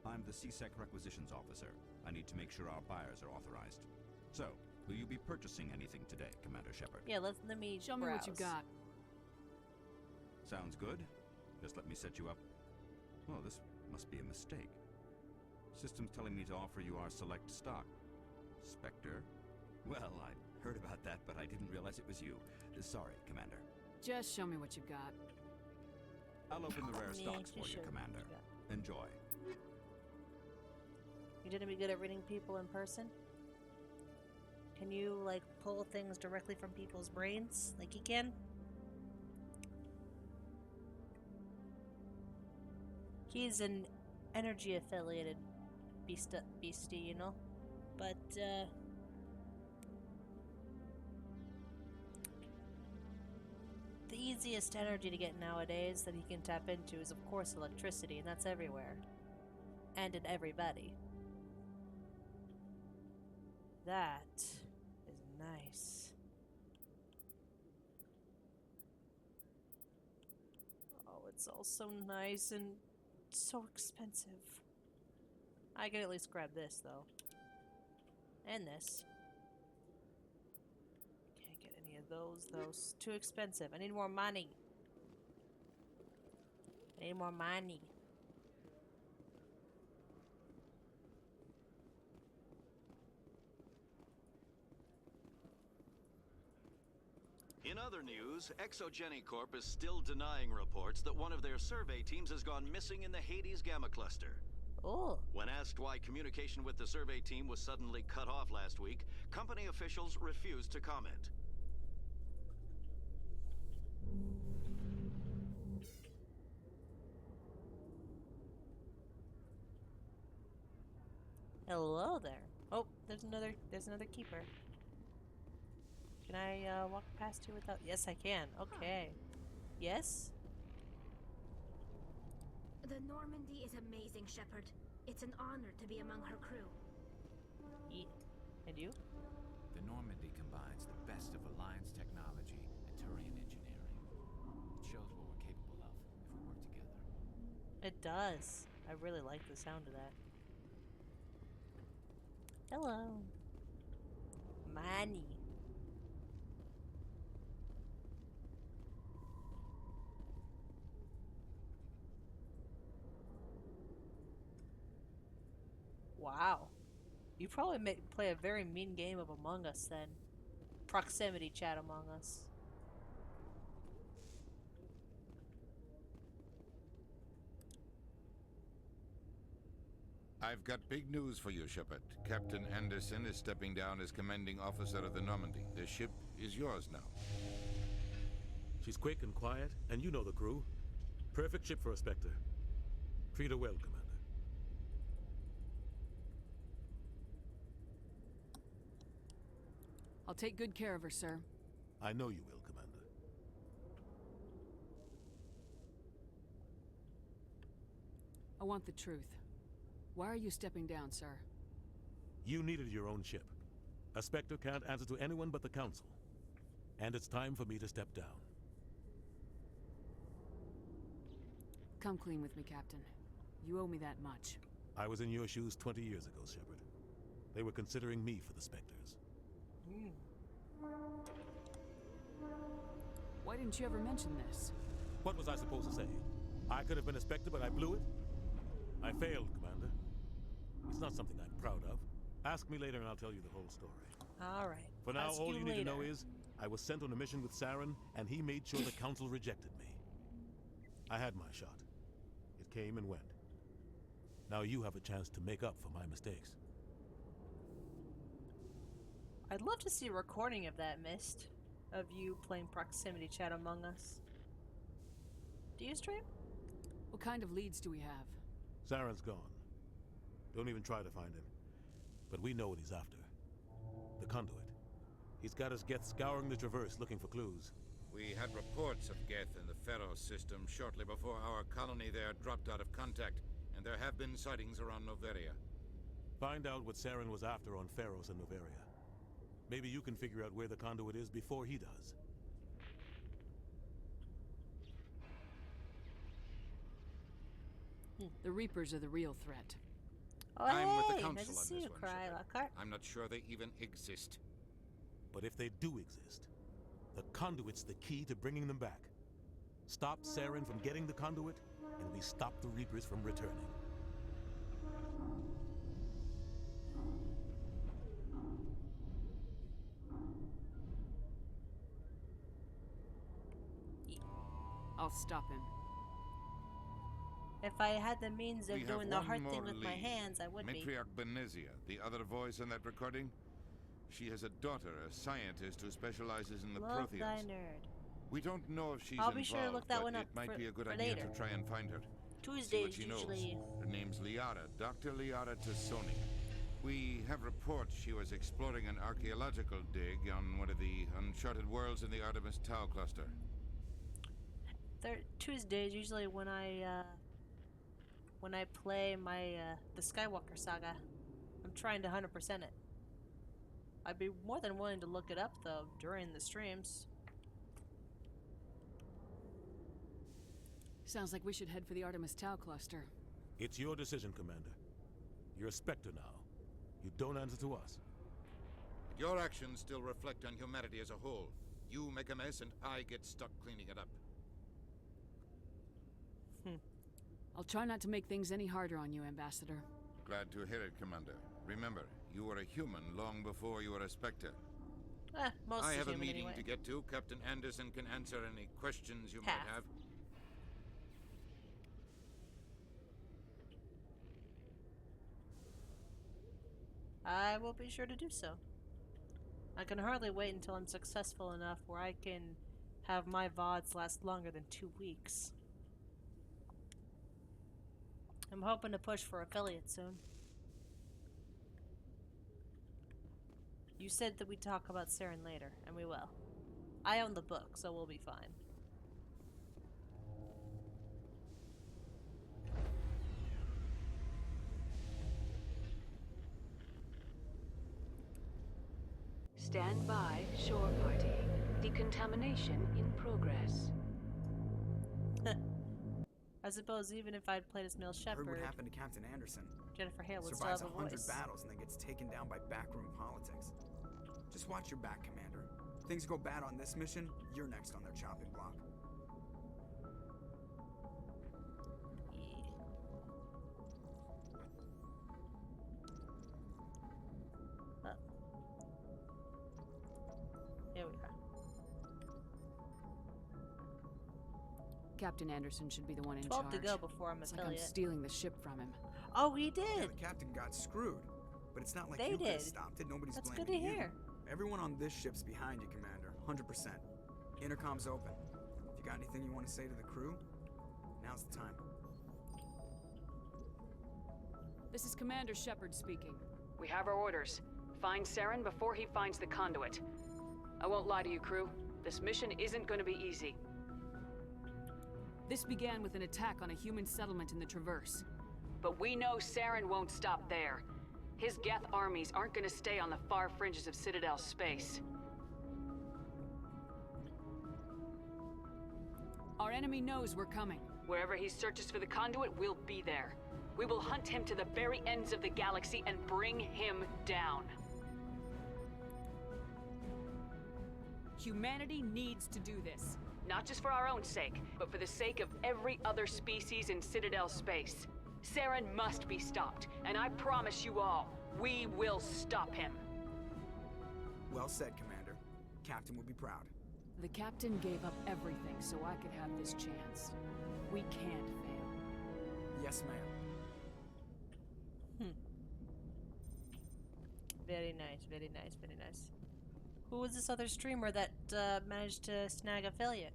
I'm the C-Sec Requisitions Officer. I need to make sure our buyers are authorized. So, will you be purchasing anything today, Commander Shepard? Yeah, let me Show me what you got. Sounds good. Just let me set you up. Well, this must be a mistake. System's telling me to offer you our select stock. Spectre? Well, I heard about that, but I didn't realize it was you. Sorry, Commander. Just show me what you've got. I'll open the rare stocks for you, Commander. Enjoy. You didn't be good at reading people in person? Can you, like, pull things directly from people's brains? Like he can? He's an energy-affiliated beastie, you know? But, the easiest energy to get nowadays that he can tap into is, of course, electricity, and that's everywhere. And in everybody. That is nice. Oh, it's all so nice and so expensive. I can at least grab this, though. And this. Can't get any of those. Too expensive. I need more money. I need more money. In other news, Exogeny Corp is still denying reports that one of their survey teams has gone missing in the Hades Gamma Cluster. Oh. When asked why communication with the survey team was suddenly cut off last week, company officials refused to comment. Hello there. Oh, there's another keeper. Can I walk past you without? Yes, I can. Okay. Yes? The Normandy is amazing, Shepard. It's an honor to be among her crew. And you? The Normandy combines the best of Alliance technology and Turian engineering. It shows what we're capable of if we work together. It does. I really like the sound of that. Hello. Money. Wow. You probably play a very mean game of Among Us then. Proximity chat Among Us. I've got big news for you, Shepard. Captain Anderson is stepping down as commanding officer of the Normandy. The ship is yours now. She's quick and quiet, and you know the crew. Perfect ship for a Spectre. Treat her well, Commander. I'll take good care of her, sir. I know you will, Commander. I want the truth. Why are you stepping down, sir? You needed your own ship. A Spectre can't answer to anyone but the Council. And it's time for me to step down. Come clean with me, Captain. You owe me that much. I was in your shoes 20 years ago, Shepard. They were considering me for the Spectres. Why didn't you ever mention this? What was I supposed to say? I could have been a Spectre, but I blew it? I failed, Commander. It's not something I'm proud of. Ask me later and I'll tell you the whole story. Alright. For now, all you need to know is, I was sent on a mission with Saren, and he made sure the Council rejected me. I had my shot. It came and went. Now you have a chance to make up for my mistakes. I'd love to see a recording of that, Mist. Of you playing proximity chat Among Us. Do you stream? What kind of leads do we have? Saren's gone. Don't even try to find him. But we know what he's after. The conduit. He's got us Geth scouring the Traverse looking for clues. We had reports of Geth in the Pharos system shortly before our colony there dropped out of contact, and there have been sightings around Noveria. Find out what Saren was after on Pharos and Noveria. Maybe you can figure out where the conduit is before he does. The Reapers are the real threat. Oh, I'm with the hey, Council nice to on see this you, one, Cry Shepard. Lockhart. I'm not sure they even exist. But if they do exist, the conduit's the key to bringing them back. Stop Saren from getting the conduit, and we stop the Reapers from returning. I'll stop him. If I had the means of We doing have the one hard more thing with my lead. hands, I would be. Matriarch Benezia, the other voice in that recording. She has a daughter, a scientist who specializes in the Love Protheans. thy nerd. We don't know if she's I'll involved, be sure to look that but one it up might be a good for idea later. to try and find her. See Tuesdays what she knows. usually. Her name's Liara, Dr. Liara Tassoni. We have reports she was exploring an archaeological dig on one of the uncharted worlds in the Artemis Tau cluster. Tuesdays usually when I play my the Skywalker saga. I'm trying to 100% it. I'd be more than willing to look it up though during the streams. Sounds like we should head for the Artemis Tau cluster. It's your decision, Commander. You're a Spectre now. You don't answer to us. Your actions still reflect on humanity as a whole. You make a mess and I get stuck cleaning it up. I'll try not to make things any harder on you, Ambassador. Glad to hear it, Commander. Remember, you were a human long before you were a Spectre. Mostly I have a human meeting anyway. to get to. Captain Anderson can answer any questions you might have. I will be sure to do so. I can hardly wait until I'm successful enough where I can have my VODs last longer than 2 weeks. I'm hoping to push for affiliate soon. You said that we'd talk about Saren later, and we will. I own the book, so we'll be fine. Stand by, shore party. Decontamination in progress. I suppose even if I'd played as Male Shepherd, Heard what happened to Captain Anderson. Jennifer Hale would still Survives have a 100 voice. battles and then gets taken down by backroom politics. Just watch your back, Commander. Things go bad on this mission, you're next on their chopping block. Here we are. Captain Anderson should be the one in 12 charge. to go before I'm It's affiliate. like I'm stealing the ship from him. Oh, he did. Yeah, the captain got screwed. But it's not like They you could have did. stopped it. Nobody's That's blaming good to you. hear. Everyone on this ship's behind you, Commander. 100%. Intercom's open. If you got anything you want to say to the crew, now's the time. This is Commander Shepard speaking. We have our orders. Find Saren before he finds the conduit. I won't lie to you, crew. This mission isn't going to be easy. This began with an attack on a human settlement in the Traverse. But we know Saren won't stop there. His Geth armies aren't going to stay on the far fringes of Citadel space. Our enemy knows we're coming. Wherever he searches for the conduit, we'll be there. We will hunt him to the very ends of the galaxy and bring him down. Humanity needs to do this. Not just for our own sake, but for the sake of every other species in Citadel space. Saren must be stopped, and I promise you all, we will stop him. Well said, Commander. Captain will be proud. The captain gave up everything so I could have this chance. We can't fail. Yes, ma'am. Very nice, very nice, very nice. Who was this other streamer that managed to snag affiliate?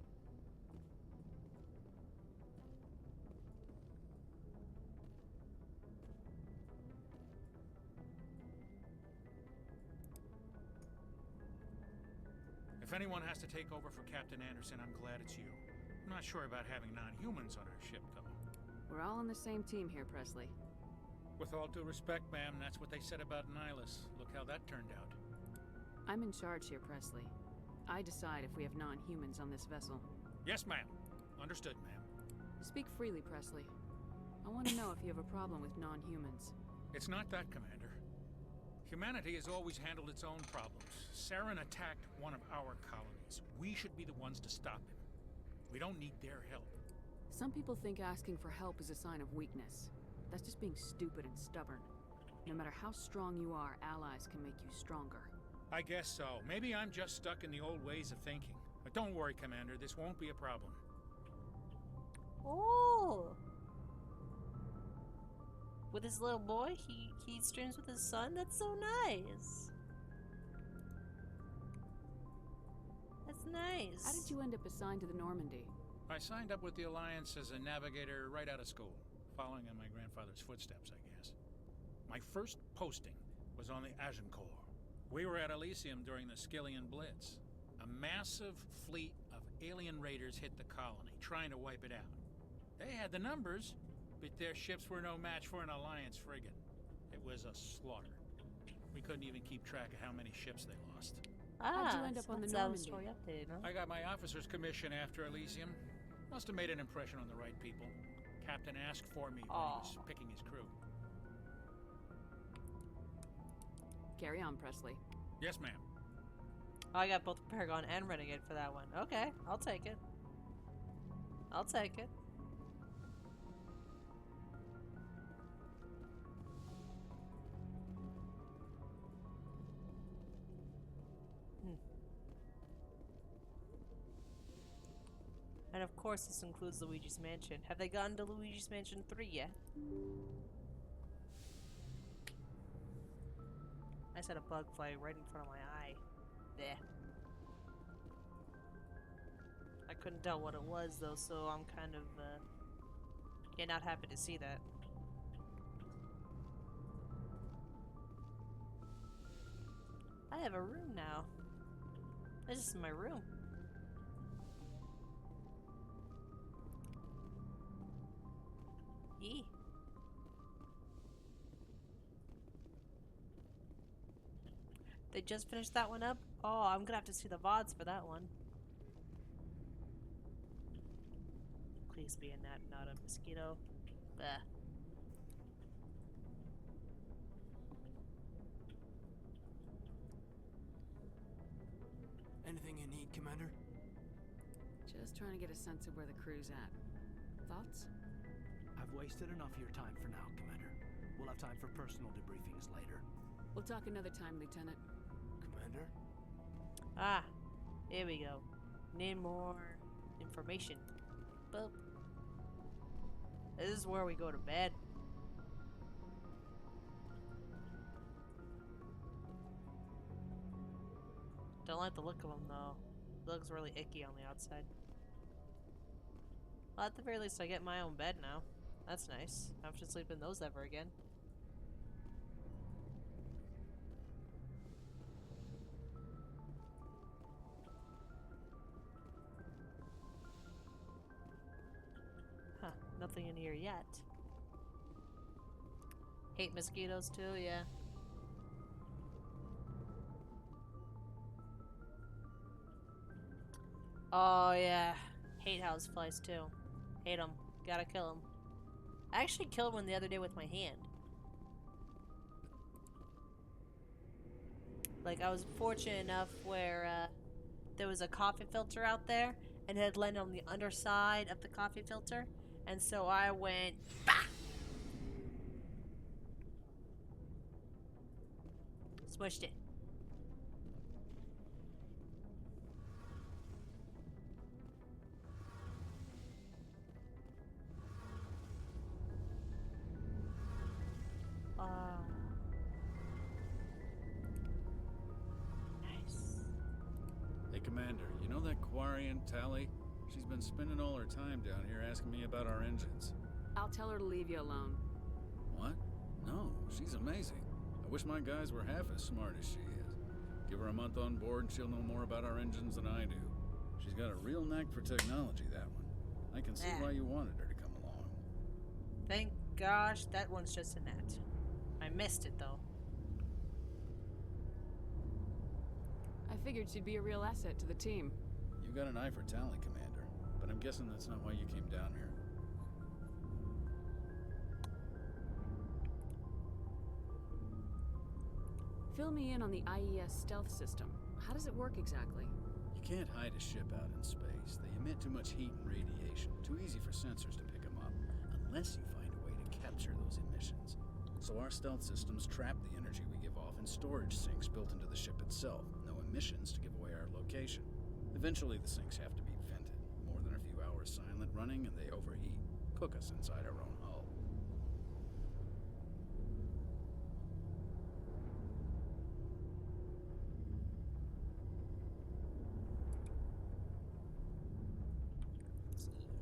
If anyone has to take over for Captain Anderson, I'm glad it's you. I'm not sure about having non-humans on our ship, though. We're all on the same team here, Presley. With all due respect, ma'am, that's what they said about Nihilus. Look how that turned out. I'm in charge here, Presley. I decide if we have non-humans on this vessel. Yes, ma'am. Understood, ma'am. Speak freely, Presley. I want to know if you have a problem with non-humans. It's not that, Commander. Humanity has always handled its own problems. Saren attacked one of our colonies. We should be the ones to stop him. We don't need their help. Some people think asking for help is a sign of weakness. That's just being stupid and stubborn. No matter how strong you are, allies can make you stronger. I guess so. Maybe I'm just stuck in the old ways of thinking. But don't worry, Commander. This won't be a problem. Oh! With his little boy? He streams with his son? That's so nice! That's nice. How did you end up assigned to the Normandy? I signed up with the Alliance as a navigator right out of school, following in my grandfather's footsteps, I guess. My first posting was on the Agincourt. We were at Elysium during the Skillian Blitz. A massive fleet of alien raiders hit the colony, trying to wipe it out. They had the numbers, but their ships were no match for an Alliance frigate. It was a slaughter. We couldn't even keep track of how many ships they lost. How'd you end up on the Normandy? Story updated, huh? I got my officer's commission after Elysium. Must have made an impression on the right people. Captain asked for me when he was picking his crew. Carry on, Presley. Yes, ma'am. Oh, I got both Paragon and Renegade for that one. Okay, I'll take it. I'll take it. And of course this includes Luigi's Mansion. Have they gotten to Luigi's Mansion 3 yet? I just had a bug fly right in front of my eye. There. I couldn't tell what it was though, so I'm kind of, yeah, not happy to see that. I have a room now. This is my room. Yee. They just finished that one up? Oh, I'm gonna have to see the VODs for that one. Please be a gnat, not a mosquito. Bah. Anything you need, Commander? Just trying to get a sense of where the crew's at. Thoughts? I've wasted enough of your time for now, Commander. We'll have time for personal debriefings later. We'll talk another time, Lieutenant. Commander? Ah, here we go. Need more information. Boop. This is where we go to bed. Don't like the look of them though. It looks really icky on the outside. Well, at the very least I get my own bed now. That's nice. I don't have to sleep in those ever again. Huh, nothing in here yet. Hate mosquitoes too, yeah. Oh yeah, hate houseflies too. Hate them. Gotta kill them. I actually killed one the other day with my hand. Like, I was fortunate enough where there was a coffee filter out there and it had landed on the underside of the coffee filter, and so I went bah! Smushed it. Nice. Hey, Commander, you know that Quarian, Tally? She's been spending all her time down here asking me about our engines. I'll tell her to leave you alone. What? No, she's amazing. I wish my guys were half as smart as she is. Give her a month on board and she'll know more about our engines than I do. She's got a real knack for technology, that one. I can see why you wanted her to come along. Thank gosh, that one's just a net. I missed it though. I figured she'd be a real asset to the team. You got an eye for Tally, Commander, but I'm guessing that's not why you came down here. Fill me in on the IES stealth system. How does it work exactly? You can't hide a ship out in space. They emit too much heat and radiation. Too easy for sensors to pick them up, unless you find a way to capture those emissions. So our stealth systems trap the energy we give off in storage sinks built into the ship itself. No emissions to give away our location. Eventually the sinks have to be vented. More than a few hours silent running and they overheat. Cook us inside our own hull.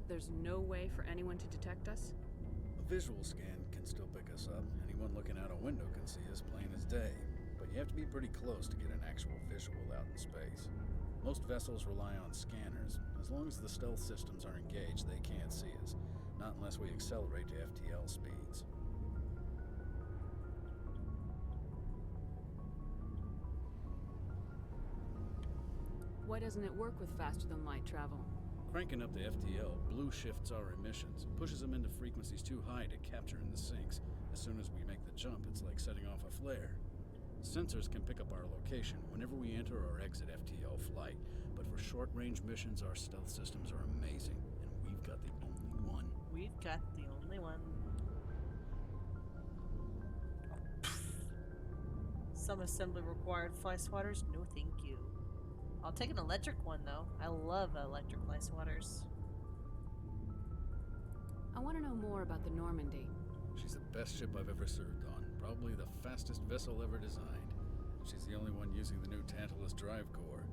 There's no way for anyone to detect us? A visual scan can still pick us up. Anyone anyone looking out a window can see us plain as day, but you have to be pretty close to get an actual visual out in space. Most vessels rely on scanners. As long as the stealth systems are engaged, they can't see us. Not unless we accelerate to FTL speeds. Why doesn't it work with faster-than-light travel? Cranking up the FTL blue shifts our emissions, pushes them into frequencies too high to capture in the sinks. As soon as we make the jump, it's like setting off a flare. Sensors can pick up our location whenever we enter or exit FTL flight, but for short-range missions, our stealth systems are amazing, and we've got the only one. We've got the only one. Some assembly required fly swatters? No thank you. I'll take an electric one though. I love electric fly swatters. I want to know more about the Normandy. She's the best ship I've ever served on. Probably the fastest vessel ever designed. She's the only one using the new Tantalus drive core.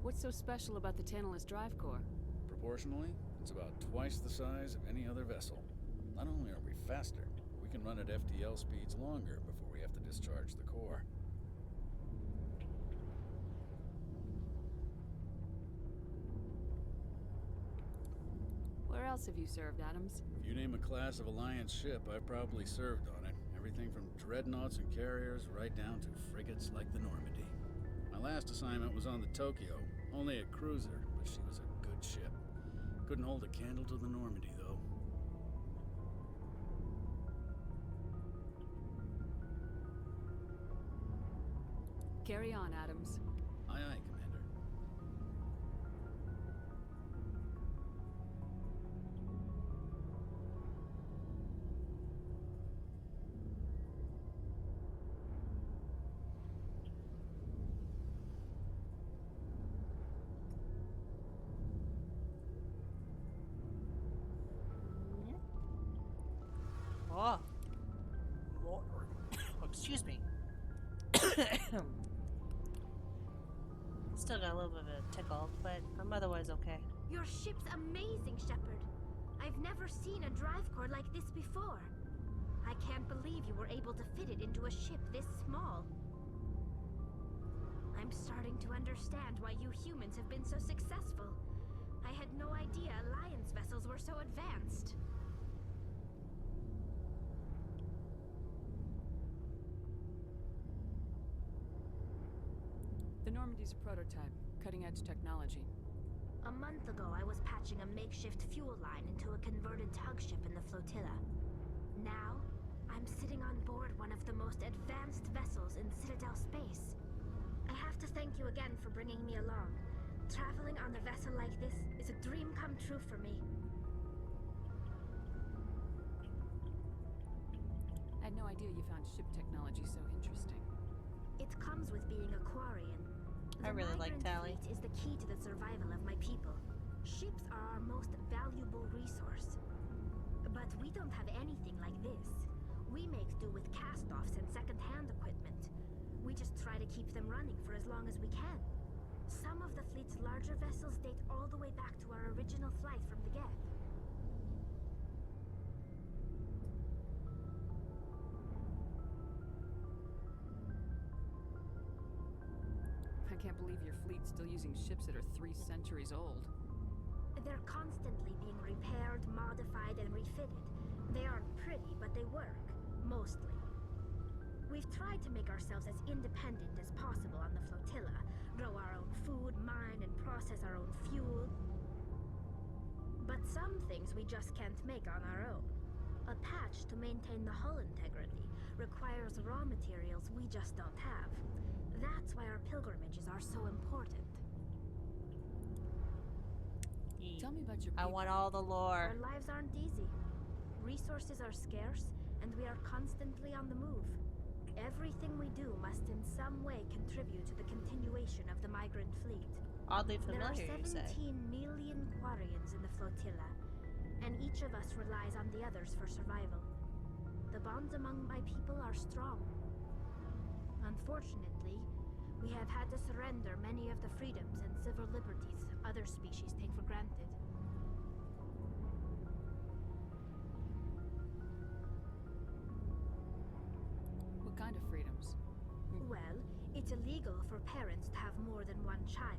What's so special about the Tantalus drive core? Proportionally, it's about twice the size of any other vessel. Not only are we faster, but we can run at FTL speeds longer before we have to discharge the core. Where else have you served, Adams? If you name a class of Alliance ship, I've probably served on it. Everything from dreadnoughts and carriers right down to frigates like the Normandy. My last assignment was on the Tokyo, only a cruiser, but she was a good ship. Couldn't hold a candle to the Normandy, though. Carry on, Adams. Aye, aye, Commander. Oh. More. Excuse me. Still got a little bit of a tickle, but I'm otherwise okay. Your ship's amazing, Shepard. I've never seen a drive core like this before. I can't believe you were able to fit it into a ship this small. I'm starting to understand why you humans have been so successful. I had no idea Alliance vessels were so advanced. The Normandy's a prototype, cutting-edge technology. A month ago, I was patching a makeshift fuel line into a converted tug ship in the flotilla. Now, I'm sitting on board one of the most advanced vessels in Citadel space. I have to thank you again for bringing me along. Traveling on a vessel like this is a dream come true for me. I had no idea you found ship technology so interesting. It comes with being a Quarian. I really like Tally. The migrant fleet is the key to the survival of my people. Ships are our most valuable resource. But we don't have anything like this. We make do with cast-offs and second-hand equipment. We just try to keep them running for as long as we can. Some of the fleet's larger vessels date all the way back to our original flight from the Geth. I can't believe your fleet's still using ships that are 3 centuries old. They're constantly being repaired, modified, and refitted. They aren't pretty, but they work. Mostly. We've tried to make ourselves as independent as possible on the flotilla. Grow our own food, mine, and process our own fuel. But some things we just can't make on our own. A patch to maintain the hull integrity requires raw materials we just don't have. That's why our pilgrimages are so important. Tell me about your I want all the lore. Our lives aren't easy. Resources are scarce, and we are constantly on the move. Everything we do must in some way contribute to the continuation of the migrant fleet. Oddly familiar, There are you say. 17 million Quarians in the flotilla, and each of us relies on the others for survival. The bonds among my people are strong. Unfortunately, we have had to surrender many of the freedoms and civil liberties other species take for granted. Well, it's illegal for parents to have more than one child.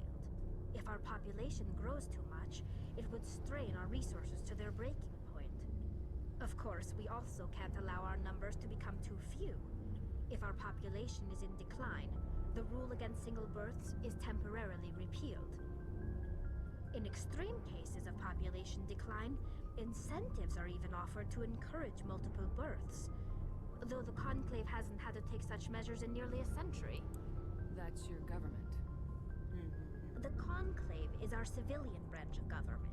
If our population grows too much, it would strain our resources to their breaking point. Of course, we also can't allow our numbers to become too few. If our population is in decline, the rule against single births is temporarily repealed. In extreme cases of population decline, incentives are even offered to encourage multiple births. Though the Conclave hasn't had to take such measures in nearly a century. That's your government. The Conclave is our civilian branch of government.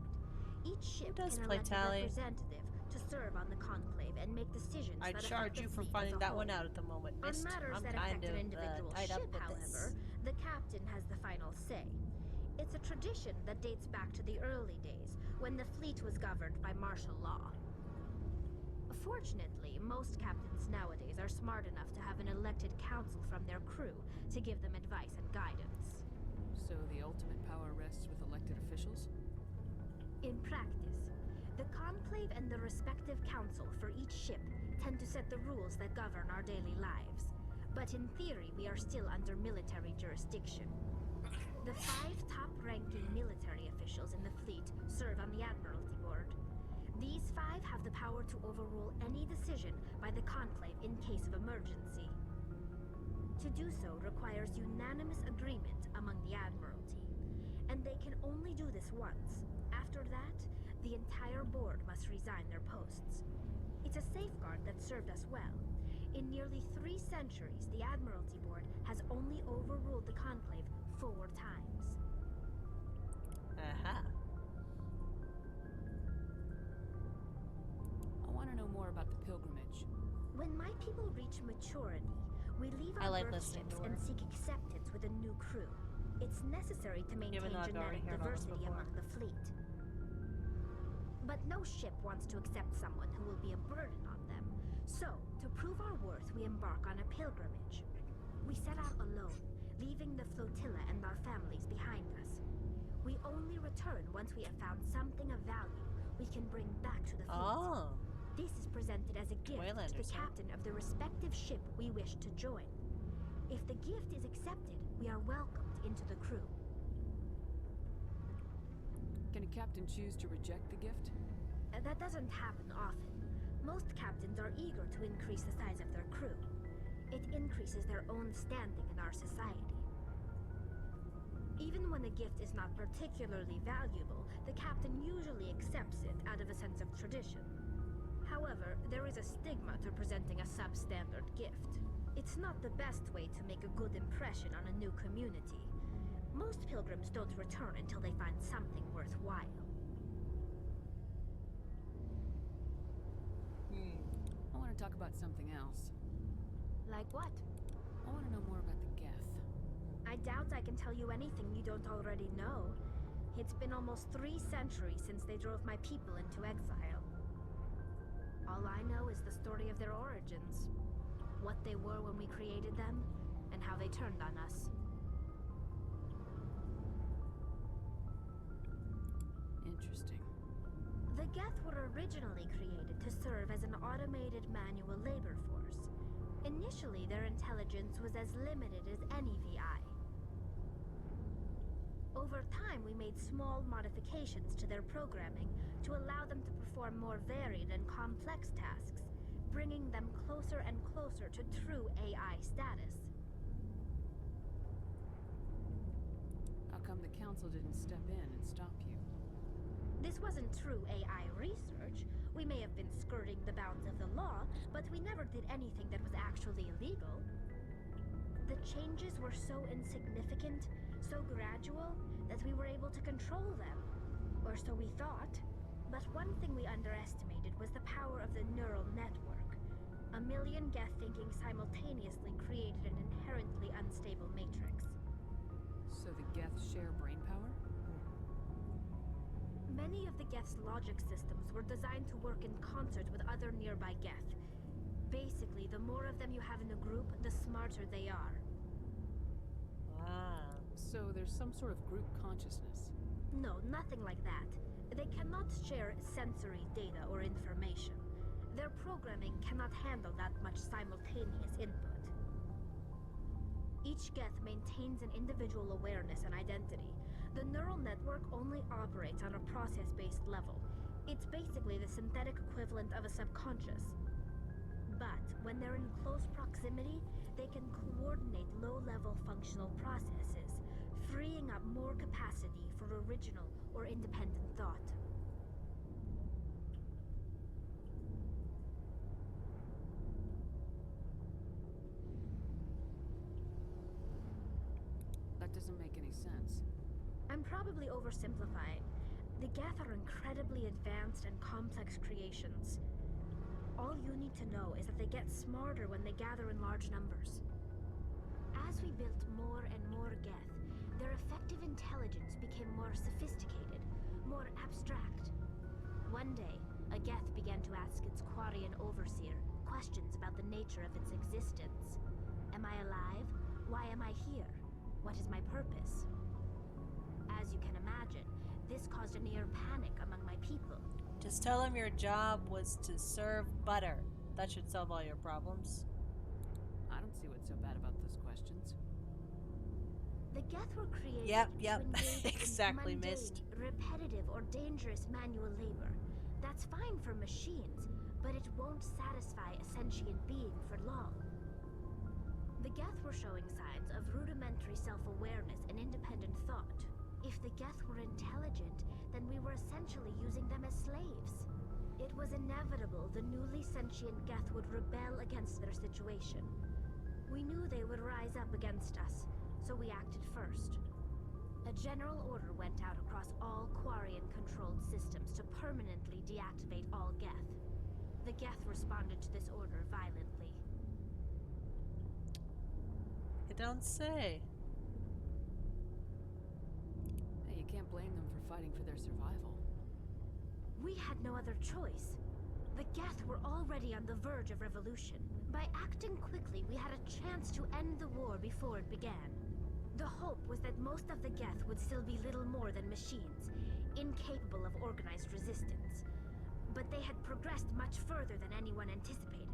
Each ship can elect a Tally? representative to serve on the Conclave and make decisions I'd that charge affect you the for fleet finding as a that one whole. out at the moment, On Mist. matters I'm that kind affect of an individual tied up ship, with however, this. the captain has the final say. It's a tradition that dates back to the early days, when the fleet was governed by martial law. Fortunately, most captains nowadays are smart enough to have an elected council from their crew to give them advice and guidance. So the ultimate power rests with elected officials? In practice, the Conclave and the respective council for each ship tend to set the rules that govern our daily lives. But in theory, we are still under military jurisdiction. The 5 top-ranking military officials in the fleet serve on the Admiralty Board. These 5 have the power to overrule any decision by the Conclave in case of emergency. To do so requires unanimous agreement among the Admiralty, and they can only do this once. After that, the entire board must resign their posts. It's a safeguard that served us well. In nearly 3 centuries, the Admiralty Board has only overruled the Conclave 4 times. Aha. I want to know more about the pilgrimage. When my people reach maturity, we leave our birth ships and seek acceptance with a new crew. It's necessary to maintain genetic diversity among the fleet. But no ship wants to accept someone who will be a burden on them. So, to prove our worth, we embark on a pilgrimage. We set out alone, leaving the flotilla and our families behind us. We only return once we have found something of value we can bring back to the fleet. Oh. This is presented as a gift to the captain of the respective ship we wish to join. If the gift is accepted, we are welcomed into the crew. Can a captain choose to reject the gift? That doesn't happen often. Most captains are eager to increase the size of their crew. It increases their own standing in our society. Even when a gift is not particularly valuable, the captain usually accepts it out of a sense of tradition. However, there is a stigma to presenting a substandard gift. It's not the best way to make a good impression on a new community. Most pilgrims don't return until they find something worthwhile. I want to talk about something else. Like what? I want to know more about the Geth. I doubt I can tell you anything you don't already know. It's been almost 3 centuries since they drove my people into exile. All I know is the story of their origins. What they were when we created them, and how they turned on us. Interesting. The Geth were originally created to serve as an automated manual labor force. Initially, their intelligence was as limited as any VI. Over time, we made small modifications to their programming to allow them to perform more varied and complex tasks, bringing them closer and closer to true AI status. How come the council didn't step in and stop you? This wasn't true AI research. We may have been skirting the bounds of the law, but we never did anything that was actually illegal. The changes were so insignificant, so gradual, that we were able to control them. Or so we thought. But one thing we underestimated was the power of the neural network. A million Geth thinking simultaneously created an inherently unstable matrix. So the Geth share brain power? Many of the Geth's logic systems were designed to work in concert with other nearby Geth. Basically, the more of them you have in a group, the smarter they are. Ah. So there's some sort of group consciousness? No, nothing like that. They cannot share sensory data or information. Their programming cannot handle that much simultaneous input. Each Geth maintains an individual awareness and identity. The neural network only operates on a process-based level. It's basically the synthetic equivalent of a subconscious. But when they're in close proximity, they can coordinate low-level functional processes, freeing up more capacity for original or independent thought. That doesn't make any sense. I'm probably oversimplifying. The Geth are incredibly advanced and complex creations. All you need to know is that they get smarter when they gather in large numbers. As we built more and more Geth, their effective intelligence became more sophisticated, more abstract. One day, a Geth began to ask its Quarian overseer questions about the nature of its existence. Am I alive? Why am I here? What is my purpose? As you can imagine, this caused a near panic among my people. Just tell him your job was to serve butter. That should solve all your problems. I don't see what's so bad about those questions. The Geth were created Yep. to engage Exactly, in mundane, missed. repetitive, or dangerous manual labor. That's fine for machines, but it won't satisfy a sentient being for long. The Geth were showing signs of rudimentary self-awareness and independent thought. If the Geth were intelligent, then we were essentially using them as slaves. It was inevitable the newly sentient Geth would rebel against their situation. We knew they would rise up against us, so we acted first. A general order went out across all Quarian-controlled systems to permanently deactivate all Geth. The Geth responded to this order violently. You don't say. Hey, you can't blame them for fighting for their survival. We had no other choice. The Geth were already on the verge of revolution. By acting quickly, we had a chance to end the war before it began. The hope was that most of the Geth would still be little more than machines, incapable of organized resistance. But they had progressed much further than anyone anticipated.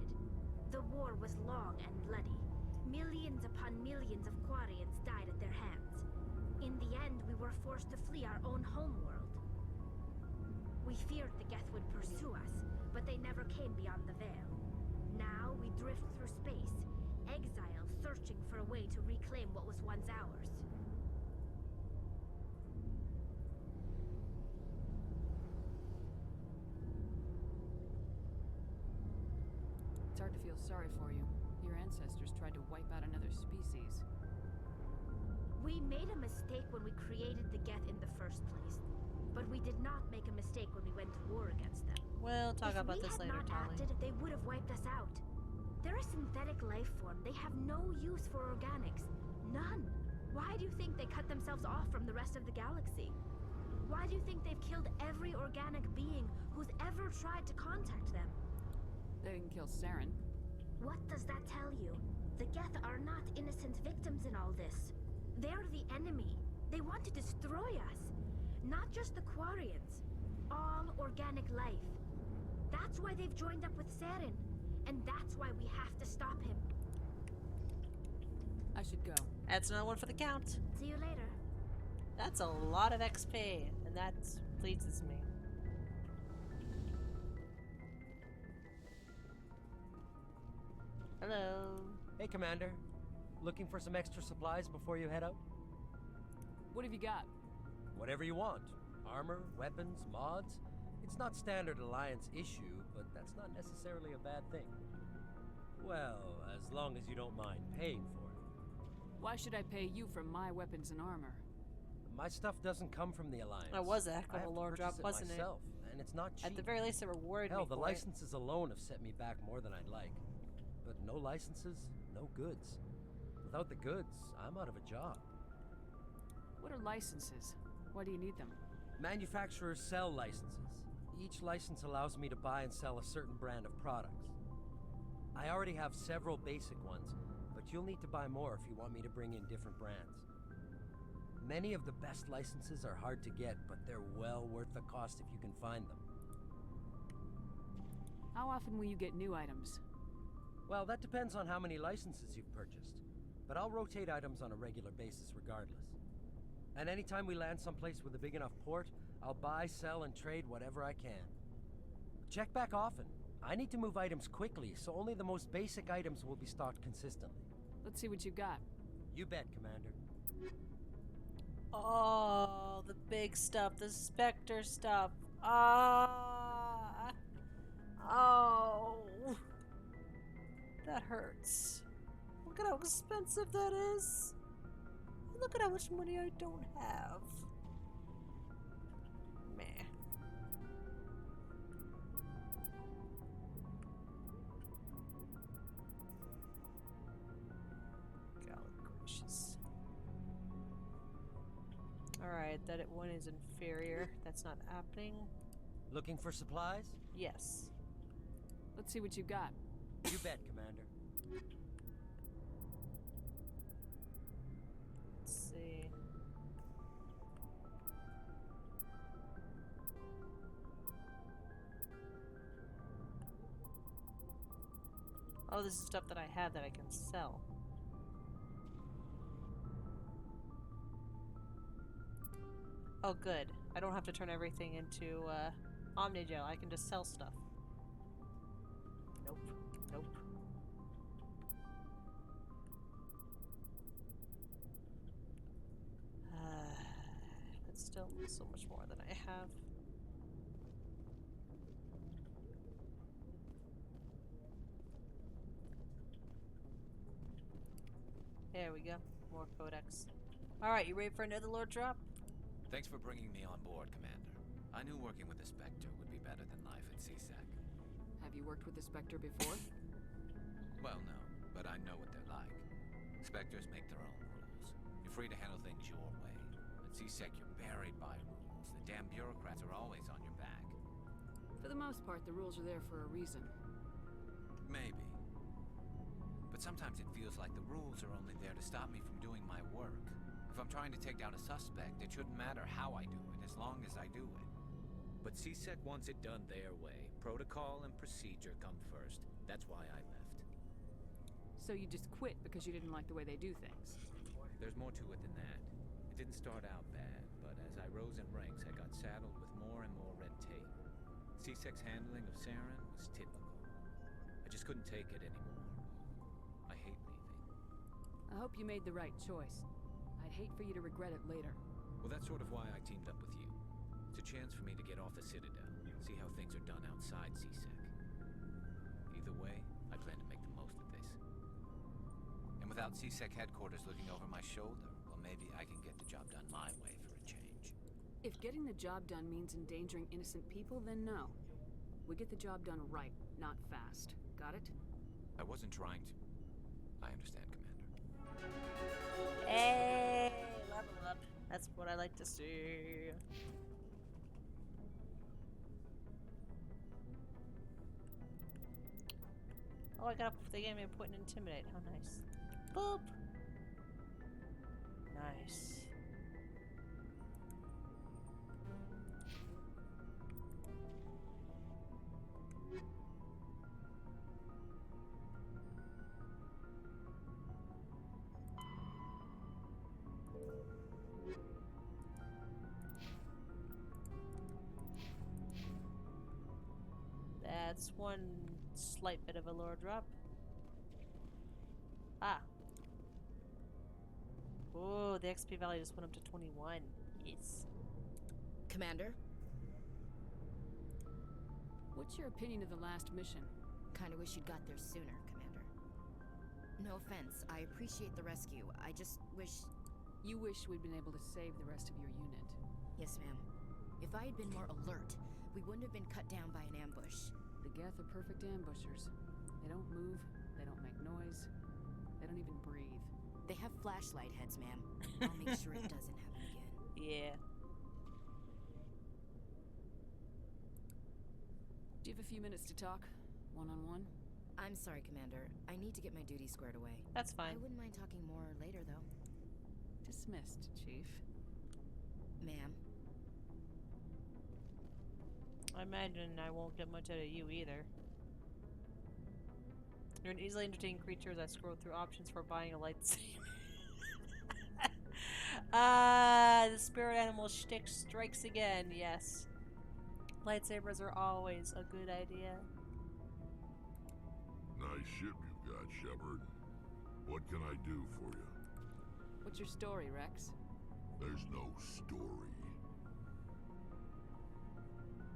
The war was long and bloody. Millions upon millions of Quarians died at their hands. In the end, we were forced to flee our own homeworld. We feared the Geth would pursue us, but they never came beyond the veil. Now we drift through space, exile searching for a way to reclaim what was once ours. It's hard to feel sorry for you. Your ancestors tried to wipe out another species. We made a mistake when we created the Geth in the first place. But we did not make a mistake when we went to war against them. We'll talk about this later, If we had not acted, they would have wiped us out. They're a synthetic life form. They have no use for organics. None. Why do you think they cut themselves off from the rest of the galaxy? Why do you think they've killed every organic being who's ever tried to contact them? They didn't kill Saren. What does that tell you? The Geth are not innocent victims in all this. They're the enemy. They want to destroy us. Not just the Quarians. All organic life. That's why they've joined up with Saren. And that's why we have to stop him. I should go. That's another one for the count. See you later. That's a lot of XP, and that pleases me. Hello. Hey, Commander. Looking for some extra supplies before you head out? What have you got? Whatever you want. Armor, weapons, mods. It's not standard Alliance issue, but that's not necessarily a bad thing. Well, as long as you don't mind paying for it. Why should I pay you for my weapons and armor? My stuff doesn't come from the Alliance. That was a heck I of have a to lore purchase drop, wasn't myself, and it's not cheap. At the very least, it rewarded me Hell, the for it. licenses alone have set me back more than I'd like. But no licenses, no goods. Without the goods, I'm out of a job. What are licenses? Why do you need them? Manufacturers sell licenses. Each license allows me to buy and sell a certain brand of products. I already have several basic ones, but you'll need to buy more if you want me to bring in different brands. Many of the best licenses are hard to get, but they're well worth the cost if you can find them. How often will you get new items? Well, that depends on how many licenses you've purchased. but I'll rotate items on a regular basis regardless. And anytime we land someplace with a big enough port, I'll buy, sell, and trade whatever I can. Check back often. I need to move items quickly, so only the most basic items will be stocked consistently. Let's see what you got. You bet, Commander. Oh, the big stuff, the Spectre stuff. Ah. Oh. That hurts. Look at how expensive that is. Look at how much money I don't have. Meh. Golly gracious. Alright, that one is inferior. That's not happening. Looking for supplies? Yes. Let's see what you got. You bet, Commander. Let's see. Oh, this is stuff that I have that I can sell. Oh, good. I don't have to turn everything into Omnigel. I can just sell stuff. Nope. Nope. That's still so much more than I have. There we go. More codex. Alright, you ready for another lore drop? Thanks for bringing me on board, Commander. I knew working with the Spectre would be better than life at CSEC. Have you worked with the Spectre before? Well, no, but I know what they're like. Spectres make their own rules. You're free to handle things your way. At CSEC, you're buried by rules. The damn bureaucrats are always on your back. For the most part, the rules are there for a reason. Maybe. But sometimes it feels like the rules are only there to stop me from doing my work. If I'm trying to take down a suspect, it shouldn't matter how I do it, as long as I do it. But CSEC wants it done their way. Protocol and procedure come first. That's why I left. So you just quit because you didn't like the way they do things? There's more to it than that. It didn't start out bad, but as I rose in ranks, I got saddled with more and more red tape. CSEC's handling of Saren was typical. I just couldn't take it anymore. I hate leaving. I hope you made the right choice. I'd hate for you to regret it later. Well, that's sort of why I teamed up with you. It's a chance for me to get off the Citadel, see how things are done outside CSEC. Either way, I plan to make the most of this. And without CSEC headquarters looking over my shoulder, well, maybe I can get the job done my way for a change. If getting the job done means endangering innocent people, then no. We get the job done right, not fast. Got it? I wasn't trying to. I understand, Commander. Hey, level up. That's what I like to see. Oh, they gave me a point in Intimidate. How nice. Boop. Nice. That's one slight bit of a lore drop. Ah. Oh, the XP value just went up to 21. Yes. Commander? What's your opinion of the last mission? Kinda wish you'd got there sooner, Commander. No offense, I appreciate the rescue. I just wish... You wish we'd been able to save the rest of your unit. Yes, ma'am. If I had been more alert, we wouldn't have been cut down by an ambush. The Geth are perfect ambushers. They don't move, they don't make noise, they don't even breathe. They have flashlight heads, ma'am. I'll make sure it doesn't happen again. Yeah. Do you have a few minutes to talk? One-on-one? I'm sorry, Commander. I need to get my duties squared away. That's fine. I wouldn't mind talking more later, though. Dismissed, Chief. Ma'am? I imagine I won't get much out of you either. You're an easily entertaining creature as I scroll through options for buying a lightsaber. The spirit animal shtick strikes again, yes. Lightsabers are always a good idea. Nice ship you've got, Shepard. What can I do for you? What's your story, Rex? There's no story.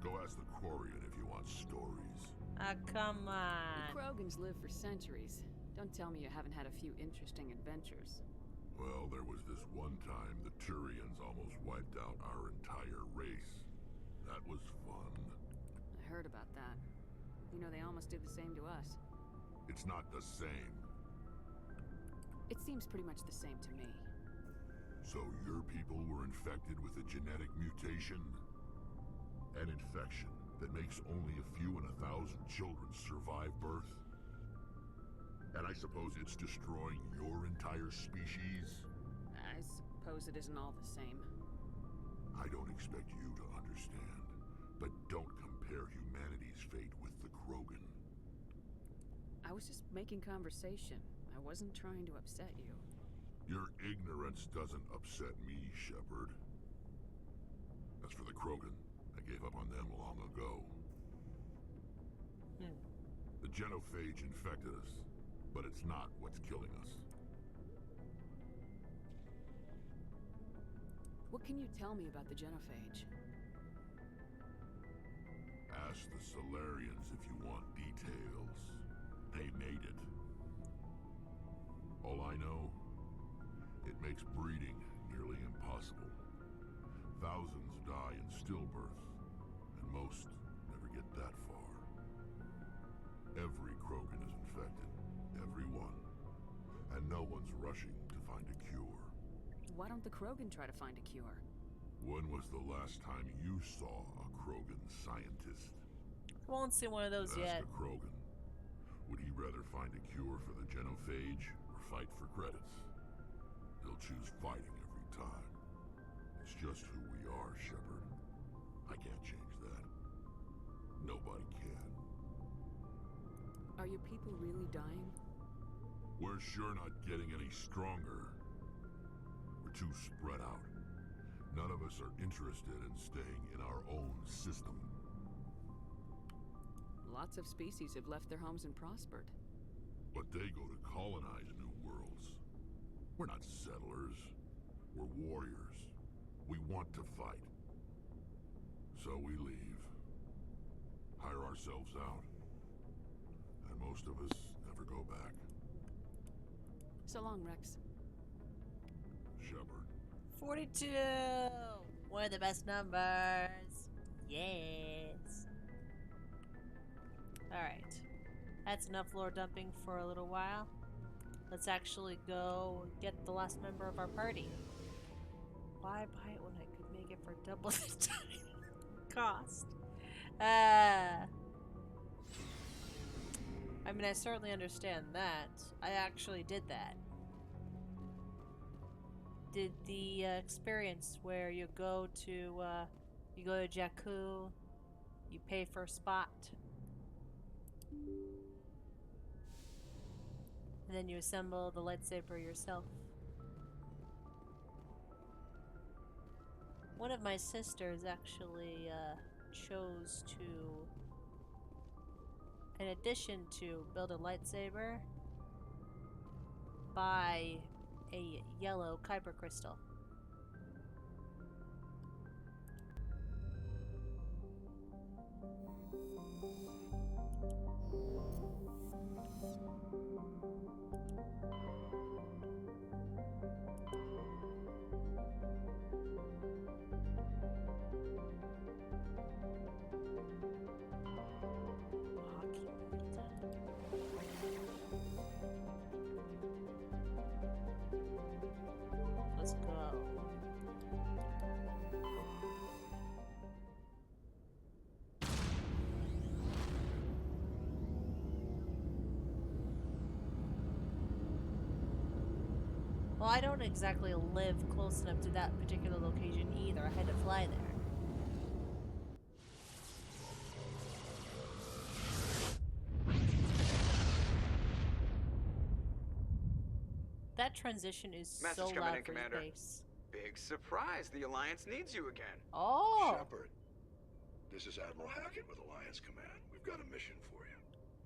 Go ask the Quarian if you want stories. Ah, come The on. Krogans lived for centuries. Don't tell me you haven't had a few interesting adventures. Well, there was this one time the Turians almost wiped out our entire race. That was fun. I heard about that. You know, they almost did the same to us. It's not the same. It seems pretty much the same to me. So your people were infected with a genetic mutation? An infection that makes only a few in 1,000 children survive birth? And I suppose it's destroying your entire species? I suppose it isn't all the same. I don't expect you to understand, but don't compare humanity's fate with the Krogan. I was just making conversation. I wasn't trying to upset you. Your ignorance doesn't upset me, Shepard. As for the Krogan, I gave up on them long ago. The genophage infected us, but it's not what's killing us. What can you tell me about the genophage? Ask the Solarians if you want details. They made it. All I know, it makes breeding nearly impossible. Thousands die in stillbirth, and most never get that far. Every Krogan is infected. Every one. And no one's rushing to find a cure. Why don't the Krogan try to find a cure? When was the last time you saw a Krogan scientist? I won't see one of those yet. Ask a Krogan. Would he rather find a cure for the genophage or fight for credits? He'll choose fighting every time. It's just who we are, Shepard. I can't change that. Nobody can. Are your people really dying? We're sure not getting any stronger. We're too spread out. None of us are interested in staying in our own system. Lots of species have left their homes and prospered. But they go to colonize new worlds. We're not settlers. We're warriors. We want to fight. So we leave. Hire ourselves out. And most of us never go back. So long, Rex. Shepard. 42! One of the best numbers. Yes. Alright. That's enough lore dumping for a little while. Let's actually go get the last member of our party. Why buy it when I could make it for double the time cost? I mean, I certainly understand that. I actually did that. Did the experience where you go to Jakku, you pay for a spot, and then you assemble the lightsaber yourself. One of my sisters actually chose to, in addition to build a lightsaber, buy a yellow kyber crystal. Let's go. Well, I don't exactly live close enough to that particular location either. I had to fly there. That transition is so Message coming loud in, for his Commander. bass. Big surprise. The Alliance needs you again. Oh! Shepard, this is Admiral Hackett with Alliance Command. We've got a mission for you.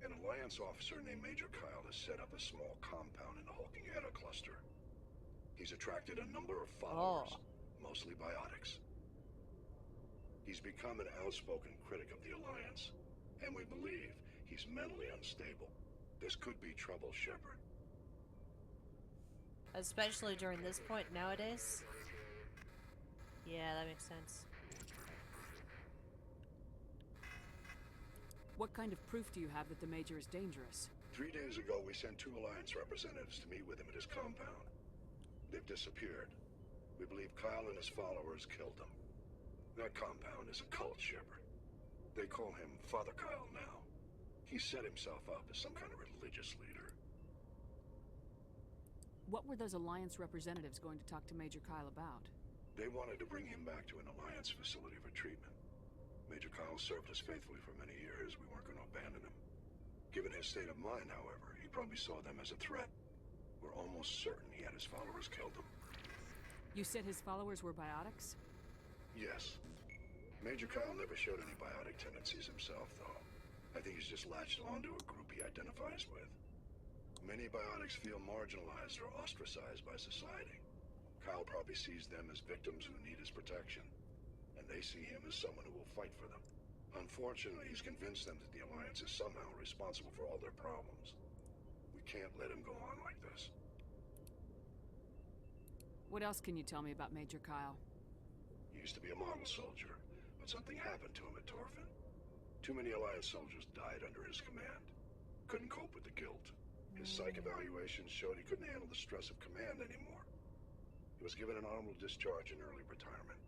An Alliance officer named Major Kyle has set up a small compound in the Hulking Eta cluster. He's attracted a number of followers, mostly biotics. He's become an outspoken critic of the Alliance, and we believe he's mentally unstable. This could be trouble, Shepard. Especially during this point nowadays. Yeah, that makes sense. What kind of proof do you have that the Major is dangerous? 3 days ago, we sent 2 Alliance representatives to meet with him at his compound. They've disappeared. We believe Kyle and his followers killed them. That compound is a cult, Shepard. They call him Father Kyle now. He set himself up as some kind of religious leader. What were those Alliance representatives going to talk to Major Kyle about? They wanted to bring him back to an Alliance facility for treatment. Major Kyle served us faithfully for many years. We weren't going to abandon him. Given his state of mind, however, he probably saw them as a threat. We're almost certain he had his followers killed them. You said his followers were biotics? Yes. Major Kyle never showed any biotic tendencies himself, though. I think he's just latched onto a group he identifies with. Many biotics feel marginalized or ostracized by society. Kyle probably sees them as victims who need his protection, and they see him as someone who will fight for them. Unfortunately, he's convinced them that the Alliance is somehow responsible for all their problems. We can't let him go on like this. What else can you tell me about Major Kyle? He used to be a model soldier, but something happened to him at Torfin. Too many Alliance soldiers died under his command. Couldn't cope with the guilt. His psych evaluations showed he couldn't handle the stress of command anymore. He was given an honorable discharge in early retirement.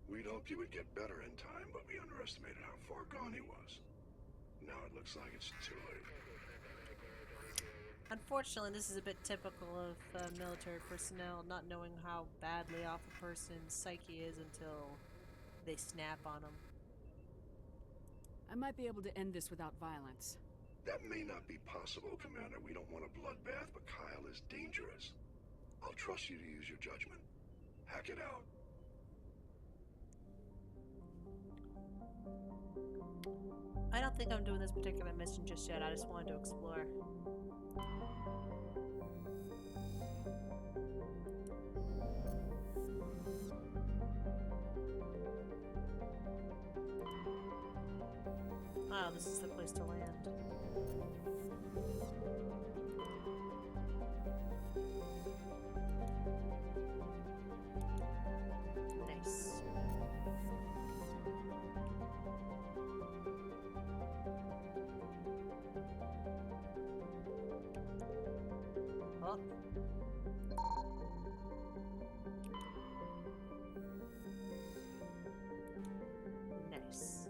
We'd hoped he would get better in time, but we underestimated how far gone he was. Now it looks like it's too late. Unfortunately, this is a bit typical of military personnel, not knowing how badly off a person's psyche is until they snap on them. I might be able to end this without violence. That may not be possible, Commander. We don't want a bloodbath, but Kyle is dangerous. I'll trust you to use your judgment. Hack it out. I don't think I'm doing this particular mission just yet. I just wanted to explore. Oh, this is the place to land. Nice. Oh. Nice.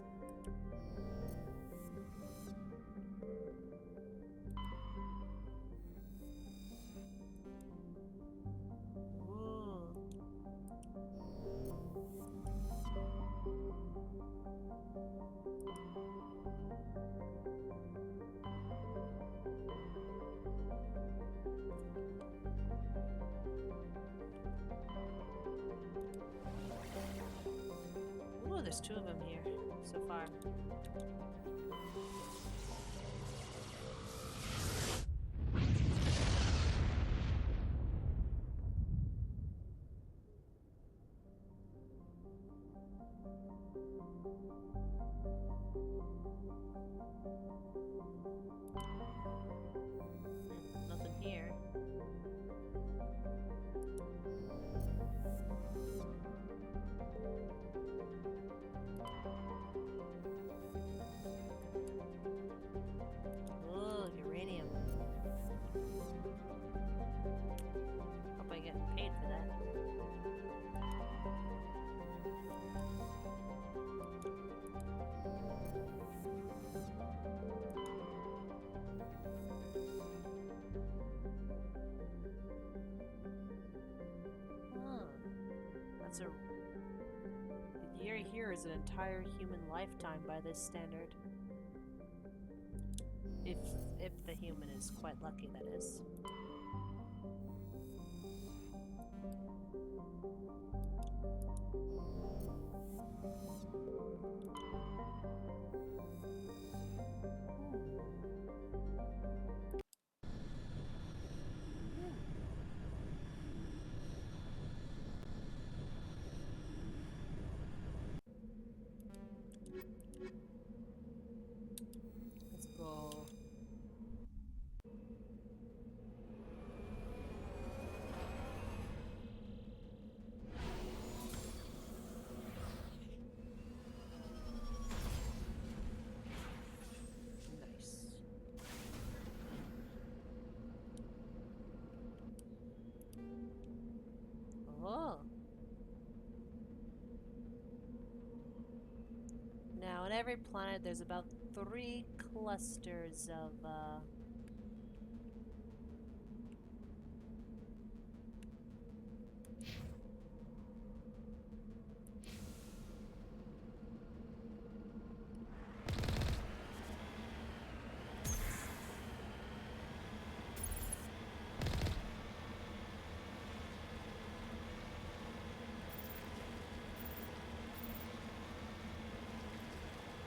Ooh, there's 2 of them here so far. Nothing here. Oh, uranium. Hope I get paid for that. That's a year here is an entire human lifetime by this standard. If the human is quite lucky, that is. Let's go. Nice. Oh. Now, on every planet, there's about 3 clusters of,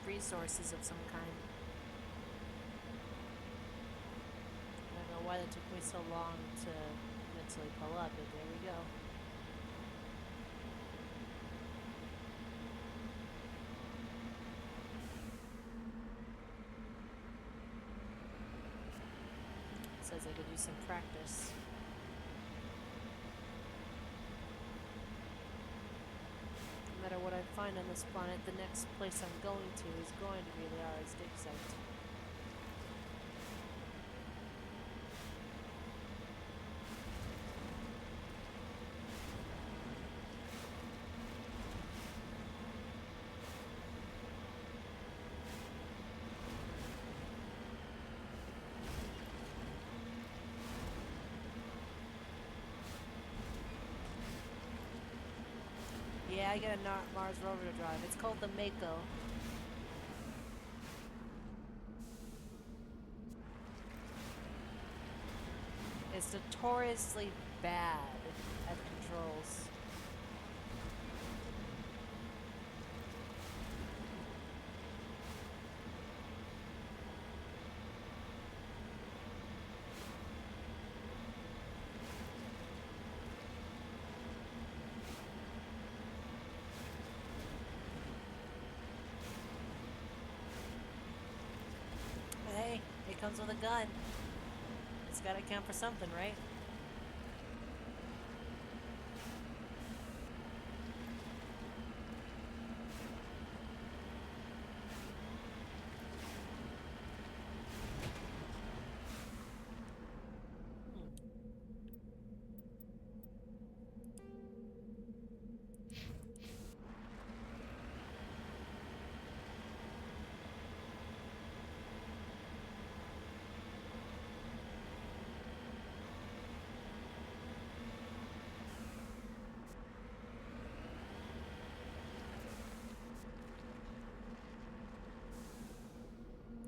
resources of some kind. I don't know why that took me so long to mentally pull up, but there we go. It says I could do some practice. No matter what I find on this planet, the next place I'm going to is going to be the Ara's dig site. Yeah, I get a Mars rover to drive. It's called the Mako. It's notoriously bad at controls. Hey, it comes with a gun. It's gotta count for something, right?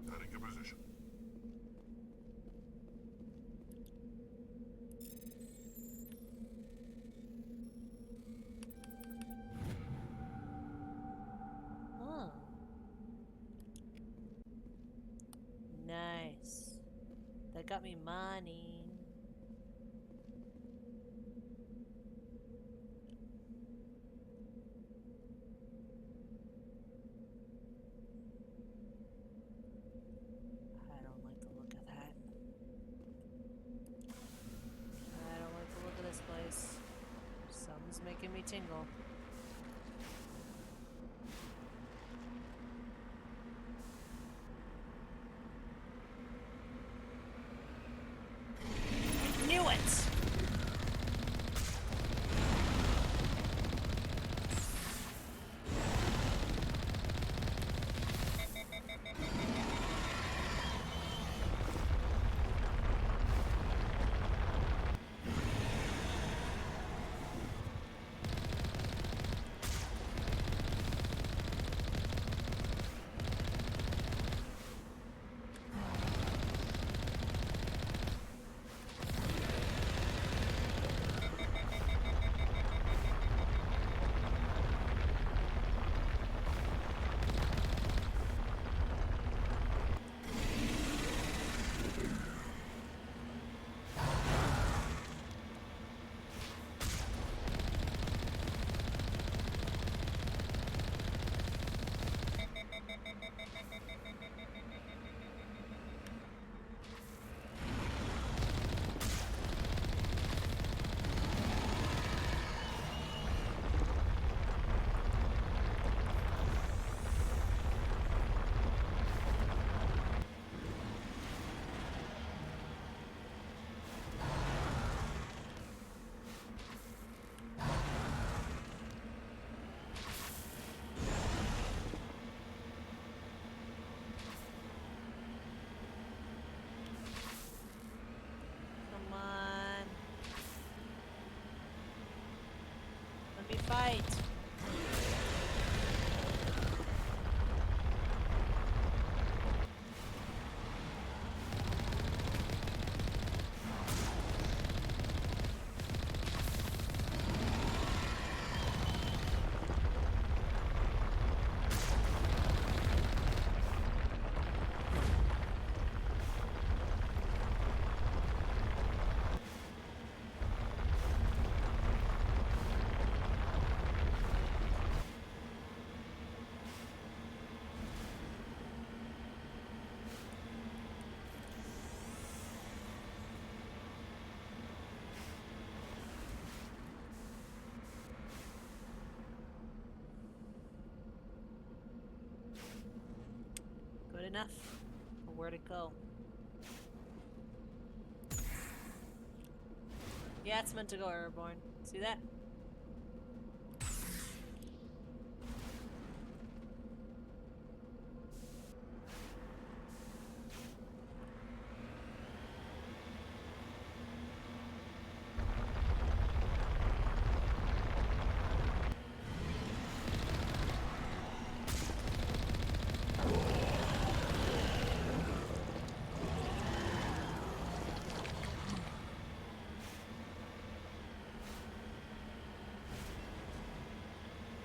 Heading to position. Huh. Nice. That got me money. I don't like the look of that. I don't like the look of this place. Something's making me tingle. enough? Or where'd it go? Yeah, it's meant to go airborne. See that?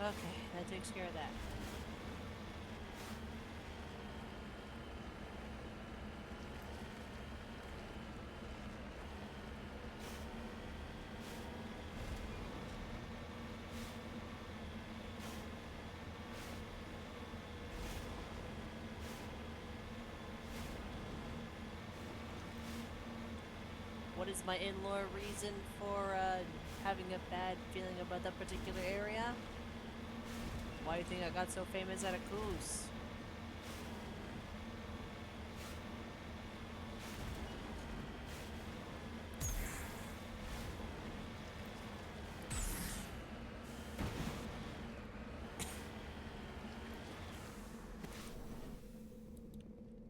Okay, that takes care of that. What is my in-lore reason for having a bad feeling about that particular area? Why do you think I got so famous at a cruise?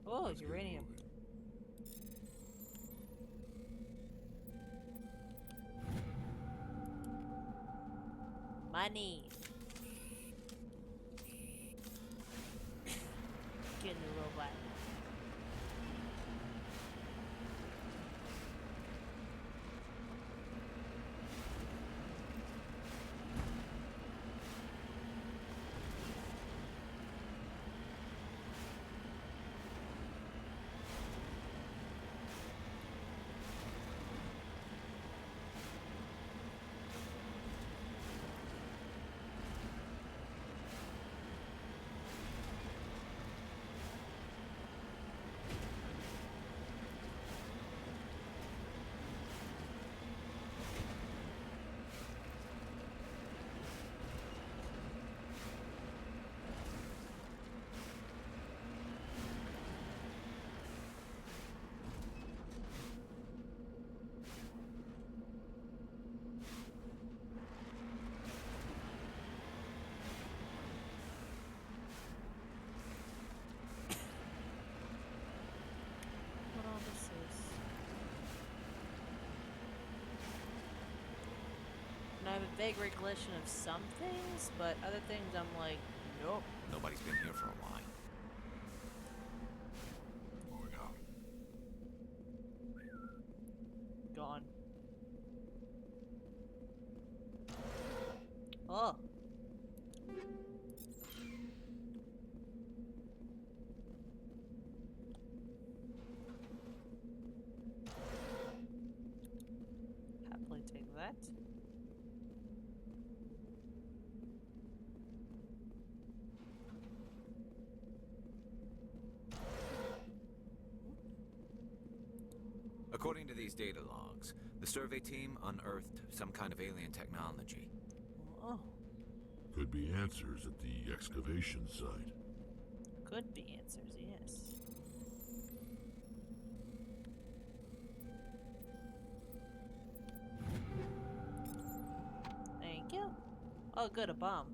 Oh, uranium. Money. Get in the robot. I have a vague recollection of some things, but other things I'm like, nope. Nobody's been here for a while. Moving out. Gone. Oh. Happily take that. According to these data logs, the survey team unearthed some kind of alien technology. Oh. Could be answers at the excavation site. Could be answers, yes. Thank you. Oh, good, a bomb.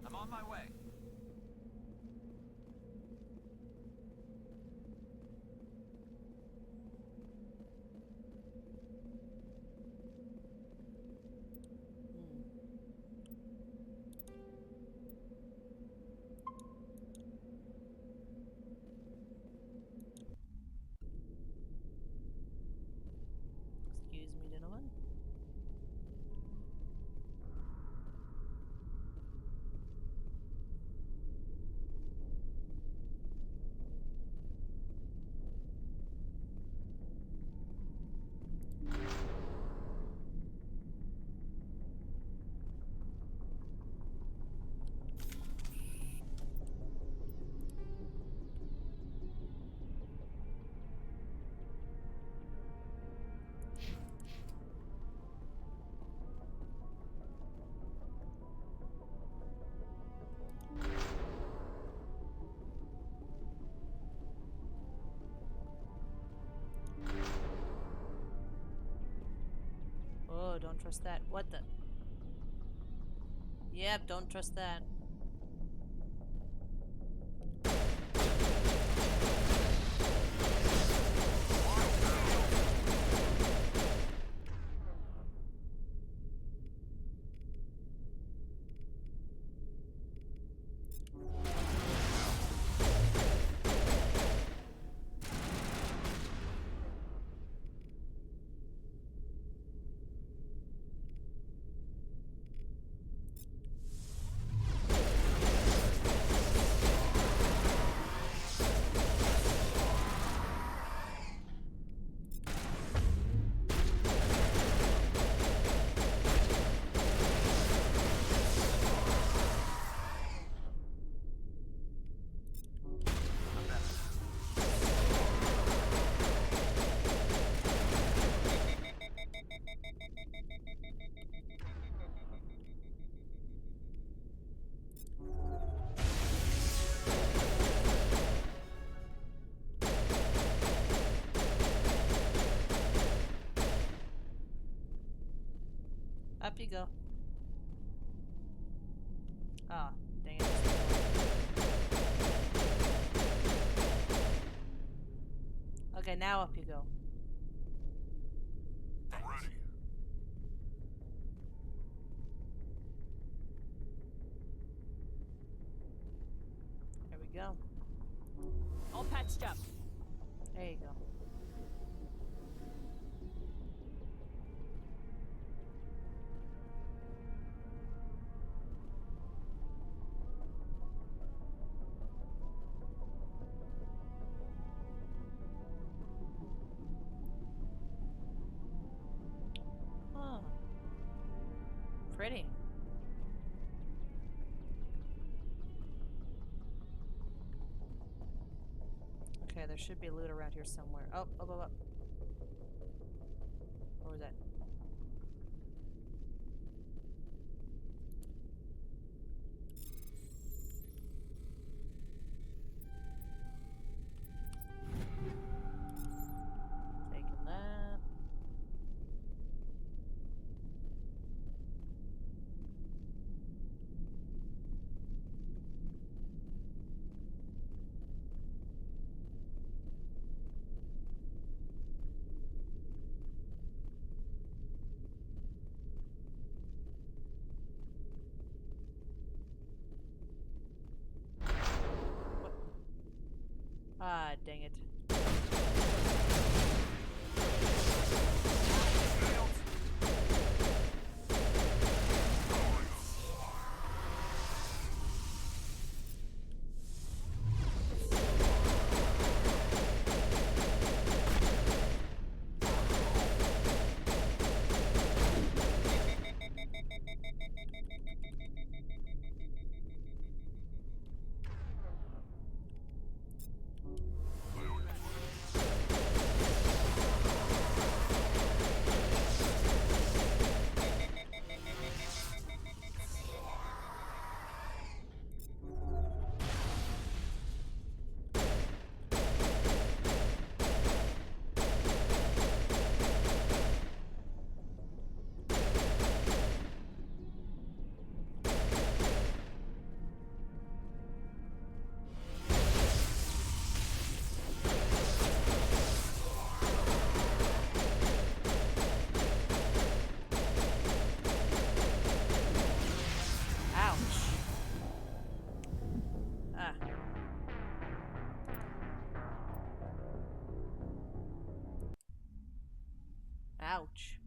I'm on my way. Excuse me, gentlemen. trust that. What the? Yep, don't trust that. Up you go. Ah, dang it. Okay, now up you go. Ready. There we go. All patched up. There you go. Oh. Pretty. Okay, there should be loot around here somewhere. Oh, up, up, up. What was that? Taking that. What? Ah, dang it. Ouch.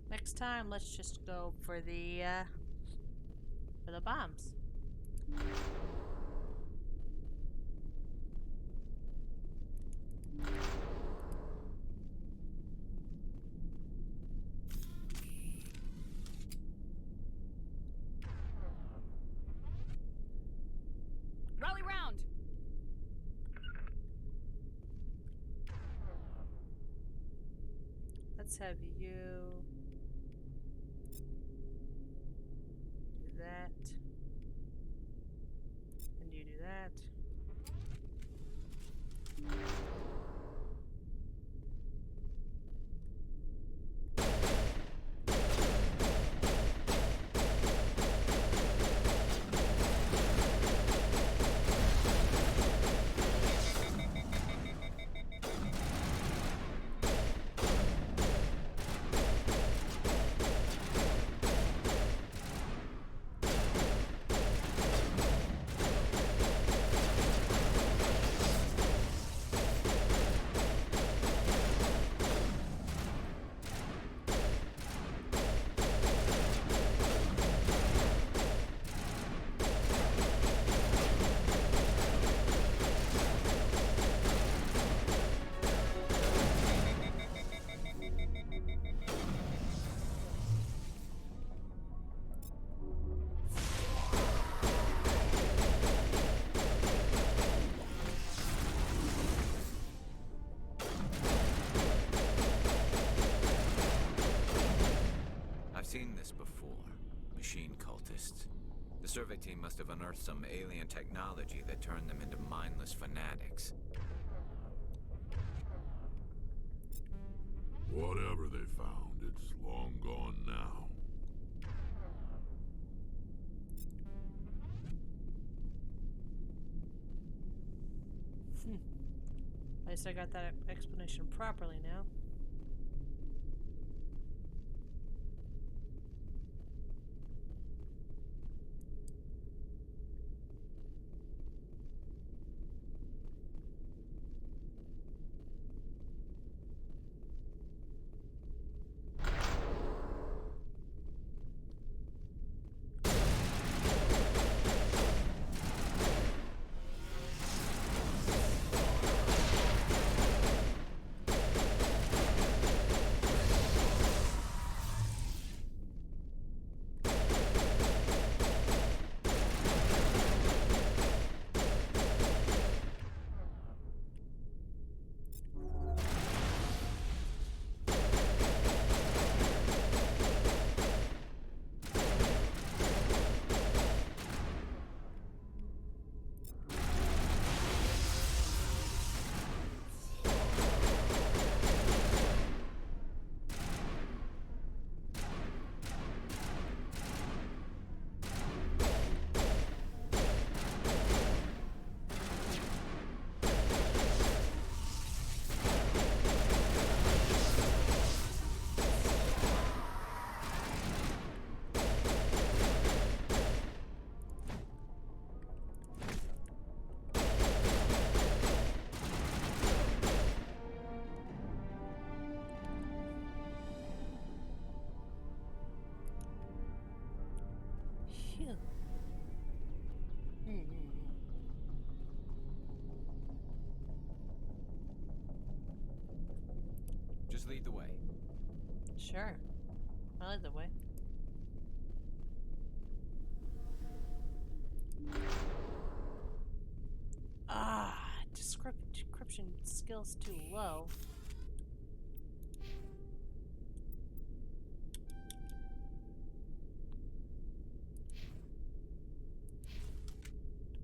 Next time, let's just go for the bombs. Rally round! Let's have you do that. And you do that. team must have unearthed some alien technology that turned them into mindless fanatics. Whatever they found, it's long gone now. At least I got that explanation properly now. Just lead the way. Sure. I lead the way. Decryption skills too low.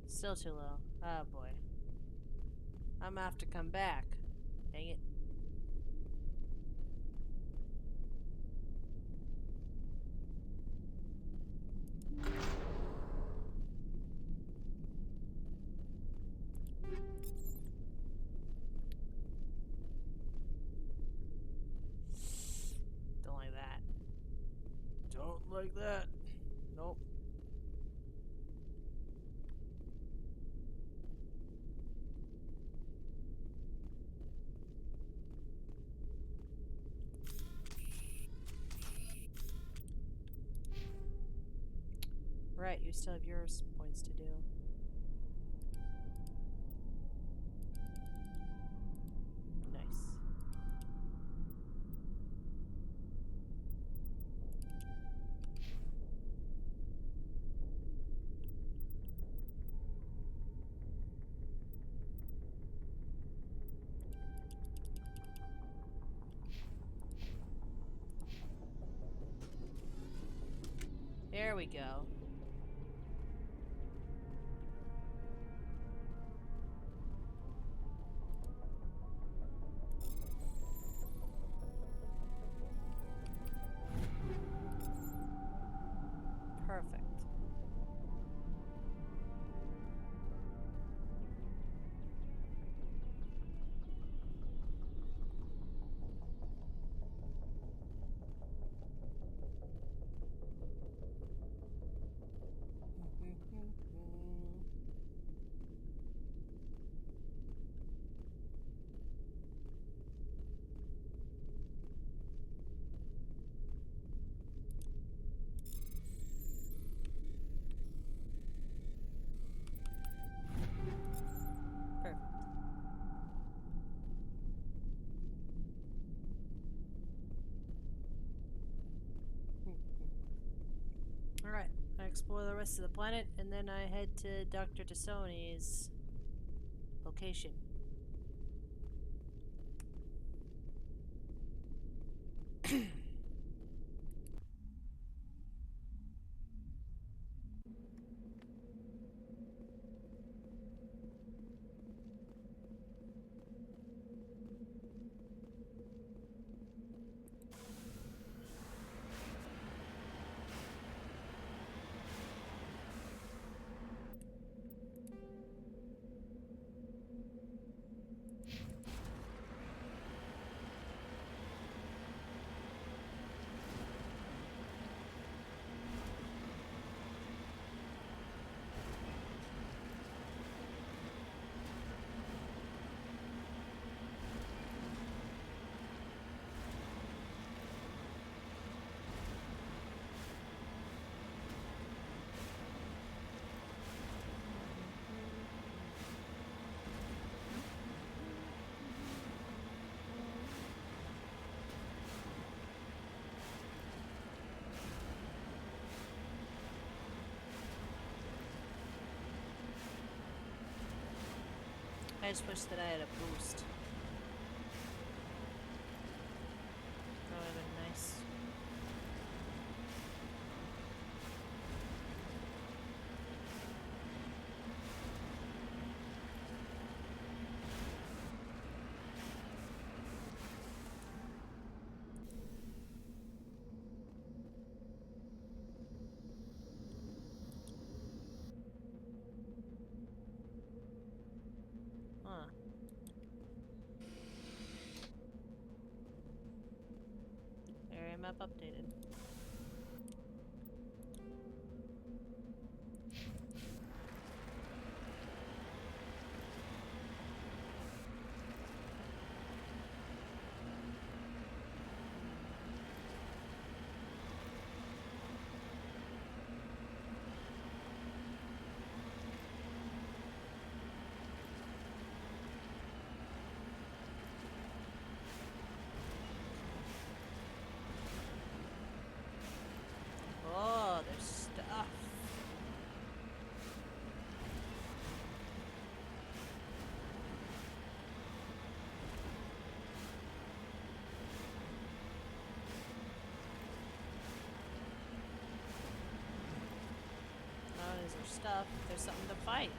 Still too low. Oh boy. I'm gonna have to come back. Dang it. Don't like that. Don't like that. Nope. Right, you still have yours points to do. Nice. There we go. Perfect. Alright, I explore the rest of the planet, and then I head to Dr. Tassoni's location. I just wish that I had a boost. That would have been nice. Huh. Area map updated. Oh, there's stuff. Not only is there stuff, there's something to fight.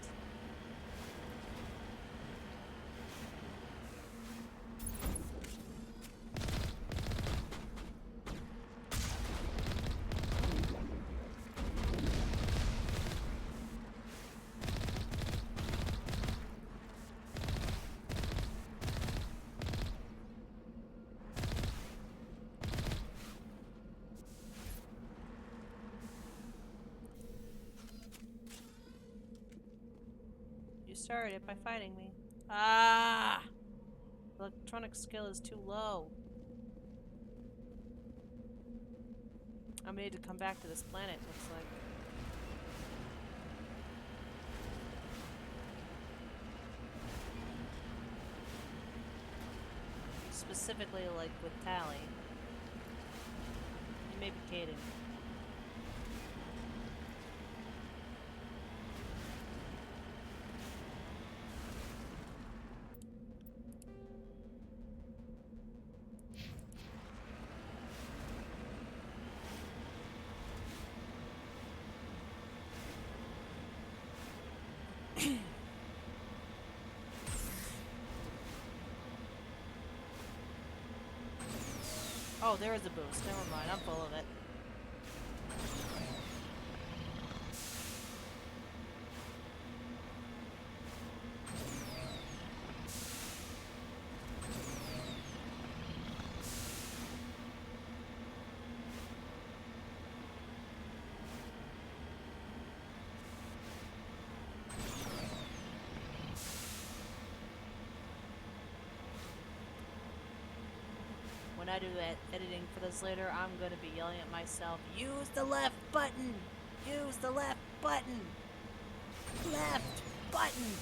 You started it by fighting me. Ah! The electronic skill is too low. I'm gonna need to come back to this planet, looks like. Specifically, like, with Tally. And maybe Kaden. Oh, there is a boost. Never mind, I'm full of it. When I do editing for this later, I'm gonna be yelling at myself, use the left button! Use the left button! Left button!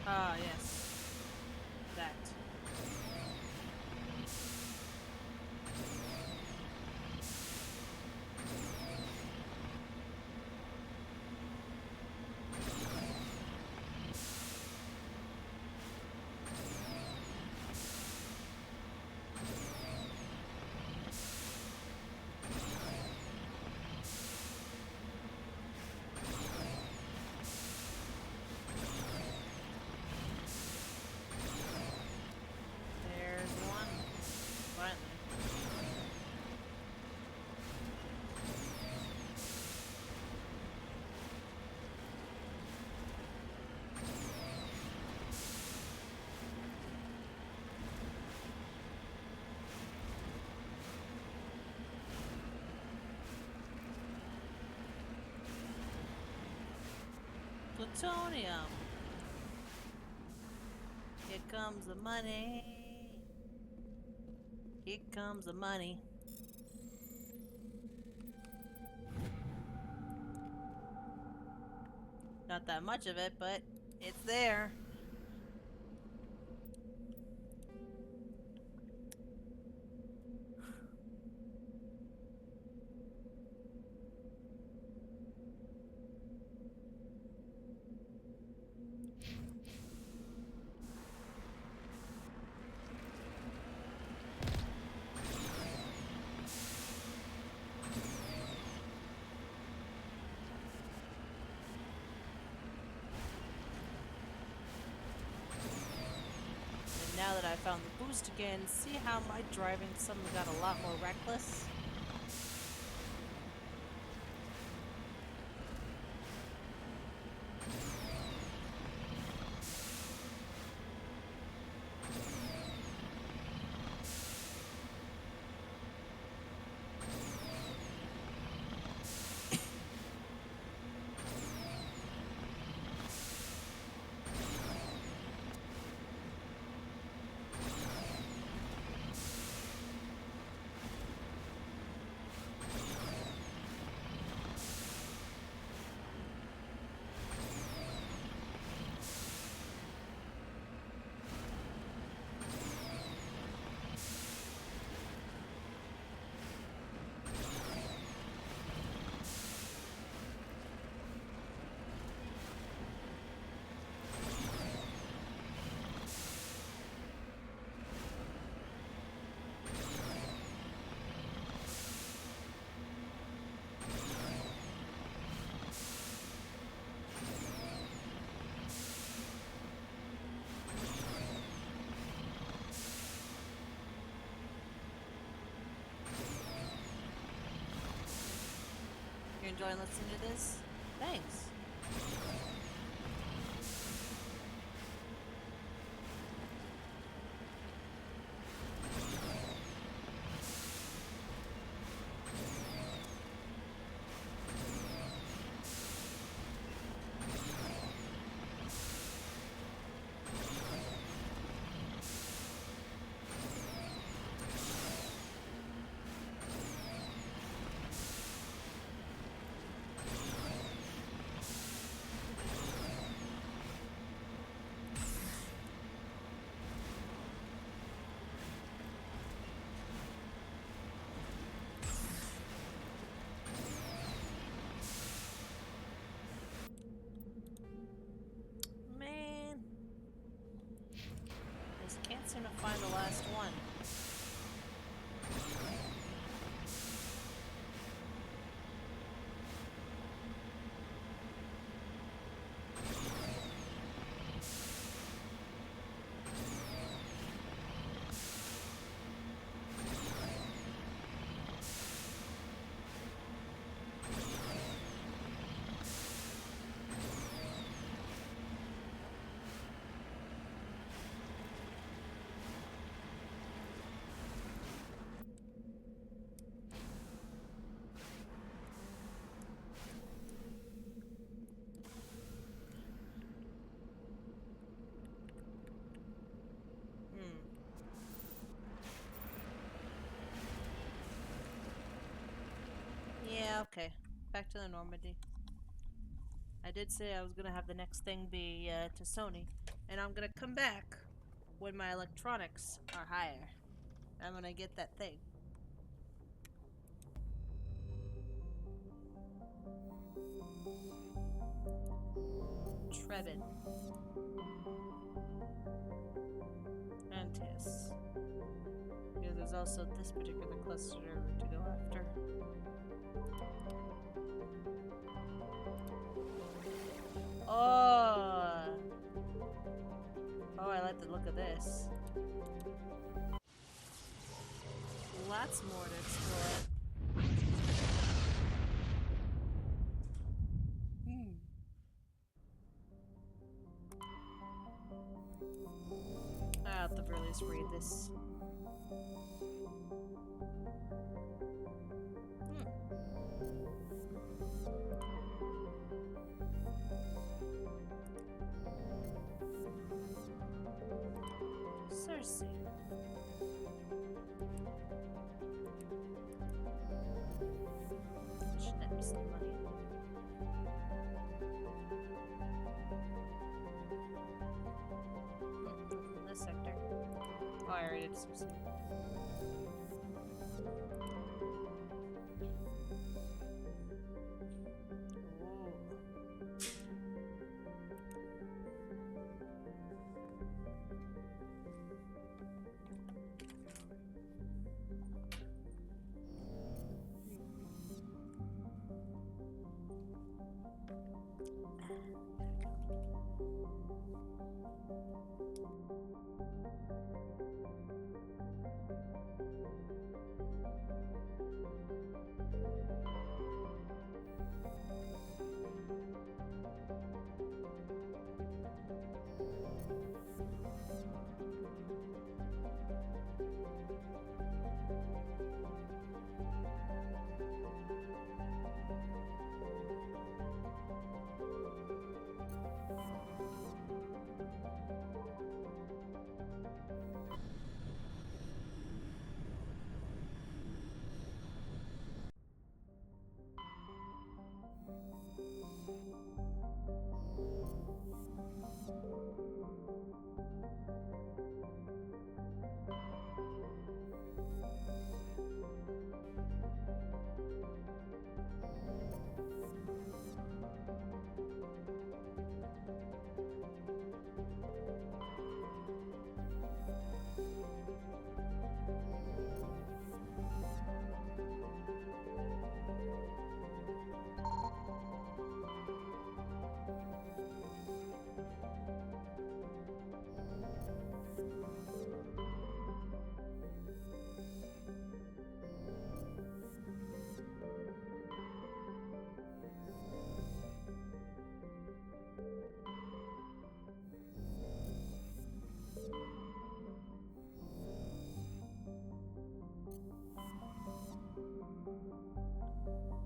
Ah, yes. That. Plutonium. Here comes the money. Here comes the money. Not that much of it, but it's there. Now that I found the boost again, see how my driving suddenly got a lot more reckless? You're enjoying listening to this? Thanks. Can't seem to find the last one. Yeah, okay. Back to the Normandy. I did say I was gonna have the next thing be to Sony, and I'm gonna come back when my electronics are higher. I'm gonna get that thing. Trebin. Antis. Yeah, there's also this particular cluster to go after. Oh! Oh, I like the look of this. Lots more to explore. I'll at the very least read this. get some sleep.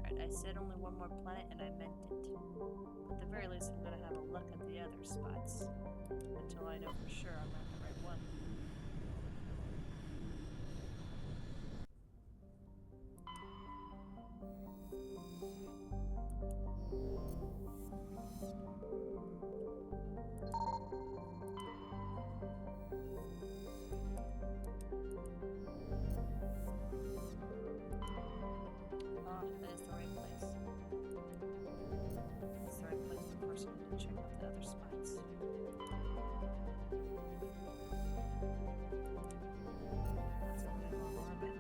Alright, I said only one more planet and I meant it. At the very least, I'm gonna have a look at the other spots. Until I know for sure I'm at the right one. Oh, that is the right place. It's the right place, but first I need to check out the other spots. That's a little orbit.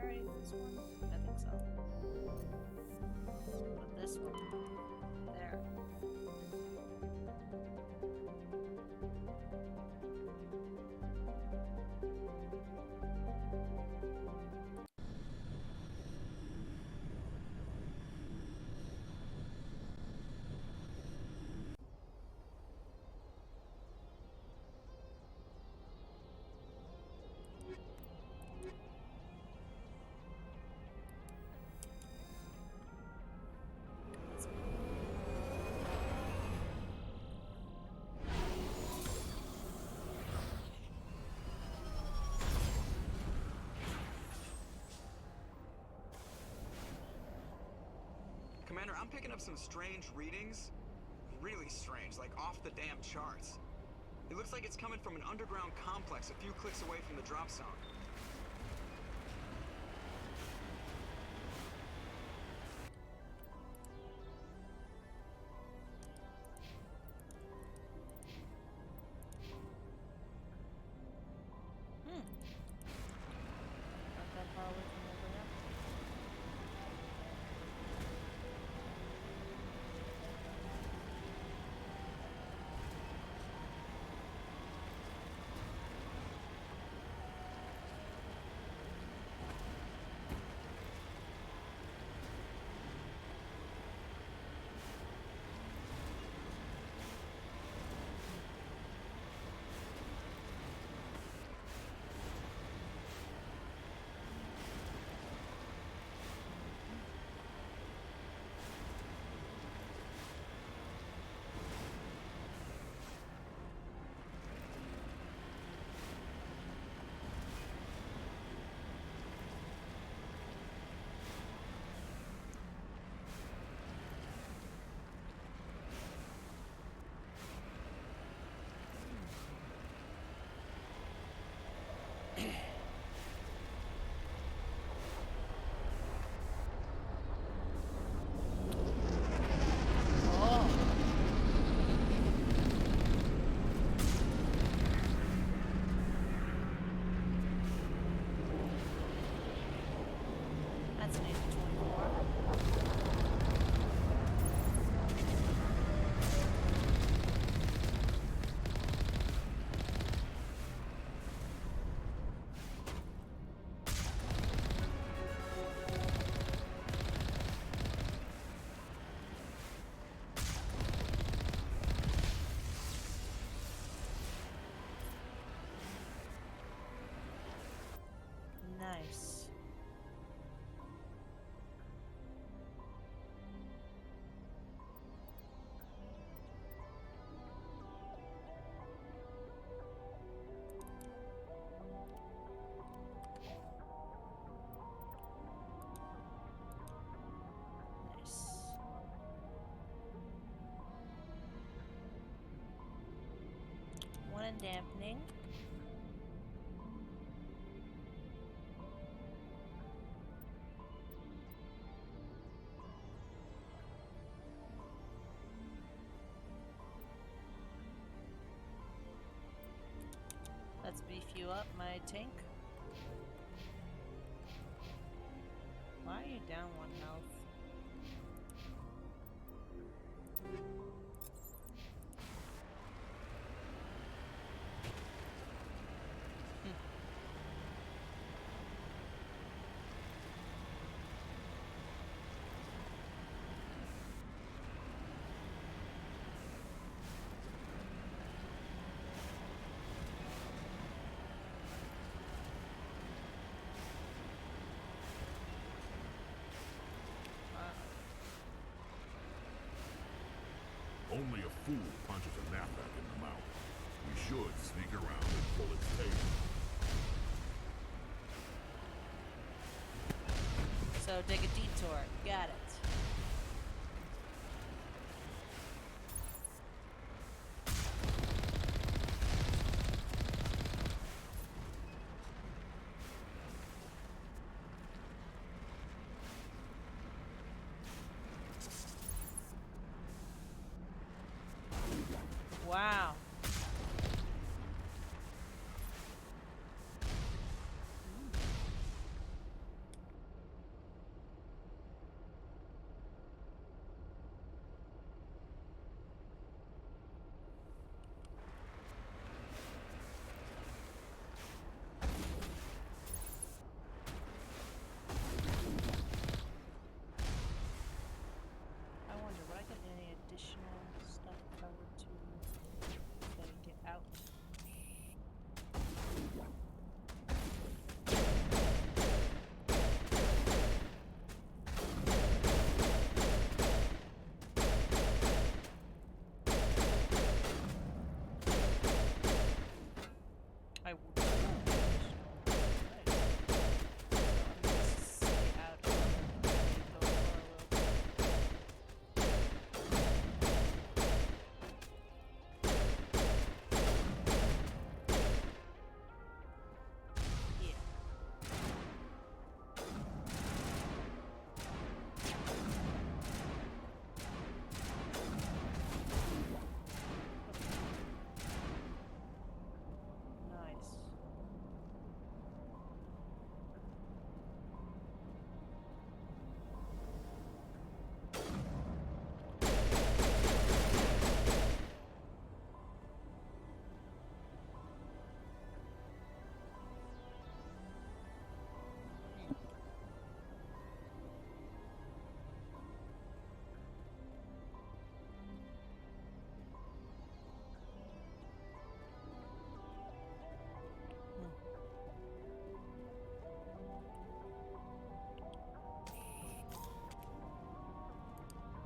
Alright, this one? I think so. But this one. There. Commander, I'm picking up some strange readings. Really strange, like off the damn charts. It looks like it's coming from an underground complex a few clicks away from the drop zone. Not that far away from the reactor. 2008 to 24. Nice. Nice. One in dampening. Let's beef you up, my tank. Why are you down 1 health? Only a fool punches a knapsack in the mouth. We should sneak around and pull its tail. So take a detour. Got it. Wow. I wonder, would I get any additional stuff if I were to get out? I would.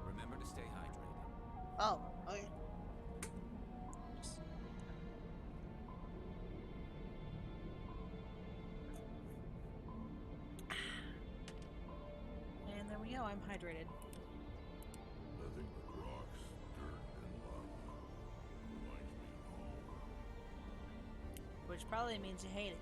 Remember to stay hydrated. Oh, okay. And there we go, I'm hydrated. Nothing but rocks, dirt, and lava. Reminds me of home. Which probably means you hate it.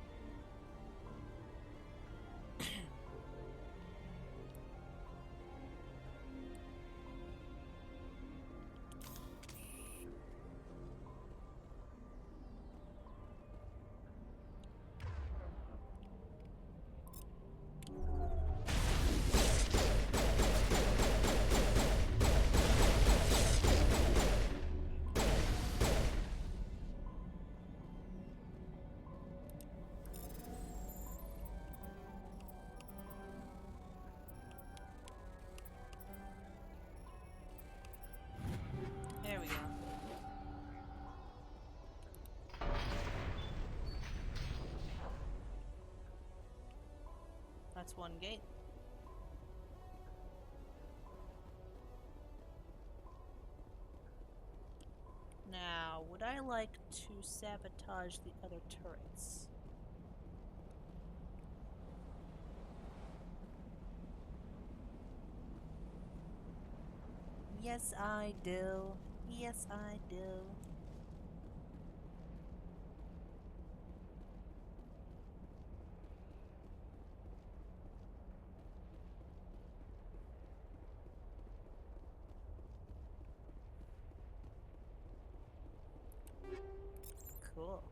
That's one gate. Now, would I like to sabotage the other turrets? Yes, I do. Yes, I do. Cool.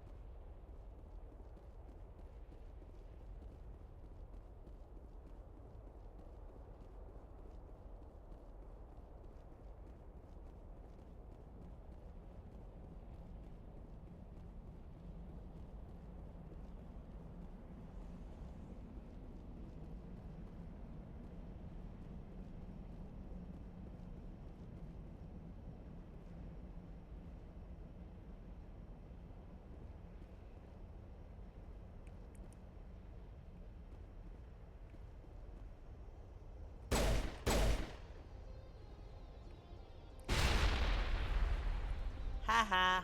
Haha.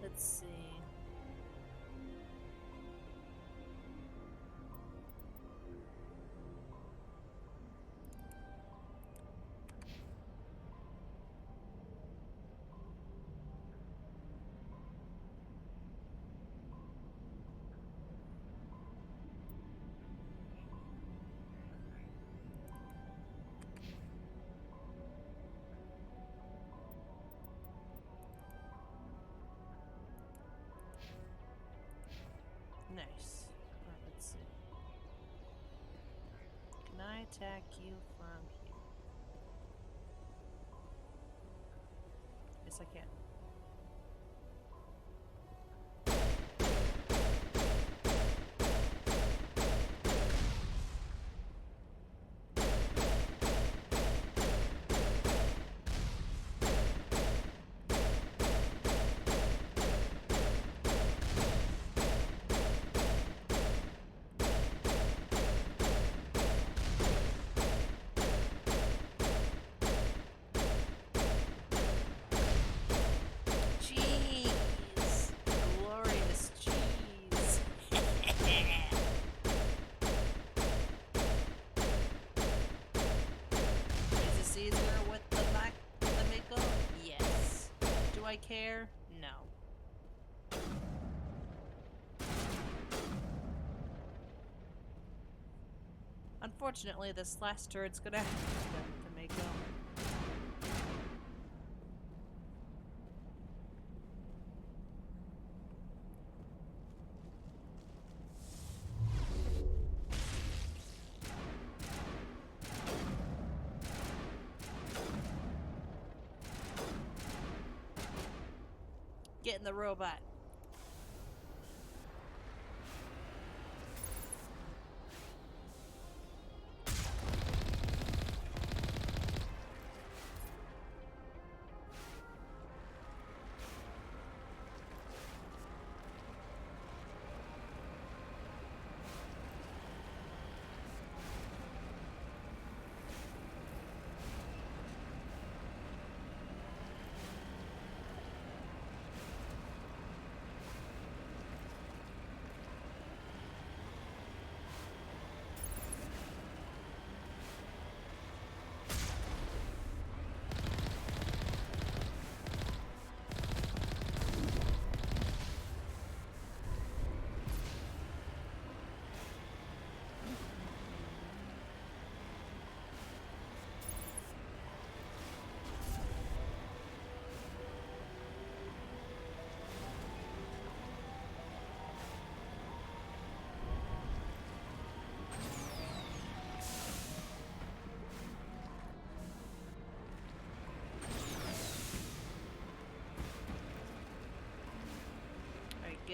Let's see. Nice. Alright, let's see. Can I attack you from here? Yes, I can. Cheese! Glorious cheese! Is this easier with the Mako? Yes. Do I care? No. Unfortunately, this last turret's gonna have to make up. Get in the robot.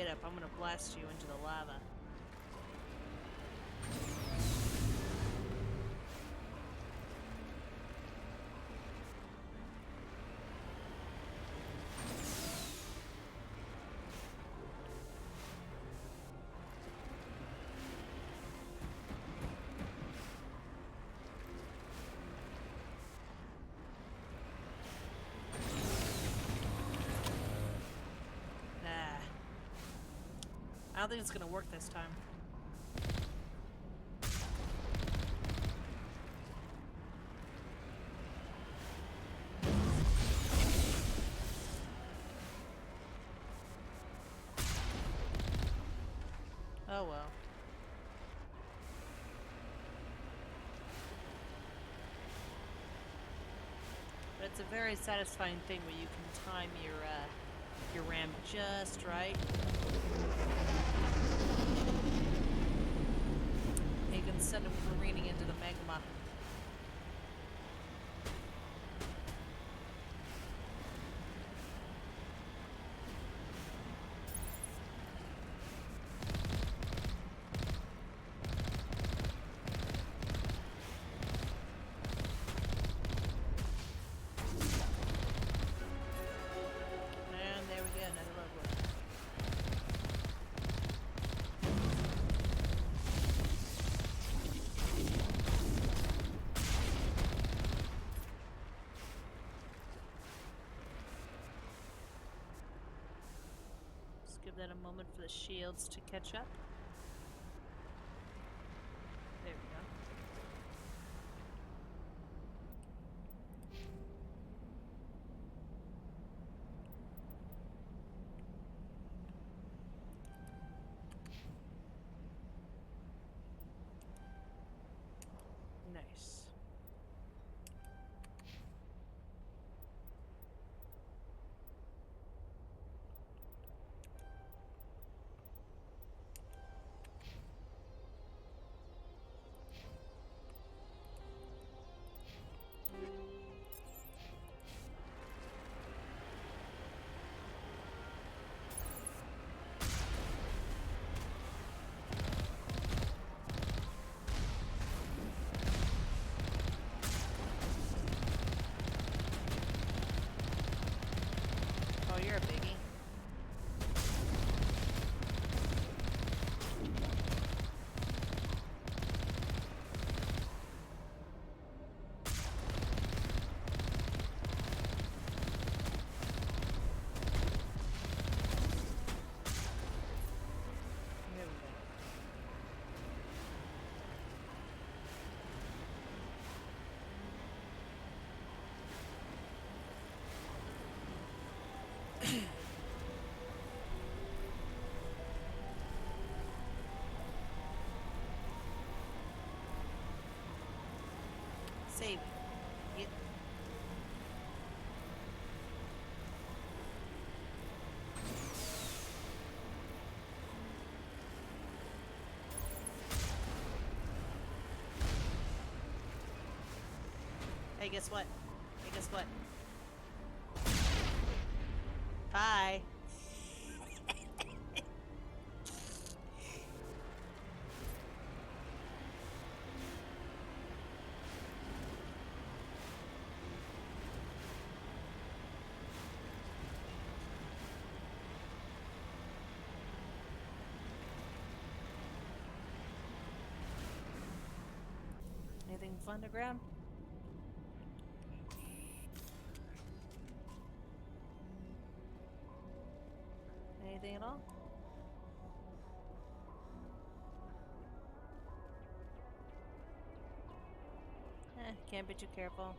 get up, I'm gonna blast you into the lava. I don't think it's gonna work this time. Oh well. But it's a very satisfying thing where you can time your ram just right. You can send them careening into the magma. And there we go, another logo. Give that a moment for the shields to catch up. There we go. Nice. Oh, you're a biggie. There we go. Save. Yep. Hey, guess what? Hey, guess what? Bye. Anything fun to grab? Anything at all? Can't be too careful.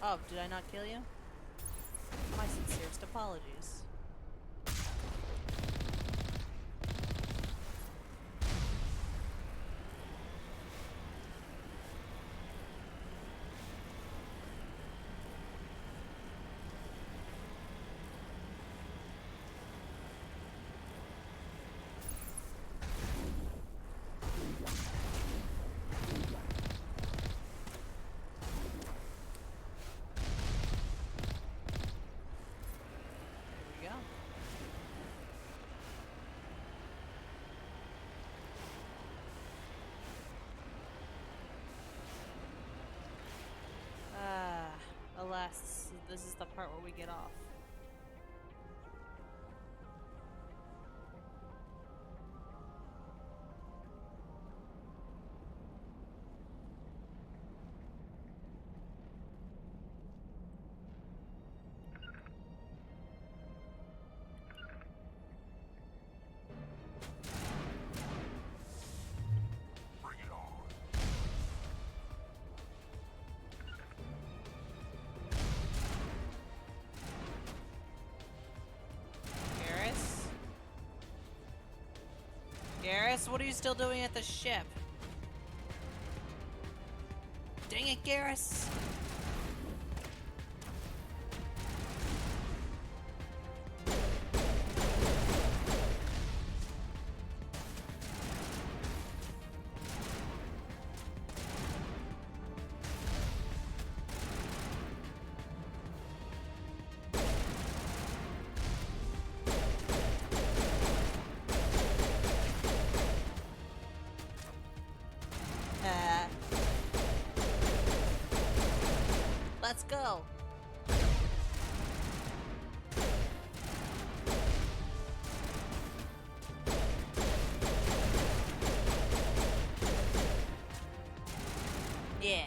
Oh, did I not kill you? My sincerest apologies. Alas, this is the part where we get off. Bring it on. Garrus, what are you still doing at the ship? Dang it, Garrus! Let's go. Yeah.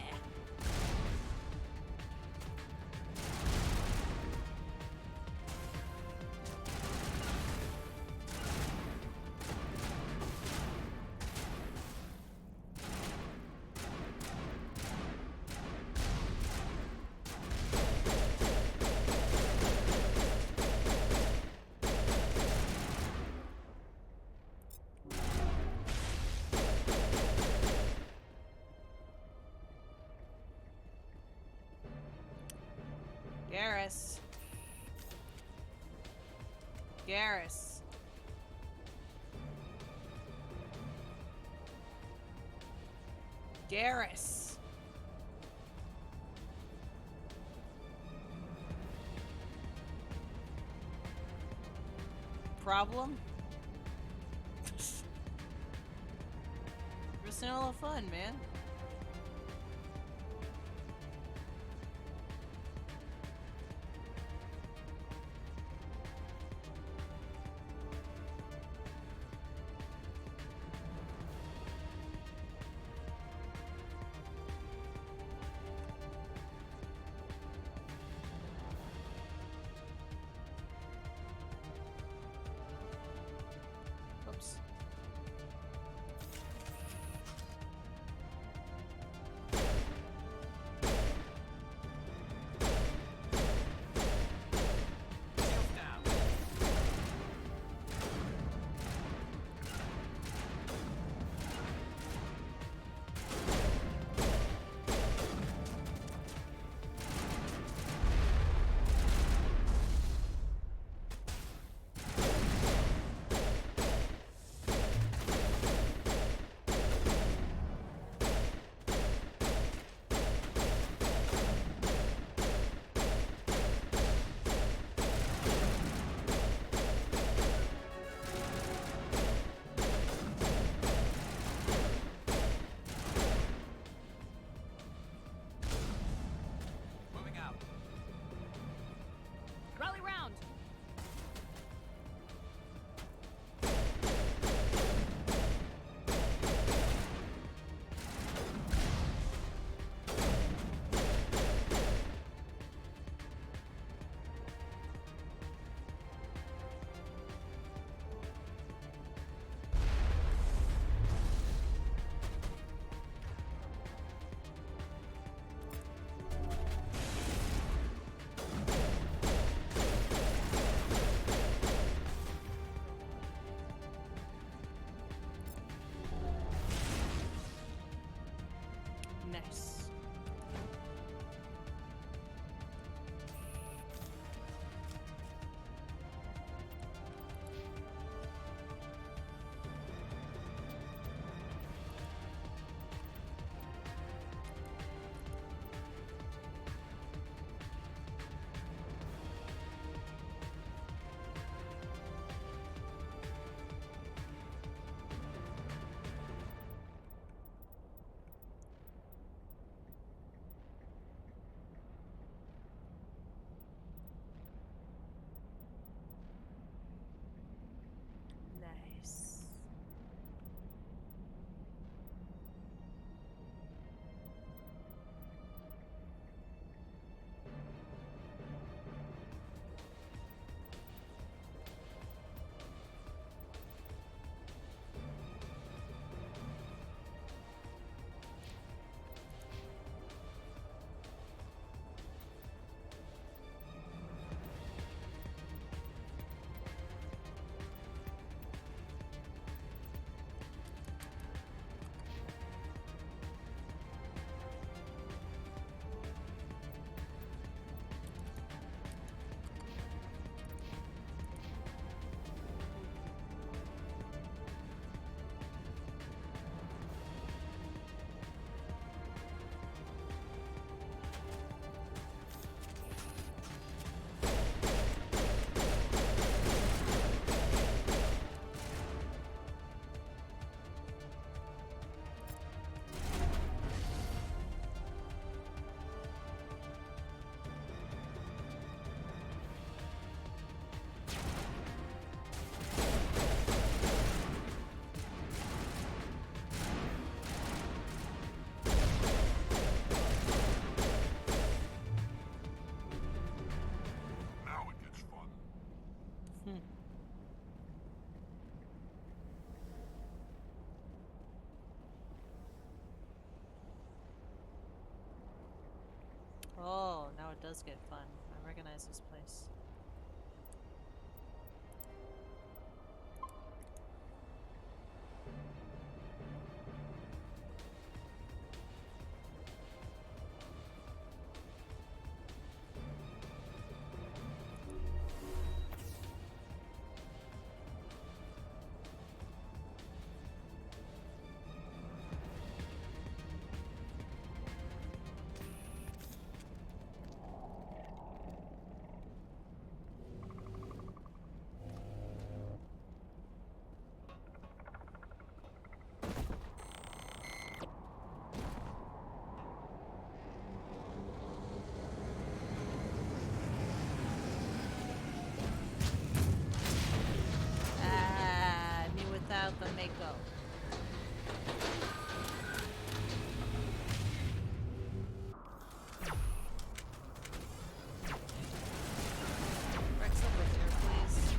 Garrus. Garrus. Garrus. Problem? We're just having a little fun, man. Oops. Oh, now it does get fun. I recognize this place. Without the Mako. Rex, over here, please.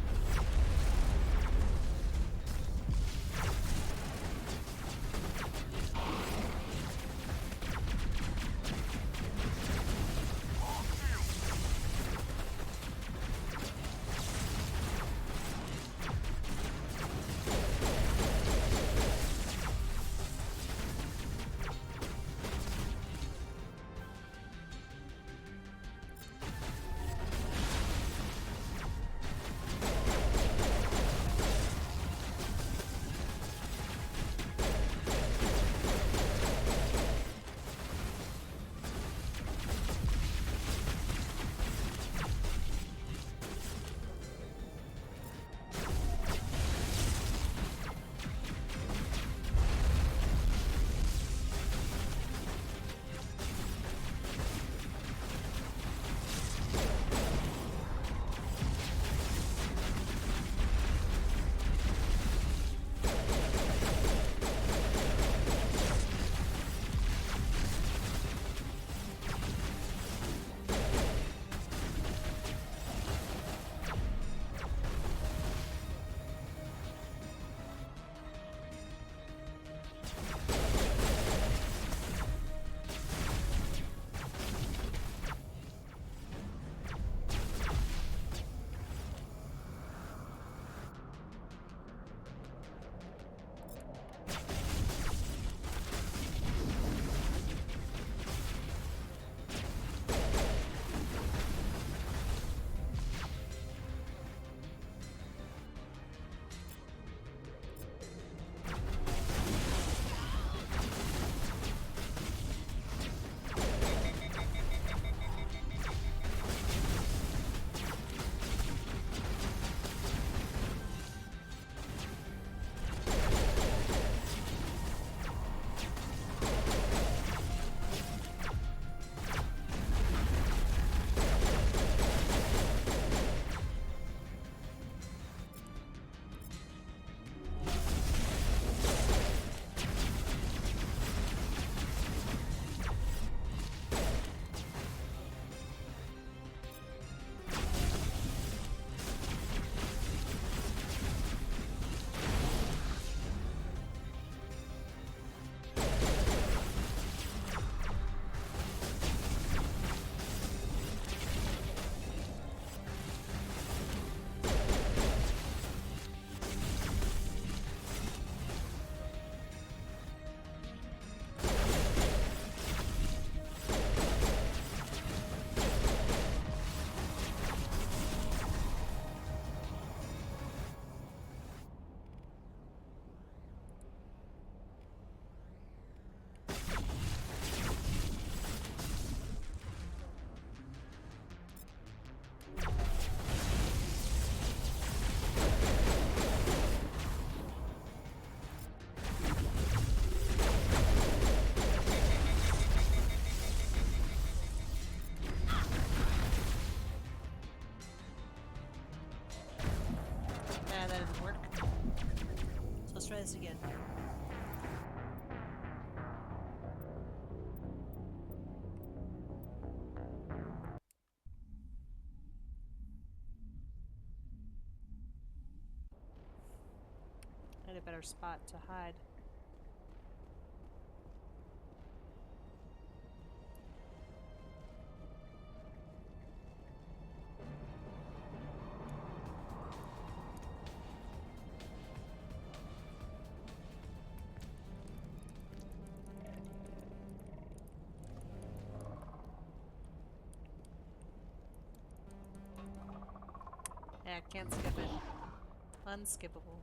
That didn't work. So let's try this again. I had a better spot to hide. Yeah, can't skip it. Unskippable.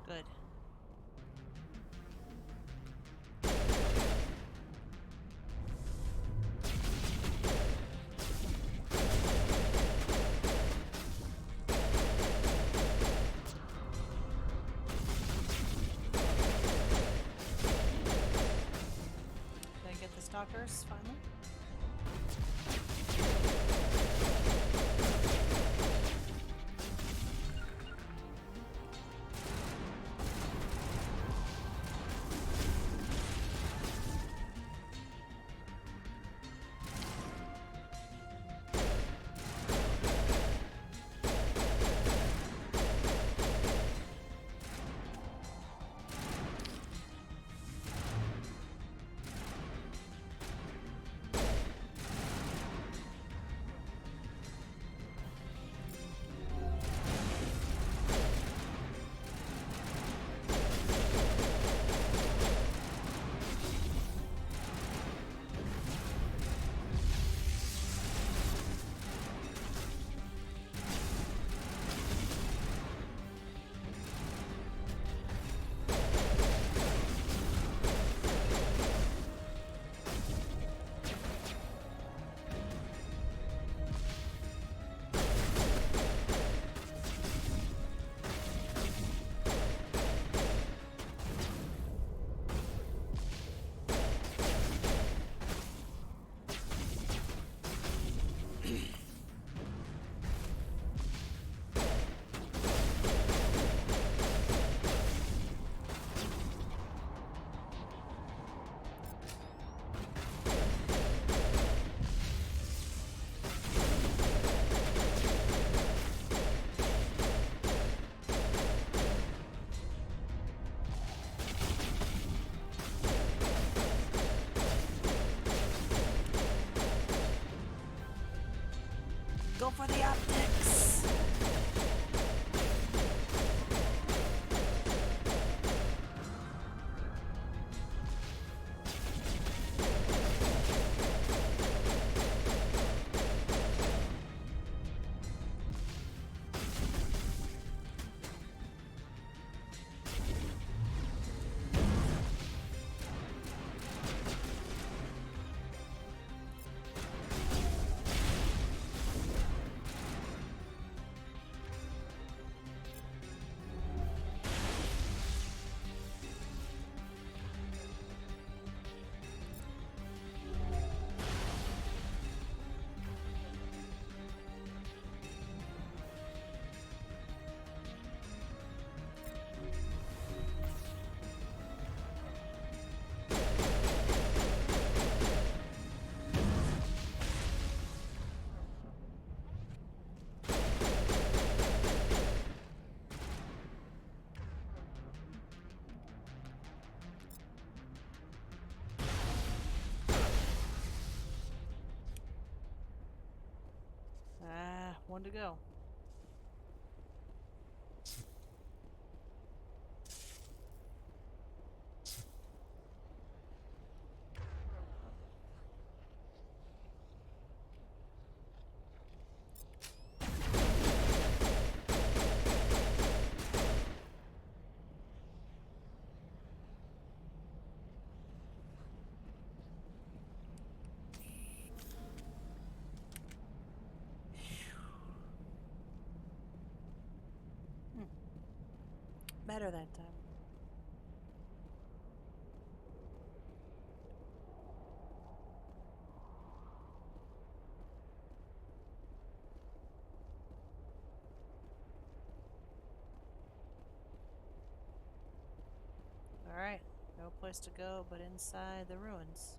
Good. Did I get the stalkers finally? Go for the optics! one to go. Better that time. Alright, no place to go but inside the ruins.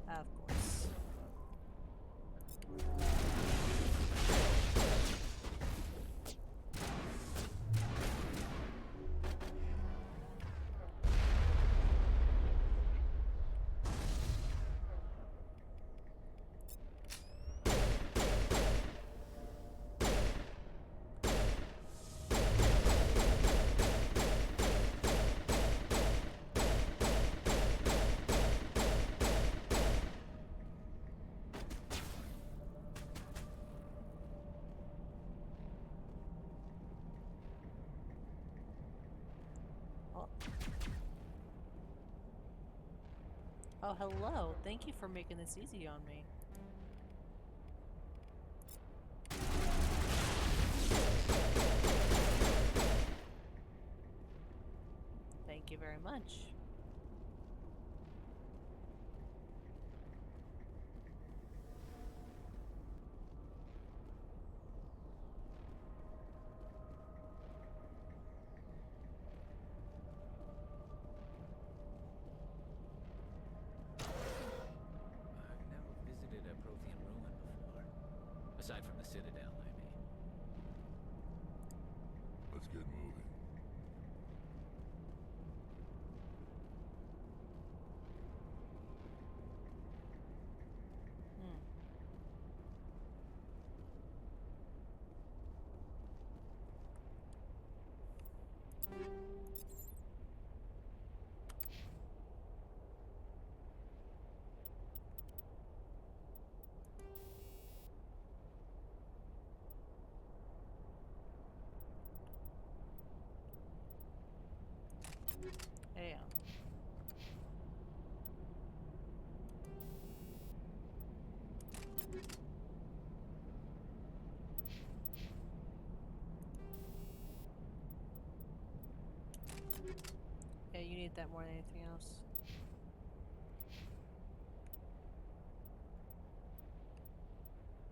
Of course. Oh, hello. Thank you for making this easy on me. Thank you very much. Aside from the Citadel, I mean. Let's get moving. Yeah. Yeah, you need that more than anything else.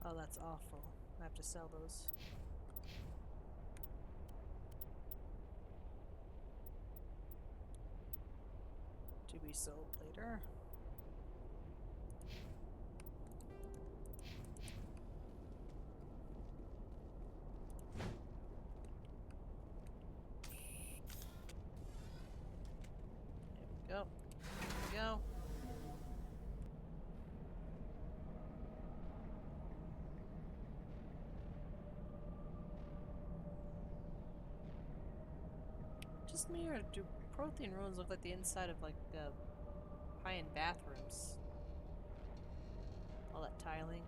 Oh, that's awful. I have to sell those. To be sold later. There we go. There we go. Just me, or do Prothean ruins look like the inside of like high-end bathrooms? All that tiling.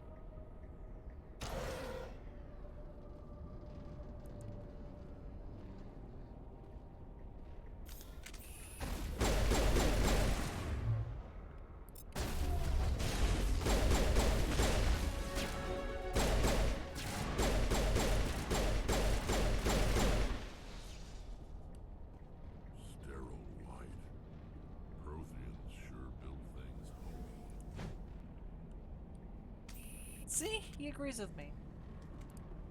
See? He agrees with me.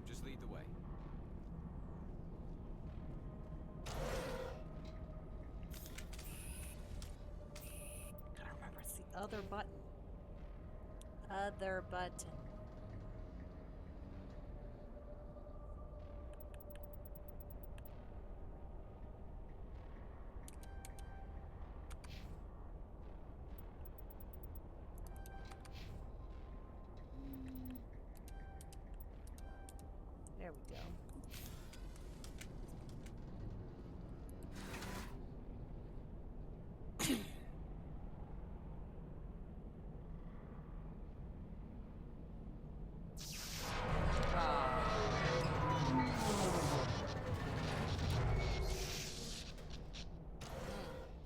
Just lead the way. other button. Other button. There we go.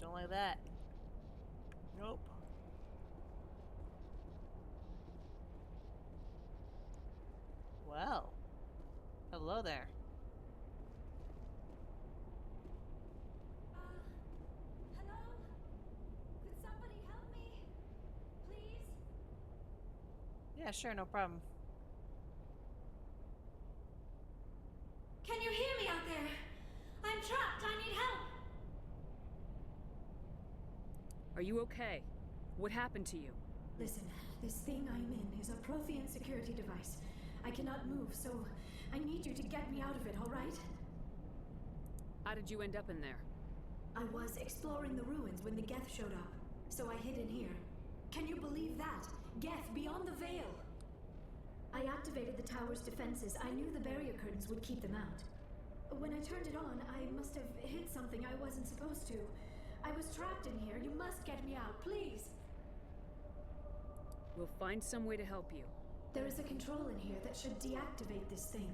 Don't like that. Nope. Well. Hello there. Hello? Could somebody help me? Please? Yeah, sure, no problem. Can you hear me out there? I'm trapped. I need help. Are you okay? What happened to you? Listen, this thing I'm in is a Prothean security device. I cannot move, so I need you to get me out of it, all right? How did you end up in there? I was exploring the ruins when the Geth showed up, so I hid in here. Can you believe that? Geth beyond the veil! I activated the tower's defenses. I knew the barrier curtains would keep them out. When I turned it on, I must have hit something I wasn't supposed to. I was trapped in here. You must get me out, please! We'll find some way to help you. There is a control in here that should deactivate this thing.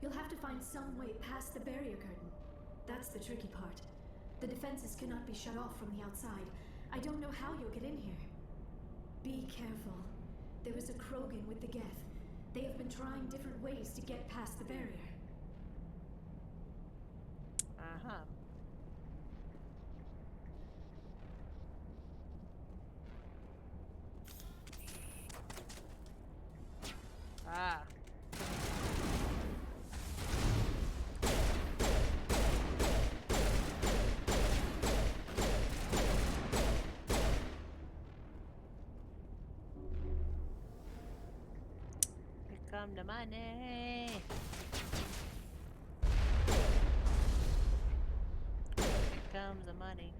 You'll have to find some way past the barrier curtain. That's the tricky part. The defenses cannot be shut off from the outside. I don't know how you'll get in here. Be careful. There is a Krogan with the Geth. They have been trying different ways to get past the barrier. Uh-huh. Ah. Here come the money. Here comes the money.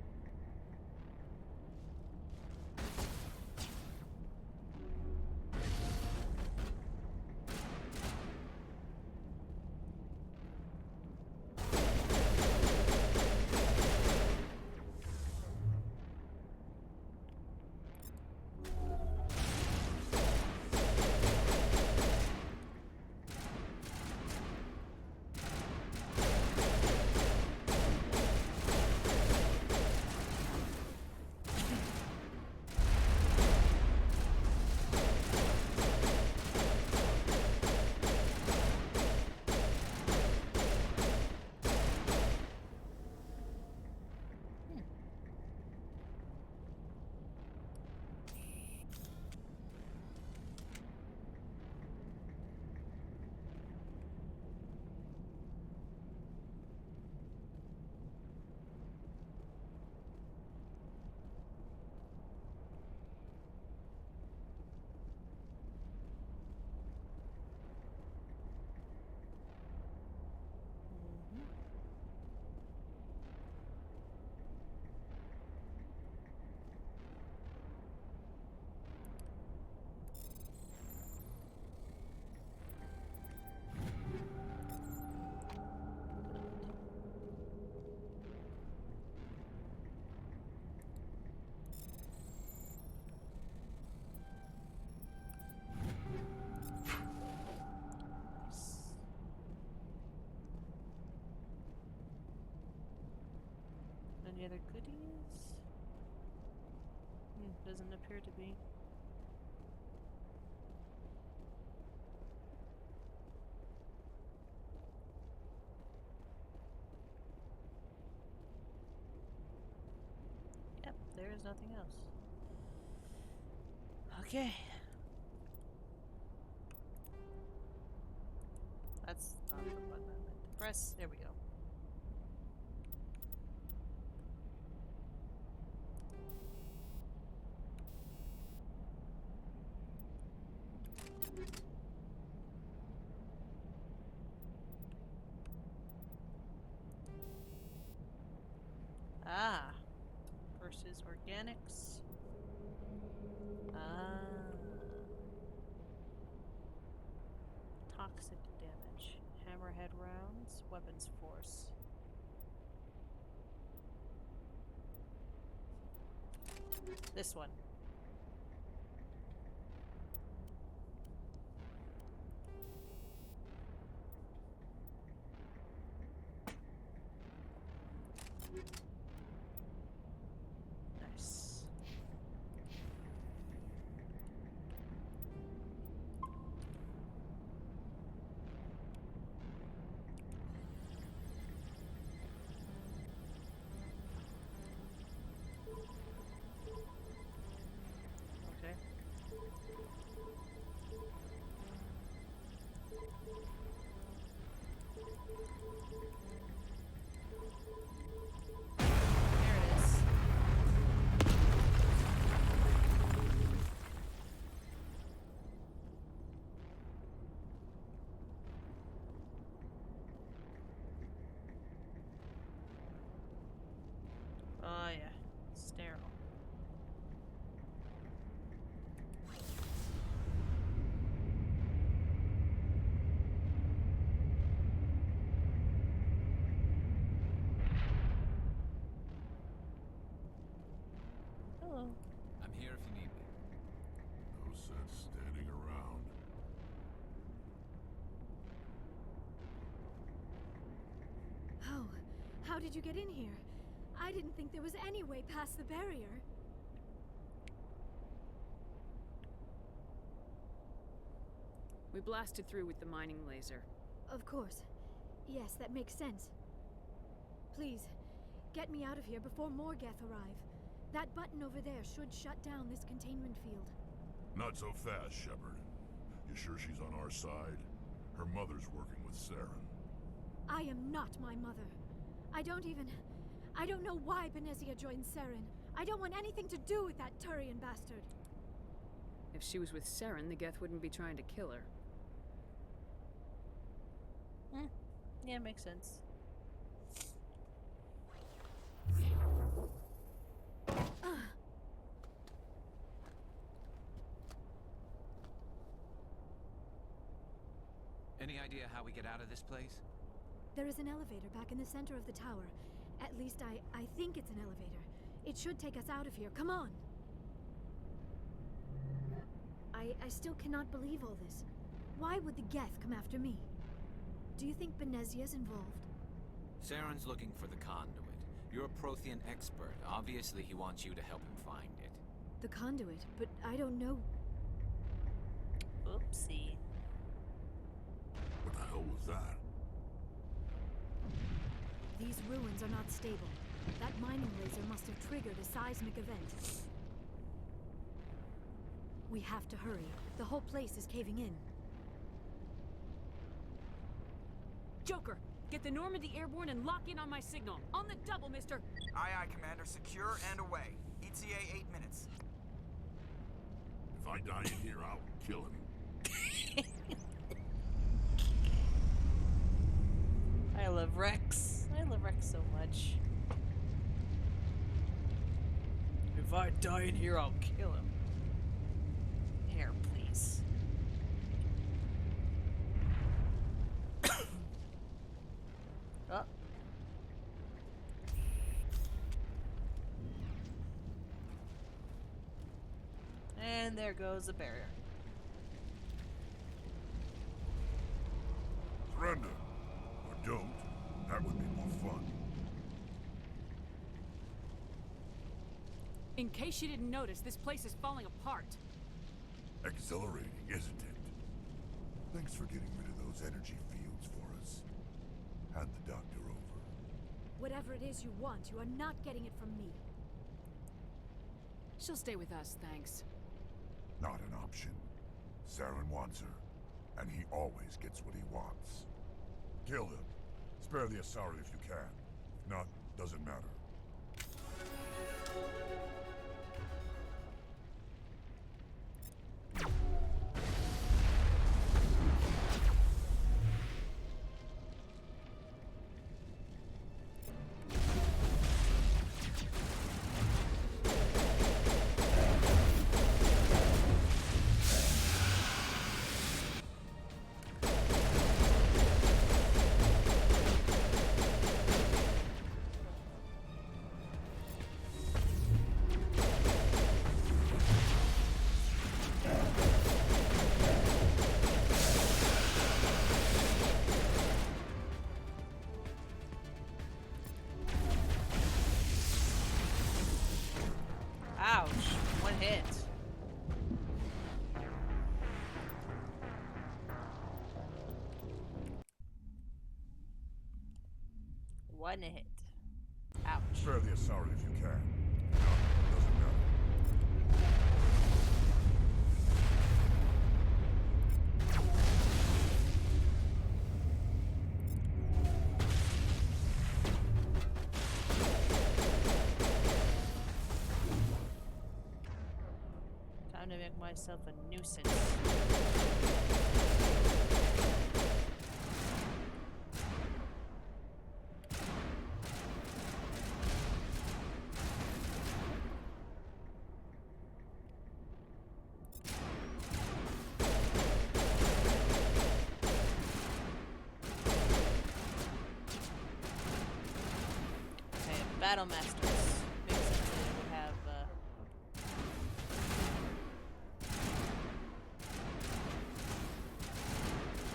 Any other goodies? Doesn't appear to be. Yep, there is nothing else. Okay. That's not the button I meant to press. There we go. is organics. Ah. Toxic damage. Hammerhead rounds. Weapons force. This one. Nice. Okay. There it is. Oh yeah, sterile. Hello. I'm here if you need me. No sense standing around. Oh, how did you get in here? I didn't think there was any way past the barrier. We blasted through with the mining laser. Of course. Yes, that makes sense. Please, get me out of here before more Geth arrive. That button over there should shut down this containment field. Not so fast, Shepard. You sure she's on our side? Her mother's working with Saren. I am not my mother. I don't know why Benezia joined Saren. I don't want anything to do with that Turian bastard. If she was with Saren, the Geth wouldn't be trying to kill her. Yeah, makes sense. Any idea how we get out of this place? There is an elevator back in the center of the tower. At least I think it's an elevator. It should take us out of here. Come on! I still cannot believe all this. Why would the Geth come after me? Do you think Benezia's involved? Saren's looking for the conduit. You're a Prothean expert. Obviously, he wants you to help him find it. The conduit, but I don't know. Oopsie. What the hell was that? These ruins are not stable. That mining laser must have triggered a seismic event. We have to hurry. The whole place is caving in. Joker, get the Normandy airborne and lock in on my signal. On the double, mister! Aye, aye, Commander. Secure and away. ETA 8 minutes. If I die in here, I'll kill him. I love Rex. I love Rex so much. If I die in here, I'll kill him. Here, please. Oh. And there goes the barrier. Surrender. Or don't. That would be more fun. In case you didn't notice, this place is falling apart. Exhilarating, isn't it? Thanks for getting rid of those energy fields for us. Hand the doctor over. Whatever it is you want, you are not getting it from me. She'll stay with us, thanks. Not an option. Saren wants her, and he always gets what he wants. Kill him. Spare the Asari if you can. If not, doesn't matter. hit. One hit. Ouch. Spare the Asari if you can. Doesn't matter. Time to make myself a nuisance. Battle Masters. Makes sense that it would have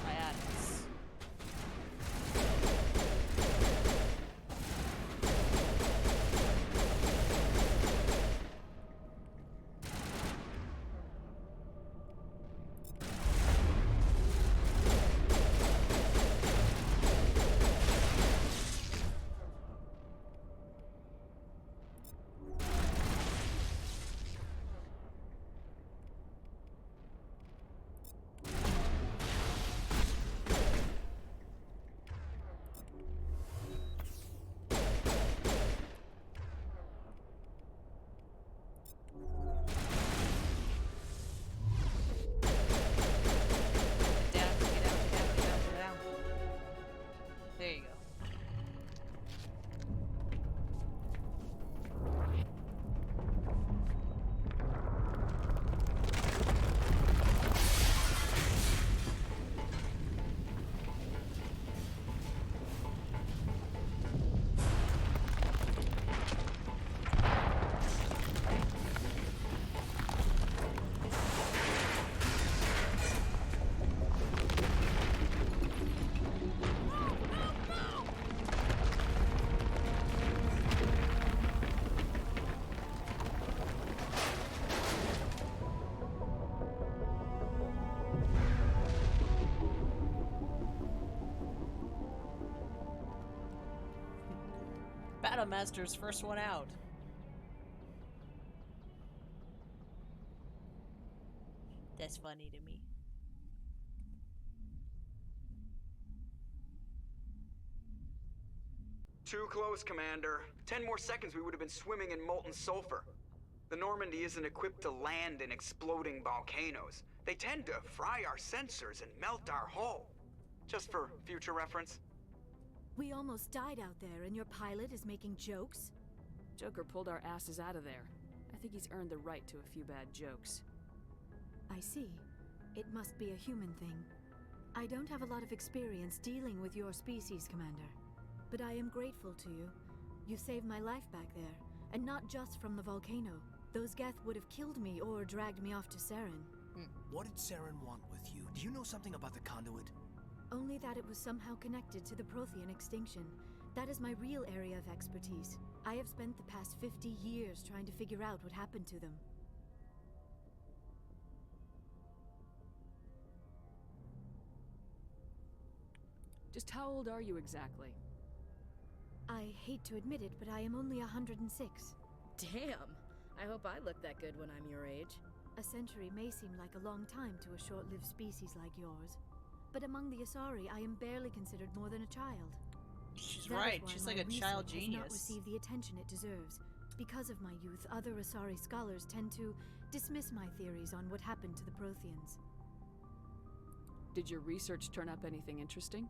biotics. There you go. Battle Master's first one out. That's funny to me. Too close, Commander. 10 more seconds we would have been swimming in molten sulfur. The Normandy isn't equipped to land in exploding volcanoes. They tend to fry our sensors and melt our hull. Just for future reference. We almost died out there, and your pilot is making jokes? Joker pulled our asses out of there. I think he's earned the right to a few bad jokes. I see. It must be a human thing. I don't have a lot of experience dealing with your species, Commander. But I am grateful to you. You saved my life back there, and not just from the volcano. Those Geth would have killed me or dragged me off to Saren. What did Saren want with you? Do you know something about the conduit? Only that it was somehow connected to the Prothean extinction. That is my real area of expertise. I have spent the past 50 years trying to figure out what happened to them. Just how old are you exactly? I hate to admit it, but I am only 106. Damn! I hope I look that good when I'm your age. A century may seem like a long time to a short-lived species like yours. But among the Asari, I am barely considered more than a child. She's right. She's like a child genius. Has not received the attention it deserves. Because of my youth, other Asari scholars tend to dismiss my theories on what happened to the Protheans. Did your research turn up anything interesting?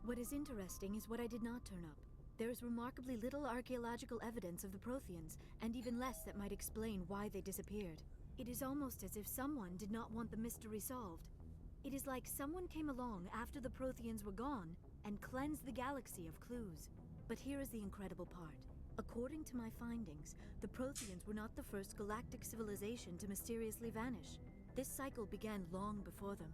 What is interesting is what I did not turn up. There is remarkably little archaeological evidence of the Protheans, and even less that might explain why they disappeared. It is almost as if someone did not want the mystery solved. It is like someone came along after the Protheans were gone and cleansed the galaxy of clues. But here is the incredible part. According to my findings, the Protheans were not the first galactic civilization to mysteriously vanish. This cycle began long before them.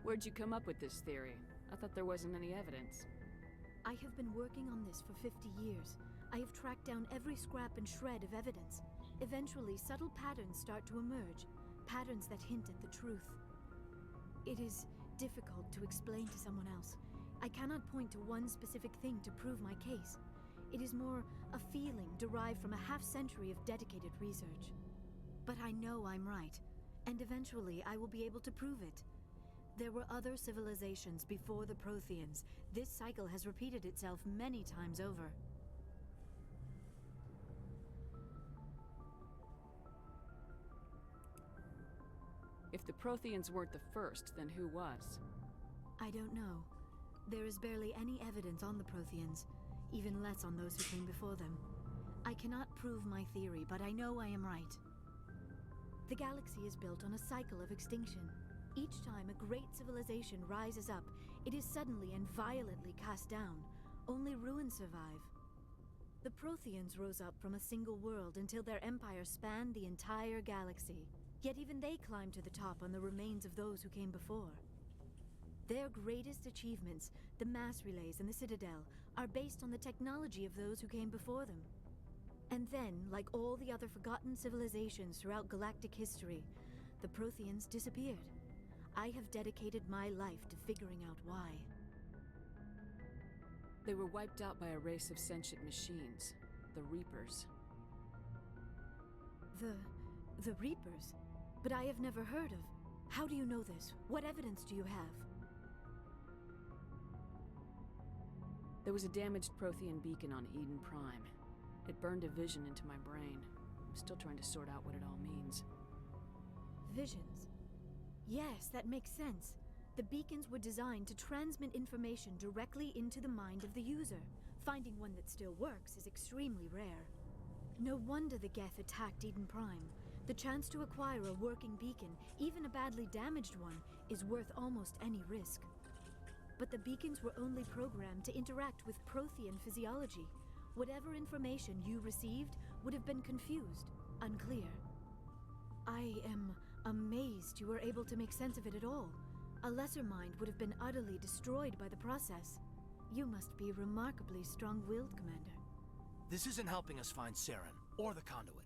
Where'd you come up with this theory? I thought there wasn't any evidence. I have been working on this for 50 years. I have tracked down every scrap and shred of evidence. Eventually, subtle patterns start to emerge, patterns that hint at the truth. It is difficult to explain to someone else. I cannot point to one specific thing to prove my case. It is more a feeling derived from a half-century of dedicated research. But I know I'm right, and eventually I will be able to prove it. There were other civilizations before the Protheans. This cycle has repeated itself many times over. If the Protheans weren't the first, then who was? I don't know. There is barely any evidence on the Protheans, even less on those who came before them. I cannot prove my theory, but I know I am right. The galaxy is built on a cycle of extinction. Each time a great civilization rises up, it is suddenly and violently cast down. Only ruins survive. The Protheans rose up from a single world until their empire spanned the entire galaxy. Yet even they climbed to the top on the remains of those who came before. Their greatest achievements, the mass relays and the Citadel, are based on the technology of those who came before them. And then, like all the other forgotten civilizations throughout galactic history, the Protheans disappeared. I have dedicated my life to figuring out why. They were wiped out by a race of sentient machines, the Reapers. The Reapers? But I have never heard of. How do you know this? What evidence do you have? There was a damaged Prothean beacon on Eden Prime. It burned a vision into my brain. I'm still trying to sort out what it all means. Visions? Yes, that makes sense. The beacons were designed to transmit information directly into the mind of the user. Finding one that still works is extremely rare. No wonder the Geth attacked Eden Prime. The chance to acquire a working beacon, even a badly damaged one, is worth almost any risk. But the beacons were only programmed to interact with Prothean physiology. Whatever information you received would have been confused, unclear. I am amazed you were able to make sense of it at all. A lesser mind would have been utterly destroyed by the process. You must be remarkably strong-willed, Commander. This isn't helping us find Saren, or the conduit.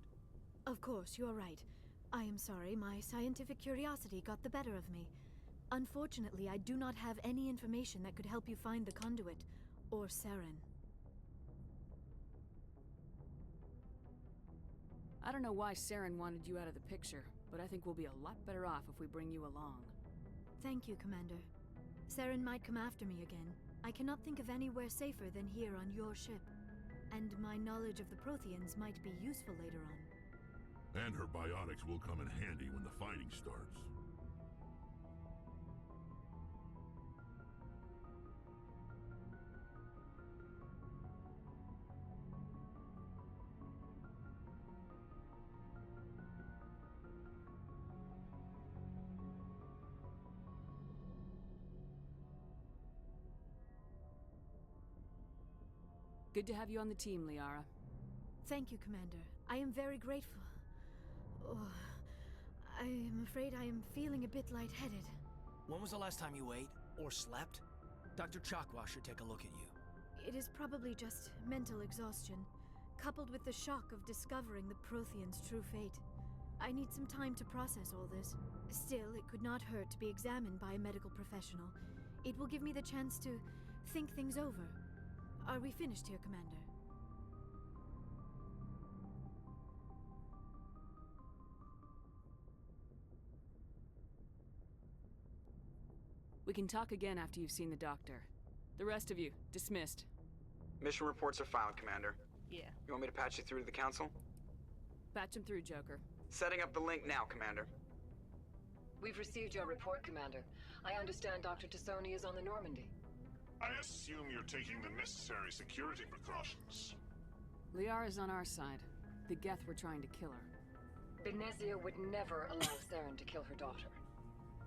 Of course, you're right. I am sorry, my scientific curiosity got the better of me. Unfortunately, I do not have any information that could help you find the conduit, or Saren. I don't know why Saren wanted you out of the picture, but I think we'll be a lot better off if we bring you along. Thank you, Commander. Saren might come after me again. I cannot think of anywhere safer than here on your ship. And my knowledge of the Protheans might be useful later on. And her biotics will come in handy when the fighting starts. Good to have you on the team, Liara. Thank you, Commander. I am very grateful. Oh, I am afraid I am feeling a bit lightheaded. When was the last time you ate, or slept? Dr. Chakwa should take a look at you. It is probably just mental exhaustion, coupled with the shock of discovering the Prothean's true fate. I need some time to process all this. Still, it could not hurt to be examined by a medical professional. It will give me the chance to think things over. Are we finished here, Commander? We can talk again after you've seen the doctor. The rest of you, dismissed. Mission reports are filed, Commander. Yeah. You want me to patch you through to the Council? Patch him through, Joker. Setting up the link now, Commander. We've received your report, Commander. I understand Dr. Tassoni is on the Normandy. I assume you're taking the necessary security precautions. Liara's on our side. The Geth were trying to kill her. Benezia would never allow Saren to kill her daughter.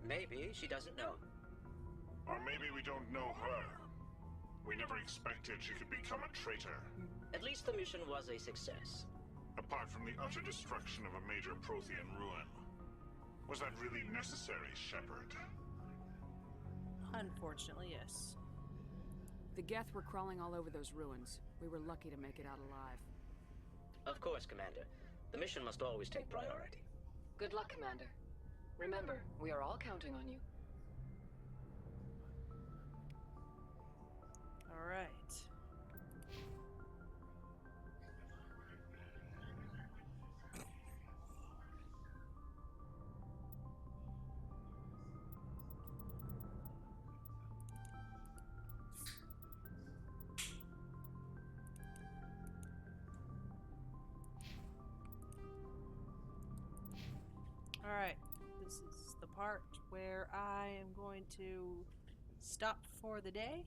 Maybe she doesn't know. Or maybe we don't know her. We never expected she could become a traitor. At least the mission was a success. Apart from the utter destruction of a major Prothean ruin. Was that really necessary, Shepard? Unfortunately, yes. The Geth were crawling all over those ruins. We were lucky to make it out alive. Of course, Commander. The mission must always take priority. Good luck, Commander. Remember, we are all counting on you. All right. Alright, this is the part where I am going to stop for the day.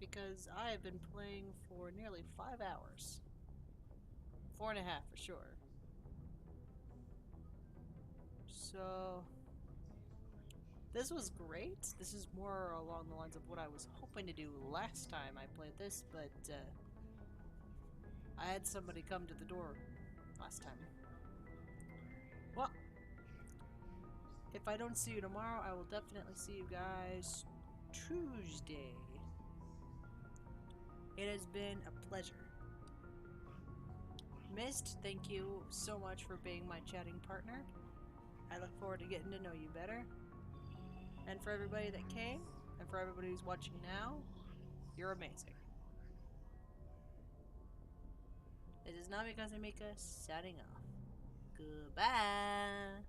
Because I have been playing for nearly 5 hours. 4.5 for sure. So, this was great. This is more along the lines of what I was hoping to do last time I played this, but I had somebody come to the door last time. Well, if I don't see you tomorrow, I will definitely see you guys Tuesday. It has been a pleasure. Mist, thank you so much for being my chatting partner. I look forward to getting to know you better. And for everybody that came, and for everybody who's watching now, you're amazing. It is Namikaze Mika signing off. Goodbye.